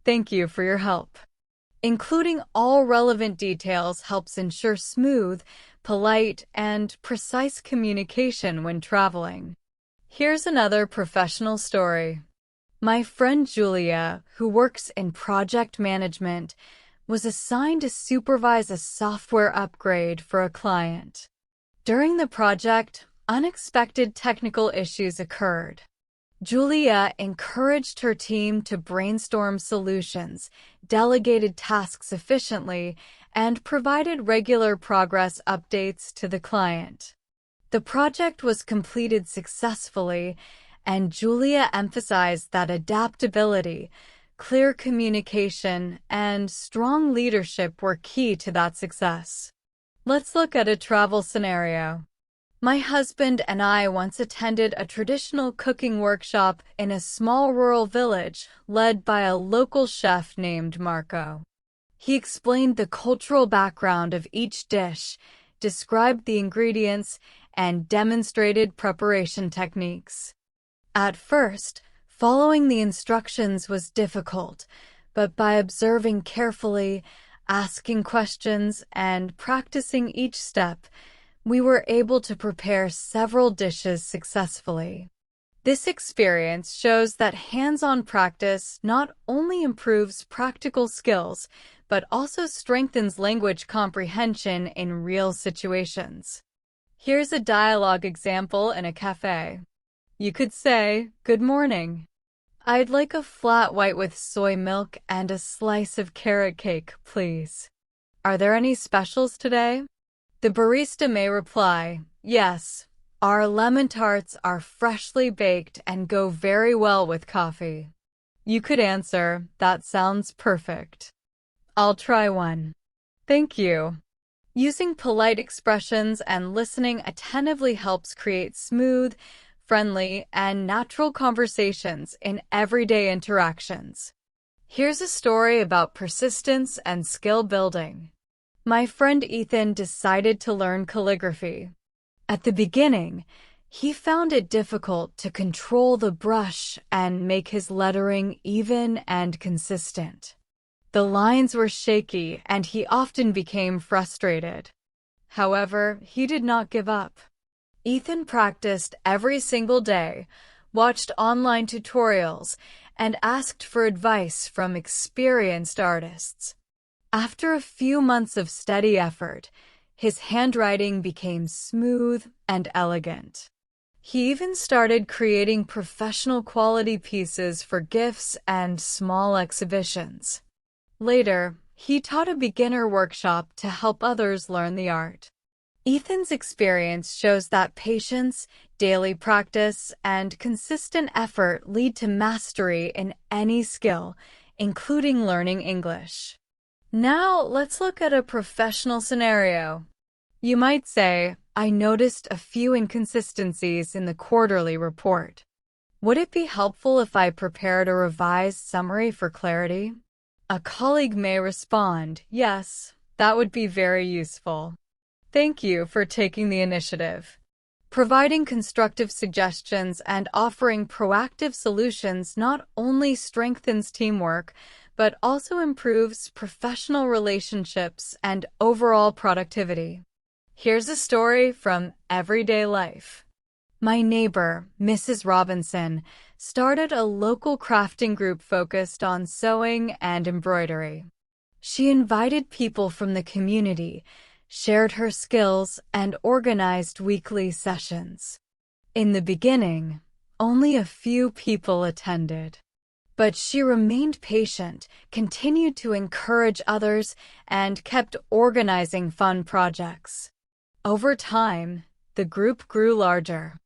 Thank you for your help. Including all relevant details helps ensure smooth, polite, and precise communication when traveling. Here's another professional story. My friend Julia, who works in project management, was assigned to supervise a software upgrade for a client. During the project, unexpected technical issues occurred. Julia encouraged her team to brainstorm solutions, delegated tasks efficiently, and provided regular progress updates to the client. The project was completed successfully, and Julia emphasized that adaptability, clear communication, and strong leadership were key to that success. Let's look at a travel scenario. My husband and I once attended a traditional cooking workshop in a small rural village led by a local chef named Marco. He explained the cultural background of each dish, described the ingredients, and demonstrated preparation techniques. At first, following the instructions was difficult, but by observing carefully, asking questions, and practicing each step, we were able to prepare several dishes successfully. This experience shows that hands-on practice not only improves practical skills, but also strengthens language comprehension in real situations. Here's a dialogue example in a cafe. You could say, "Good morning. I'd like a flat white with soy milk and a slice of carrot cake, please. Are there any specials today?" The barista may reply, "Yes, our lemon tarts are freshly baked and go very well with coffee." You could answer, "That sounds perfect. I'll try one. Thank you." Using polite expressions and listening attentively helps create smooth, friendly, and natural conversations in everyday interactions. Here's a story about persistence and skill building. My friend Ethan decided to learn calligraphy. At the beginning, he found it difficult to control the brush and make his lettering even and consistent. The lines were shaky and he often became frustrated. However, he did not give up. Ethan practiced every single day, watched online tutorials, and asked for advice from experienced artists. After a few months of steady effort, his handwriting became smooth and elegant. He even started creating professional quality pieces for gifts and small exhibitions. Later, he taught a beginner workshop to help others learn the art. Ethan's experience shows that patience, daily practice, and consistent effort lead to mastery in any skill, including learning English. Now, let's look at a professional scenario. You might say, "I noticed a few inconsistencies in the quarterly report. Would it be helpful if I prepared a revised summary for clarity?" A colleague may respond, "Yes, that would be very useful. Thank you for taking the initiative." Providing constructive suggestions and offering proactive solutions not only strengthens teamwork, but also improves professional relationships and overall productivity. Here's a story from everyday life. My neighbor, Mrs. Robinson, started a local crafting group focused on sewing and embroidery. She invited people from the community, shared her skills, and organized weekly sessions. In the beginning, only a few people attended. But she remained patient, continued to encourage others, and kept organizing fun projects. Over time, the group grew larger.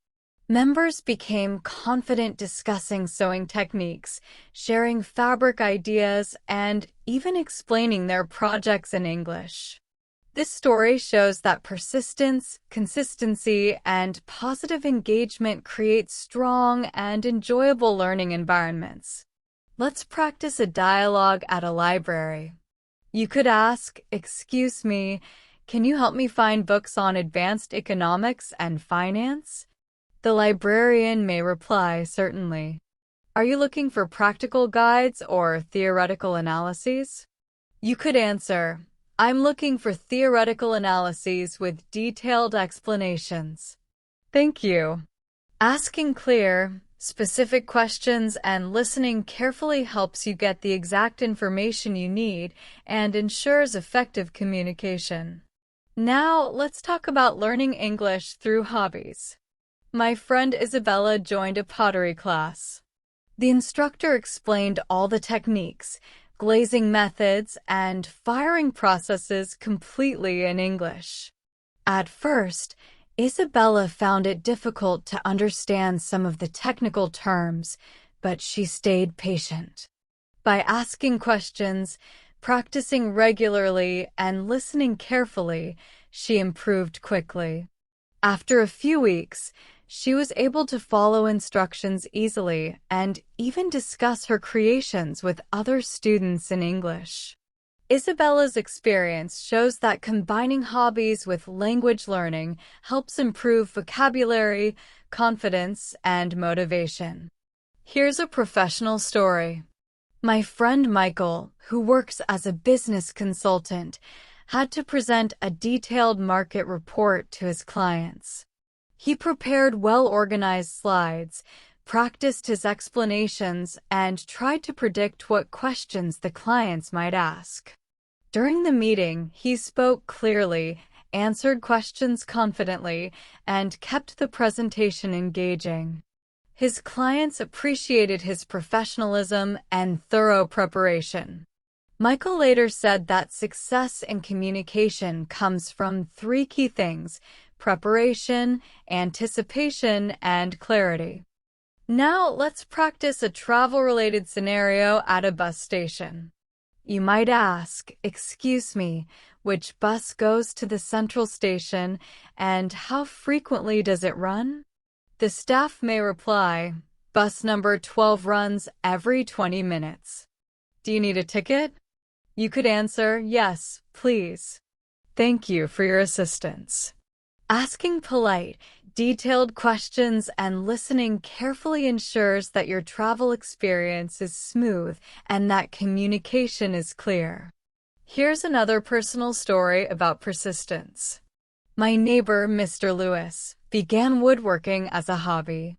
Members became confident discussing sewing techniques, sharing fabric ideas, and even explaining their projects in English. This story shows that persistence, consistency, and positive engagement create strong and enjoyable learning environments. Let's practice a dialogue at a library. You could ask, "Excuse me, can you help me find books on advanced economics and finance?" The librarian may reply, "Certainly." Are you looking for practical guides or theoretical analyses? You could answer, "I'm looking for theoretical analyses with detailed explanations." Thank you. Asking clear, specific questions and listening carefully helps you get the exact information you need and ensures effective communication. Now, let's talk about learning English through hobbies. My friend Isabella joined a pottery class. The instructor explained all the techniques, glazing methods, and firing processes completely in English. At first, Isabella found it difficult to understand some of the technical terms, but she stayed patient. By asking questions, practicing regularly, and listening carefully, she improved quickly. After a few weeks, she was able to follow instructions easily and even discuss her creations with other students in English. Isabella's experience shows that combining hobbies with language learning helps improve vocabulary, confidence, and motivation. Here's a professional story. My friend Michael, who works as a business consultant, had to present a detailed market report to his clients. He prepared well-organized slides, practiced his explanations, and tried to predict what questions the clients might ask. During the meeting, he spoke clearly, answered questions confidently, and kept the presentation engaging. His clients appreciated his professionalism and thorough preparation. Michael later said that success in communication comes from three key things: preparation, anticipation, and clarity. Now let's practice a travel-related scenario at a bus station. You might ask, "Excuse me, which bus goes to the central station and how frequently does it run?" The staff may reply, "Bus number 12 runs every 20 minutes. Do you need a ticket?" You could answer, "Yes, please. Thank you for your assistance." Asking polite, detailed questions and listening carefully ensures that your travel experience is smooth and that communication is clear. Here's another personal story about persistence. My neighbor, Mr. Lewis, began woodworking as a hobby.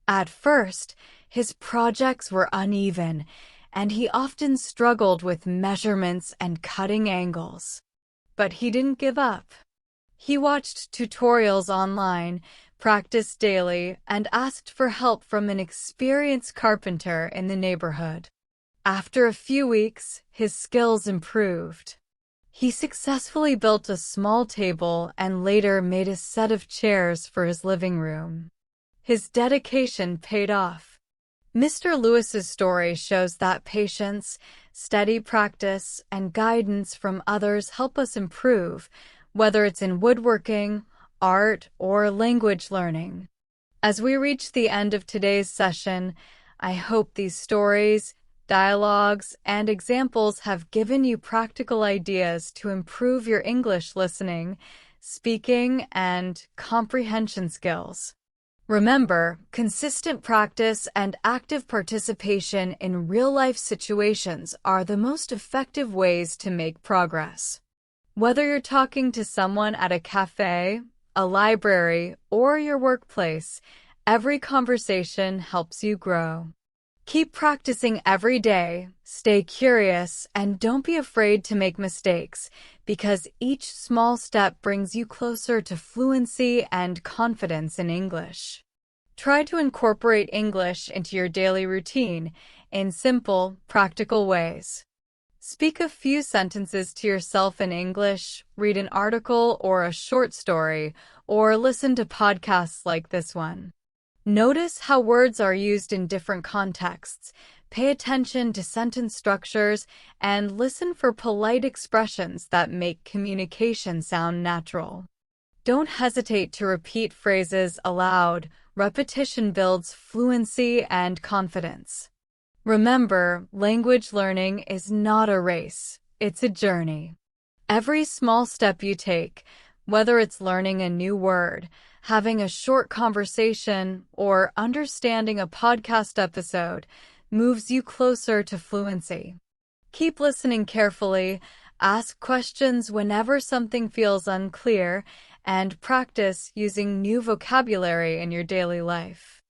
At first, his projects were uneven, and he often struggled with measurements and cutting angles. But he didn't give up. He watched tutorials online, practiced daily, and asked for help from an experienced carpenter in the neighborhood. After a few weeks, his skills improved. He successfully built a small table and later made a set of chairs for his living room. His dedication paid off. Mr. Lewis's story shows that patience, steady practice, and guidance from others help us improve, whether it's in woodworking, art, or language learning. As we reach the end of today's session, I hope these stories, dialogues, and examples have given you practical ideas to improve your English listening, speaking, and comprehension skills. Remember, consistent practice and active participation in real-life situations are the most effective ways to make progress. Whether you're talking to someone at a cafe, a library, or your workplace, every conversation helps you grow. Keep practicing every day, stay curious, and don't be afraid to make mistakes, because each small step brings you closer to fluency and confidence in English. Try to incorporate English into your daily routine in simple, practical ways. Speak a few sentences to yourself in English, read an article or a short story, or listen to podcasts like this one. Notice how words are used in different contexts, pay attention to sentence structures, and listen for polite expressions that make communication sound natural. Don't hesitate to repeat phrases aloud. Repetition builds fluency and confidence. Remember, language learning is not a race, it's a journey. Every small step you take, whether it's learning a new word, having a short conversation, or understanding a podcast episode, moves you closer to fluency. Keep listening carefully, ask questions whenever something feels unclear, and practice using new vocabulary in your daily life.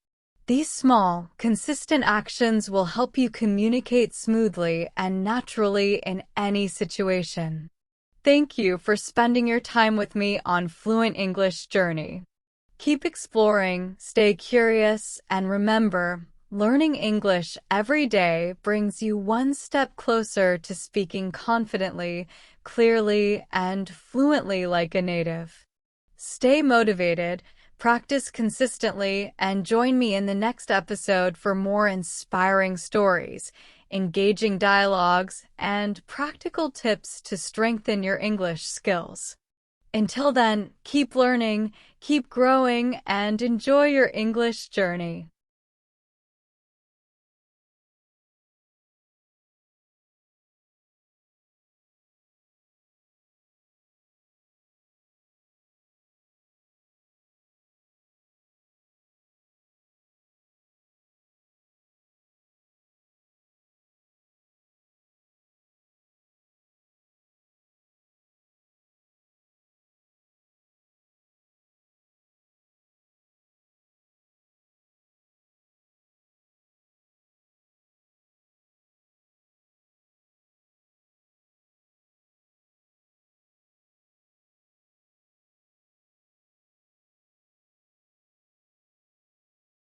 These small, consistent actions will help you communicate smoothly and naturally in any situation. Thank you for spending your time with me on Fluent English Journey. Keep exploring, stay curious, and remember, learning English every day brings you one step closer to speaking confidently, clearly, and fluently like a native. Stay motivated, practice consistently, and join me in the next episode for more inspiring stories, engaging dialogues, and practical tips to strengthen your English skills. Until then, keep learning, keep growing, and enjoy your English journey.